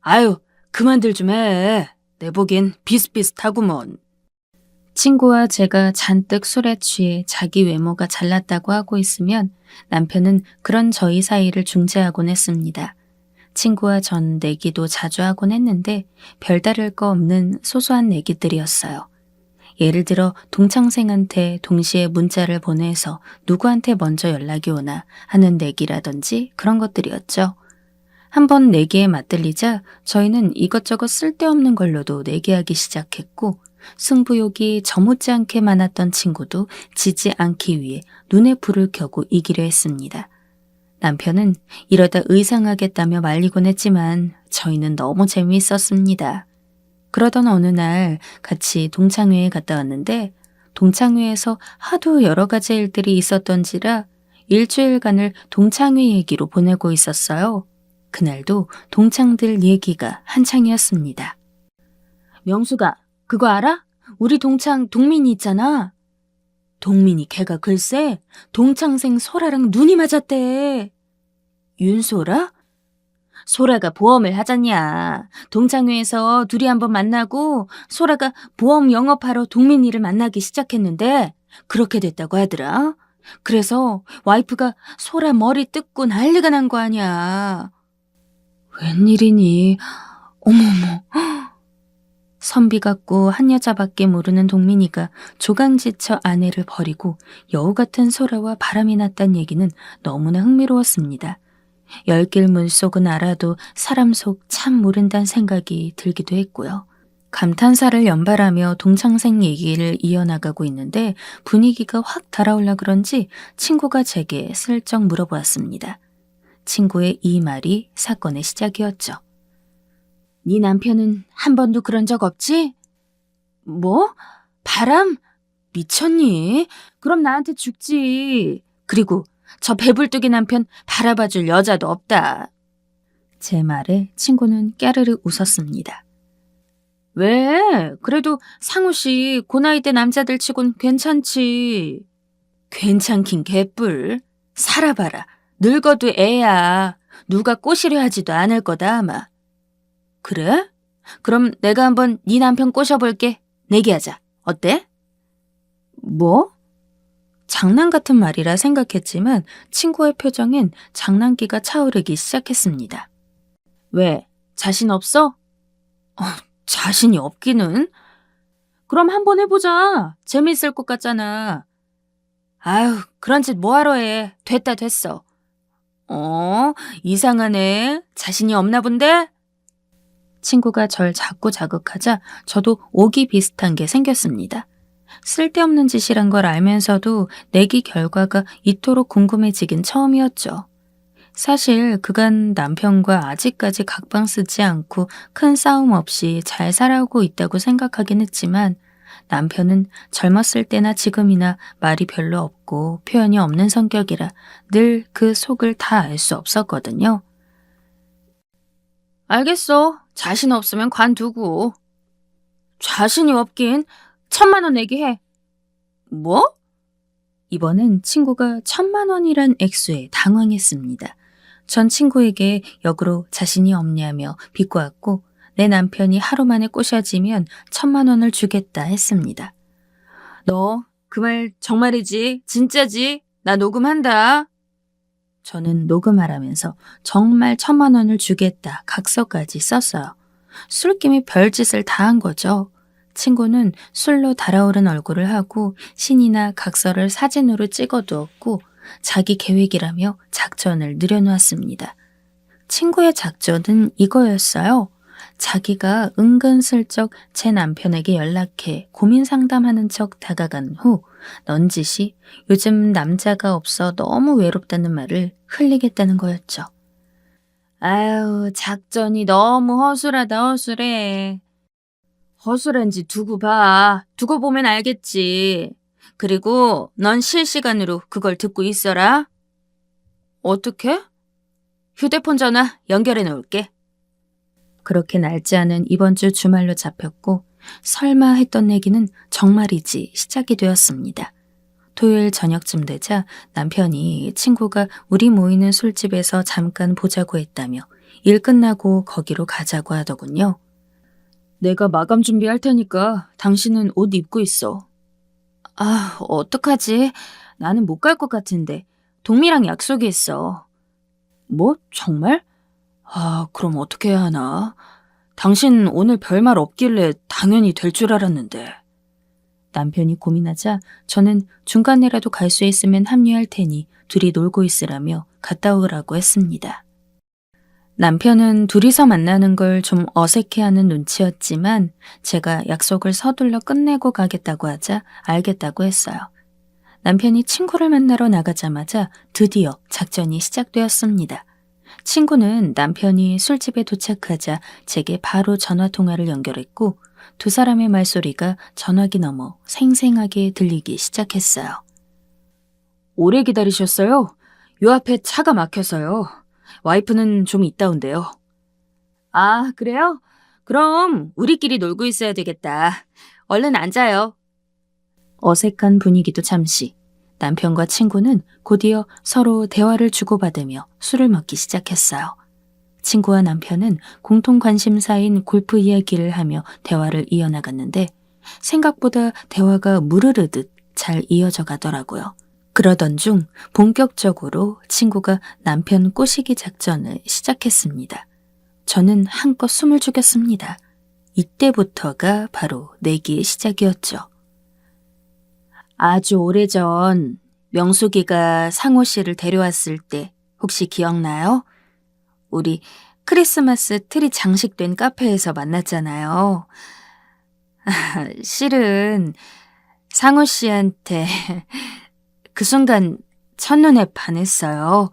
아유, 그만들 좀 해. 내 보기엔 비슷비슷하구먼. 친구와 제가 잔뜩 술에 취해 자기 외모가 잘났다고 하고 있으면 남편은 그런 저희 사이를 중재하곤 했습니다. 친구와 전 내기도 자주 하곤 했는데 별다를 거 없는 소소한 내기들이었어요. 예를 들어 동창생한테 동시에 문자를 보내서 누구한테 먼저 연락이 오나 하는 내기라든지 그런 것들이었죠. 한번 내기에 맞들리자 저희는 이것저것 쓸데없는 걸로도 내기하기 시작했고 승부욕이 저 못지않게 많았던 친구도 지지 않기 위해 눈에 불을 켜고 이기려 했습니다. 남편은 이러다 의상하겠다며 말리곤 했지만 저희는 너무 재미있었습니다. 그러던 어느 날 같이 동창회에 갔다 왔는데 동창회에서 하도 여러 가지 일들이 있었던지라 일주일간을 동창회 얘기로 보내고 있었어요. 그날도 동창들 얘기가 한창이었습니다. 명수가 그거 알아? 우리 동창 동민이 있잖아. 동민이 걔가 글쎄 동창생 소라랑 눈이 맞았대. 윤소라? 소라가 보험을 하잖냐. 동창회에서 둘이 한번 만나고 소라가 보험 영업하러 동민이를 만나기 시작했는데 그렇게 됐다고 하더라. 그래서 와이프가 소라 머리 뜯고 난리가 난 거 아니야. 웬일이니? 어머머. 선비 같고 한 여자밖에 모르는 동민이가 조강지처 아내를 버리고 여우 같은 소라와 바람이 났단 얘기는 너무나 흥미로웠습니다. 열길 물속은 알아도 사람 속 참 모른다는 생각이 들기도 했고요. 감탄사를 연발하며 동창생 얘기를 이어나가고 있는데 분위기가 확 달아올라 그런지 친구가 제게 슬쩍 물어보았습니다. 친구의 이 말이 사건의 시작이었죠. 네 남편은 한 번도 그런 적 없지? 뭐? 바람? 미쳤니? 그럼 나한테 죽지. 그리고 저 배불뚝이 남편 바라봐줄 여자도 없다. 제 말에 친구는 깨르르 웃었습니다. 왜? 그래도 상우 씨, 그 나이 때 남자들 치곤 괜찮지. 괜찮긴 개뿔. 살아봐라. 늙어도 애야. 누가 꼬시려 하지도 않을 거다 아마. 그래? 그럼 내가 한번 네 남편 꼬셔볼게. 내기하자. 어때? 뭐? 장난 같은 말이라 생각했지만 친구의 표정엔 장난기가 차오르기 시작했습니다. 왜? 자신 없어? 자신이 없기는? 그럼 한번 해보자. 재밌을 것 같잖아. 아유, 그런 짓 뭐하러 해. 됐어. 이상하네. 자신이 없나 본데? 친구가 절 자꾸 자극하자 저도 오기 비슷한 게 생겼습니다. 쓸데없는 짓이란 걸 알면서도 내기 결과가 이토록 궁금해지긴 처음이었죠. 사실 그간 남편과 아직까지 각방 쓰지 않고 큰 싸움 없이 잘 살아오고 있다고 생각하긴 했지만 남편은 젊었을 때나 지금이나 말이 별로 없고 표현이 없는 성격이라 늘 그 속을 다 알 수 없었거든요. 알겠어. 자신 없으면 관두고. 자신이 없긴 1,000,000원 내기해. 뭐? 이번엔 친구가 1,000,000원이란 액수에 당황했습니다. 전 친구에게 역으로 자신이 없냐며 비꼬았고 내 남편이 하루 만에 꼬셔지면 1,000,000원을 주겠다 했습니다. 너 그 말 정말이지? 진짜지? 나 녹음한다. 저는 녹음하라면서 정말 1,000,000원을 주겠다 각서까지 썼어요. 술김에 별짓을 다 한 거죠. 친구는 술로 달아오른 얼굴을 하고 신이나 각서를 사진으로 찍어두었고 자기 계획이라며 작전을 늘여놓았습니다. 친구의 작전은 이거였어요. 자기가 은근슬쩍 제 남편에게 연락해 고민 상담하는 척 다가간 후 넌지시 요즘 남자가 없어 너무 외롭다는 말을 흘리겠다는 거였죠. 아유, 작전이 너무 허술하다 허술해. 허술한지 두고 봐. 두고 보면 알겠지. 그리고 넌 실시간으로 그걸 듣고 있어라. 어떻게? 휴대폰 전화 연결해 놓을게. 그렇게 날짜는 이번 주 주말로 잡혔고 설마 했던 내기는 정말이지 시작이 되었습니다. 토요일 저녁쯤 되자 남편이 친구가 우리 모이는 술집에서 잠깐 보자고 했다며 일 끝나고 거기로 가자고 하더군요. 내가 마감 준비할 테니까 당신은 옷 입고 있어. 아, 어떡하지? 나는 못 갈 것 같은데. 동미랑 약속이 있어. 뭐? 정말? 아, 그럼 어떻게 해야 하나? 당신 오늘 별말 없길래 당연히 될 줄 알았는데. 남편이 고민하자 저는 중간에라도 갈 수 있으면 합류할 테니 둘이 놀고 있으라며 갔다 오라고 했습니다. 남편은 둘이서 만나는 걸 좀 어색해하는 눈치였지만 제가 약속을 서둘러 끝내고 가겠다고 하자 알겠다고 했어요. 남편이 친구를 만나러 나가자마자 드디어 작전이 시작되었습니다. 친구는 남편이 술집에 도착하자 제게 바로 전화통화를 연결했고 두 사람의 말소리가 전화기 너머 생생하게 들리기 시작했어요. 오래 기다리셨어요? 요 앞에 차가 막혀서요. 와이프는 좀 있다 온대요. 아, 그래요? 그럼 우리끼리 놀고 있어야 되겠다. 얼른 앉아요. 어색한 분위기도 잠시. 남편과 친구는 곧이어 서로 대화를 주고받으며 술을 먹기 시작했어요. 친구와 남편은 공통 관심사인 골프 이야기를 하며 대화를 이어나갔는데 생각보다 대화가 무르르듯 잘 이어져 가더라고요. 그러던 중 본격적으로 친구가 남편 꼬시기 작전을 시작했습니다. 저는 한껏 숨을 죽였습니다. 이때부터가 바로 내기의 시작이었죠. 아주 오래전 명숙이가 상호 씨를 데려왔을 때 혹시 기억나요? 우리 크리스마스 트리 장식된 카페에서 만났잖아요. 실은 상호 씨한테 그 순간 첫눈에 반했어요.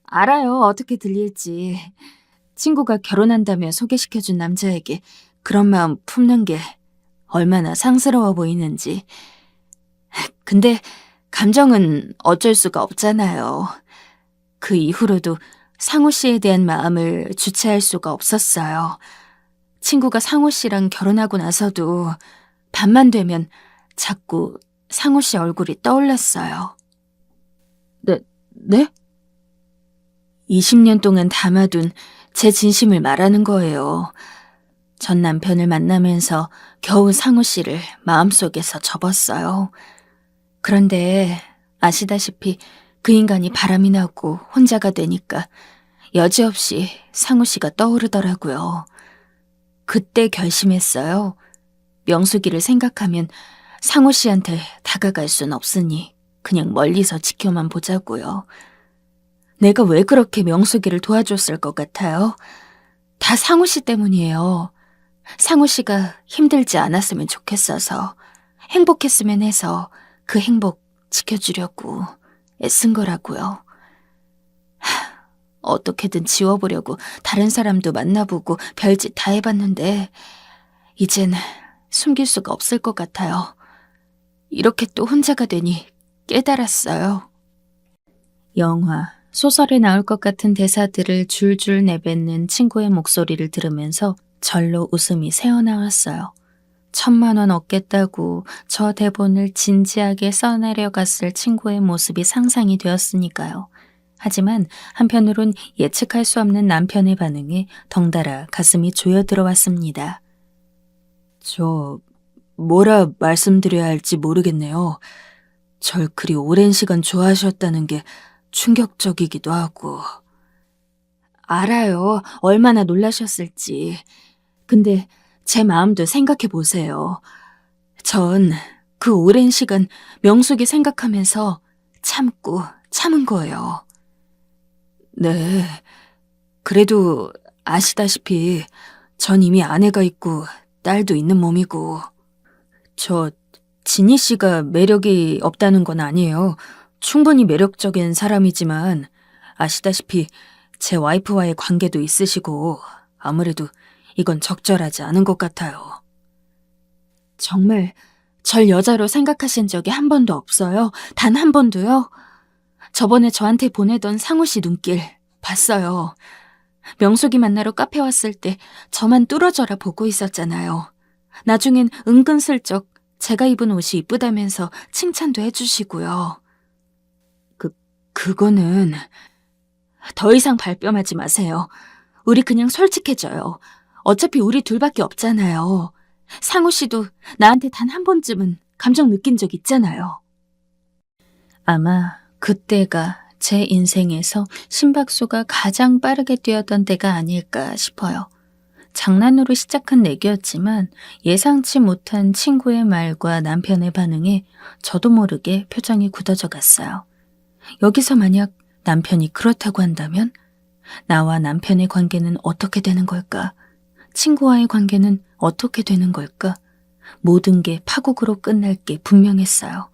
알아요, 어떻게 들릴지. 친구가 결혼한다며 소개시켜준 남자에게 그런 마음 품는 게 얼마나 상스러워 보이는지. 근데 감정은 어쩔 수가 없잖아요. 그 이후로도 상호 씨에 대한 마음을 주체할 수가 없었어요. 친구가 상호 씨랑 결혼하고 나서도 밤만 되면 자꾸 상호 씨 얼굴이 떠올랐어요. 네? 20년 동안 담아둔 제 진심을 말하는 거예요. 전 남편을 만나면서 겨우 상호 씨를 마음속에서 접었어요. 그런데 아시다시피 그 인간이 바람이 나고 혼자가 되니까 여지없이 상호 씨가 떠오르더라고요. 그때 결심했어요. 명숙이를 생각하면 상호 씨한테 다가갈 순 없으니 그냥 멀리서 지켜만 보자고요. 내가 왜 그렇게 명숙이를 도와줬을 것 같아요? 다 상호 씨 때문이에요. 상호 씨가 힘들지 않았으면 좋겠어서, 행복했으면 해서 그 행복 지켜주려고 애쓴 거라고요. 어떻게든 지워보려고 다른 사람도 만나보고 별짓 다 해봤는데 이젠 숨길 수가 없을 것 같아요. 이렇게 또 혼자가 되니 깨달았어요. 영화, 소설에 나올 것 같은 대사들을 줄줄 내뱉는 친구의 목소리를 들으면서 절로 웃음이 새어나왔어요. 1,000만 원 얻겠다고 저 대본을 진지하게 써내려갔을 친구의 모습이 상상이 되었으니까요. 하지만 한편으론 예측할 수 없는 남편의 반응에 덩달아 가슴이 조여들어왔습니다. 뭐라 말씀드려야 할지 모르겠네요. 절 그리 오랜 시간 좋아하셨다는 게 충격적이기도 하고. 알아요. 얼마나 놀라셨을지. 근데 제 마음도 생각해 보세요. 전 그 오랜 시간 명숙이 생각하면서 참은 거예요. 네. 그래도 아시다시피 전 이미 아내가 있고 딸도 있는 몸이고. 진희 씨가 매력이 없다는 건 아니에요. 충분히 매력적인 사람이지만 아시다시피 제 와이프와의 관계도 있으시고 아무래도 이건 적절하지 않은 것 같아요. 정말 절 여자로 생각하신 적이 한 번도 없어요? 단 한 번도요? 저번에 저한테 보내던 상우 씨 눈길 봤어요. 명숙이 만나러 카페 왔을 때 저만 뚫어져라 보고 있었잖아요. 나중엔 은근슬쩍 제가 입은 옷이 이쁘다면서 칭찬도 해주시고요. 그거는 더 이상 발뺌하지 마세요. 우리 그냥 솔직해져요. 어차피 우리 둘밖에 없잖아요. 상우 씨도 나한테 단 한 번쯤은 감정 느낀 적 있잖아요. 아마 그때가 제 인생에서 심박수가 가장 빠르게 뛰었던 때가 아닐까 싶어요. 장난으로 시작한 내기였지만 예상치 못한 친구의 말과 남편의 반응에 저도 모르게 표정이 굳어져 갔어요. 여기서 만약 남편이 그렇다고 한다면 나와 남편의 관계는 어떻게 되는 걸까? 친구와의 관계는 어떻게 되는 걸까? 모든 게 파국으로 끝날 게 분명했어요.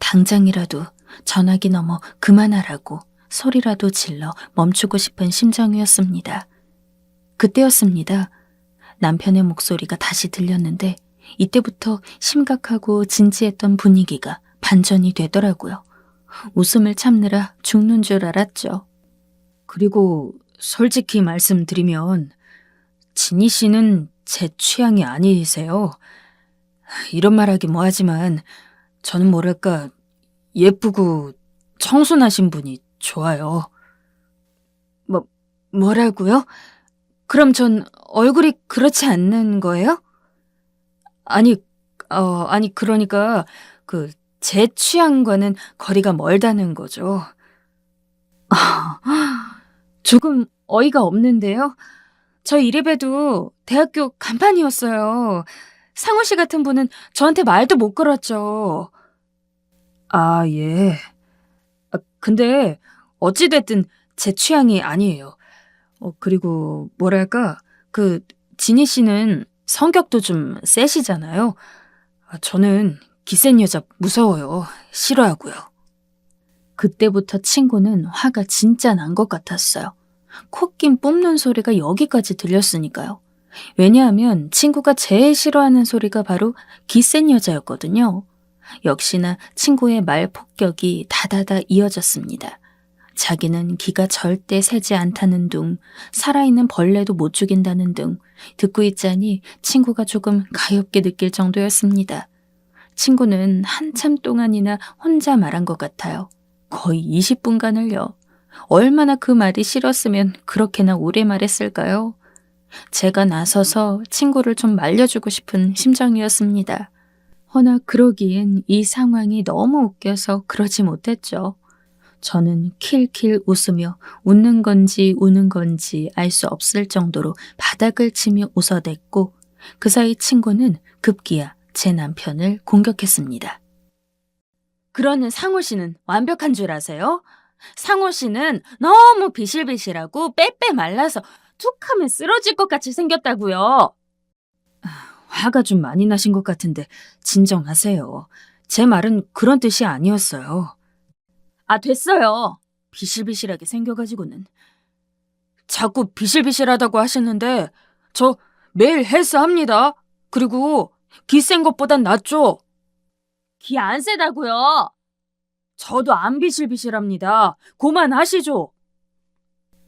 당장이라도 전화기 넘어 그만하라고 소리라도 질러 멈추고 싶은 심정이었습니다. 그때였습니다. 남편의 목소리가 다시 들렸는데 이때부터 심각하고 진지했던 분위기가 반전이 되더라고요. 웃음을 참느라 죽는 줄 알았죠. 그리고 솔직히 말씀드리면 진희 씨는 제 취향이 아니세요. 이런 말하기 뭐하지만 저는 뭐랄까 예쁘고 청순하신 분이 좋아요. 뭐라고요? 그럼 전 얼굴이 그렇지 않는 거예요? 아니, 아니, 그러니까, 제 취향과는 거리가 멀다는 거죠. 조금 어이가 없는데요. 저 이래봬도 대학교 간판이었어요. 상호 씨 같은 분은 저한테 말도 못 걸었죠. 아, 예. 근데 어찌됐든 제 취향이 아니에요. 그리고 뭐랄까, 지니 씨는 성격도 좀 세시잖아요. 저는 기센 여자 무서워요. 싫어하고요. 그때부터 친구는 화가 진짜 난 것 같았어요. 콧김 뽑는 소리가 여기까지 들렸으니까요. 왜냐하면 친구가 제일 싫어하는 소리가 바로 기센 여자였거든요. 역시나 친구의 말 폭격이 다다다 이어졌습니다. 자기는 기가 절대 새지 않다는 둥, 살아있는 벌레도 못 죽인다는 등, 듣고 있자니 친구가 조금 가엾게 느낄 정도였습니다. 친구는 한참 동안이나 혼자 말한 것 같아요. 거의 20분간을요. 얼마나 그 말이 싫었으면 그렇게나 오래 말했을까요? 제가 나서서 친구를 좀 말려주고 싶은 심정이었습니다. 허나 그러기엔 이 상황이 너무 웃겨서 그러지 못했죠. 저는 킬킬 웃으며 웃는 건지 우는 건지 알 수 없을 정도로 바닥을 치며 웃어댔고 그 사이 친구는 급기야 제 남편을 공격했습니다. 그러는 상호 씨는 완벽한 줄 아세요? 상호 씨는 너무 비실비실하고 빼빼 말라서 툭하면 쓰러질 것 같이 생겼다고요. 화가 좀 많이 나신 것 같은데 진정하세요. 제 말은 그런 뜻이 아니었어요. 됐어요. 비실비실하게 생겨가지고는. 자꾸 비실비실하다고 하시는데 저 매일 헬스합니다. 그리고 기 센 것보단 낫죠. 기 안 세다고요. 저도 안 비실비실합니다. 그만하시죠.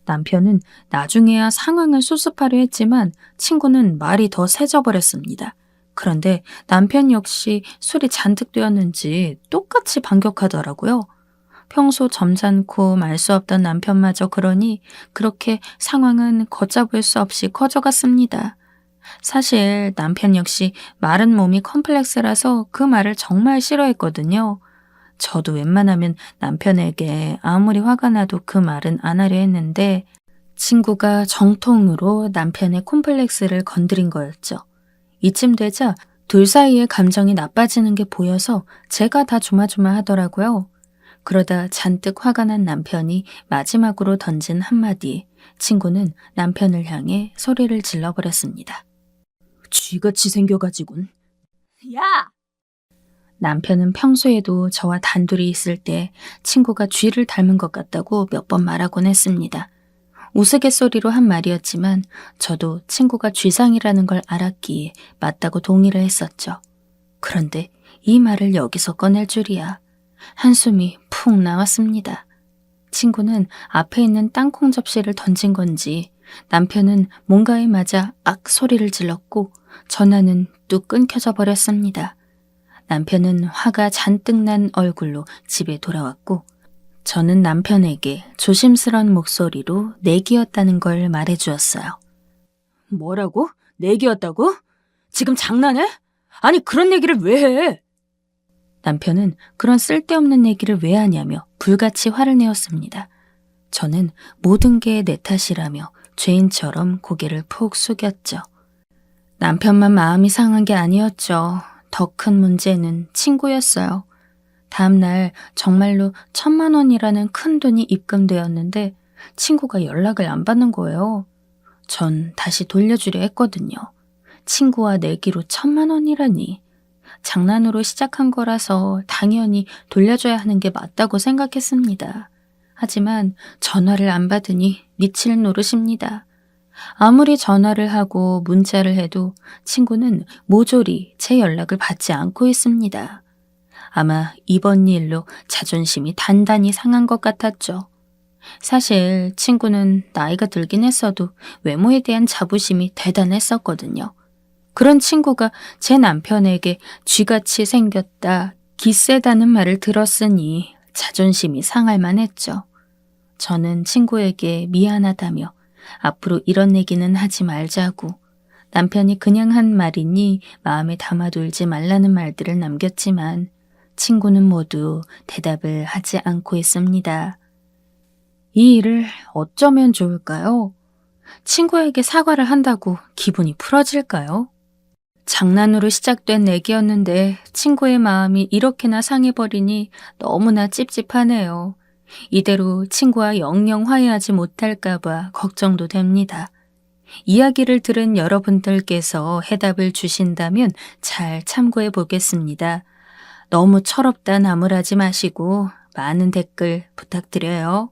남편은 나중에야 상황을 수습하려 했지만 친구는 말이 더 세져버렸습니다. 그런데 남편 역시 술이 잔뜩 되었는지 똑같이 반격하더라고요. 평소 점잖고 말 수 없던 남편마저 그러니 그렇게 상황은 걷잡을 수 없이 커져갔습니다. 사실 남편 역시 마른 몸이 컴플렉스라서 그 말을 정말 싫어했거든요. 저도 웬만하면 남편에게 아무리 화가 나도 그 말은 안 하려 했는데 친구가 정통으로 남편의 콤플렉스를 건드린 거였죠. 이쯤 되자 둘 사이의 감정이 나빠지는 게 보여서 제가 다 조마조마하더라고요. 그러다 잔뜩 화가 난 남편이 마지막으로 던진 한마디에 친구는 남편을 향해 소리를 질러버렸습니다. 쥐같이 생겨가지군. 야! 남편은 평소에도 저와 단둘이 있을 때 친구가 쥐를 닮은 것 같다고 몇 번 말하곤 했습니다. 우스갯소리로 한 말이었지만 저도 친구가 쥐상이라는 걸 알았기에 맞다고 동의를 했었죠. 그런데 이 말을 여기서 꺼낼 줄이야. 한숨이 푹 나왔습니다. 친구는 앞에 있는 땅콩 접시를 던진 건지 남편은 뭔가에 맞아 악 소리를 질렀고 전화는 뚝 끊겨져 버렸습니다. 남편은 화가 잔뜩 난 얼굴로 집에 돌아왔고 저는 남편에게 조심스러운 목소리로 내기였다는 걸 말해주었어요. 뭐라고? 내기였다고? 지금 장난해? 아니 그런 얘기를 왜 해? 남편은 그런 쓸데없는 얘기를 왜 하냐며 불같이 화를 내었습니다. 저는 모든 게 내 탓이라며 죄인처럼 고개를 푹 숙였죠. 남편만 마음이 상한 게 아니었죠. 더 큰 문제는 친구였어요. 다음날 정말로 1,000만 원이라는 큰 돈이 입금되었는데 친구가 연락을 안 받는 거예요. 전 다시 돌려주려 했거든요. 친구와 내기로 1,000만 원이라니. 장난으로 시작한 거라서 당연히 돌려줘야 하는 게 맞다고 생각했습니다. 하지만 전화를 안 받으니 미칠 노릇입니다. 아무리 전화를 하고 문자를 해도 친구는 모조리 제 연락을 받지 않고 있습니다. 아마 이번 일로 자존심이 단단히 상한 것 같았죠. 사실 친구는 나이가 들긴 했어도 외모에 대한 자부심이 대단했었거든요. 그런 친구가 제 남편에게 쥐같이 생겼다, 기세다는 말을 들었으니 자존심이 상할 만했죠. 저는 친구에게 미안하다며 앞으로 이런 얘기는 하지 말자고. 남편이 그냥 한 말이니 마음에 담아둘지 말라는 말들을 남겼지만 친구는 모두 대답을 하지 않고 있습니다. 이 일을 어쩌면 좋을까요? 친구에게 사과를 한다고 기분이 풀어질까요? 장난으로 시작된 얘기였는데 친구의 마음이 이렇게나 상해버리니 너무나 찝찝하네요. 이대로 친구와 영영 화해하지 못할까봐 걱정도 됩니다. 이야기를 들은 여러분들께서 해답을 주신다면 잘 참고해 보겠습니다. 너무 철없다 나무라지 마시고 많은 댓글 부탁드려요.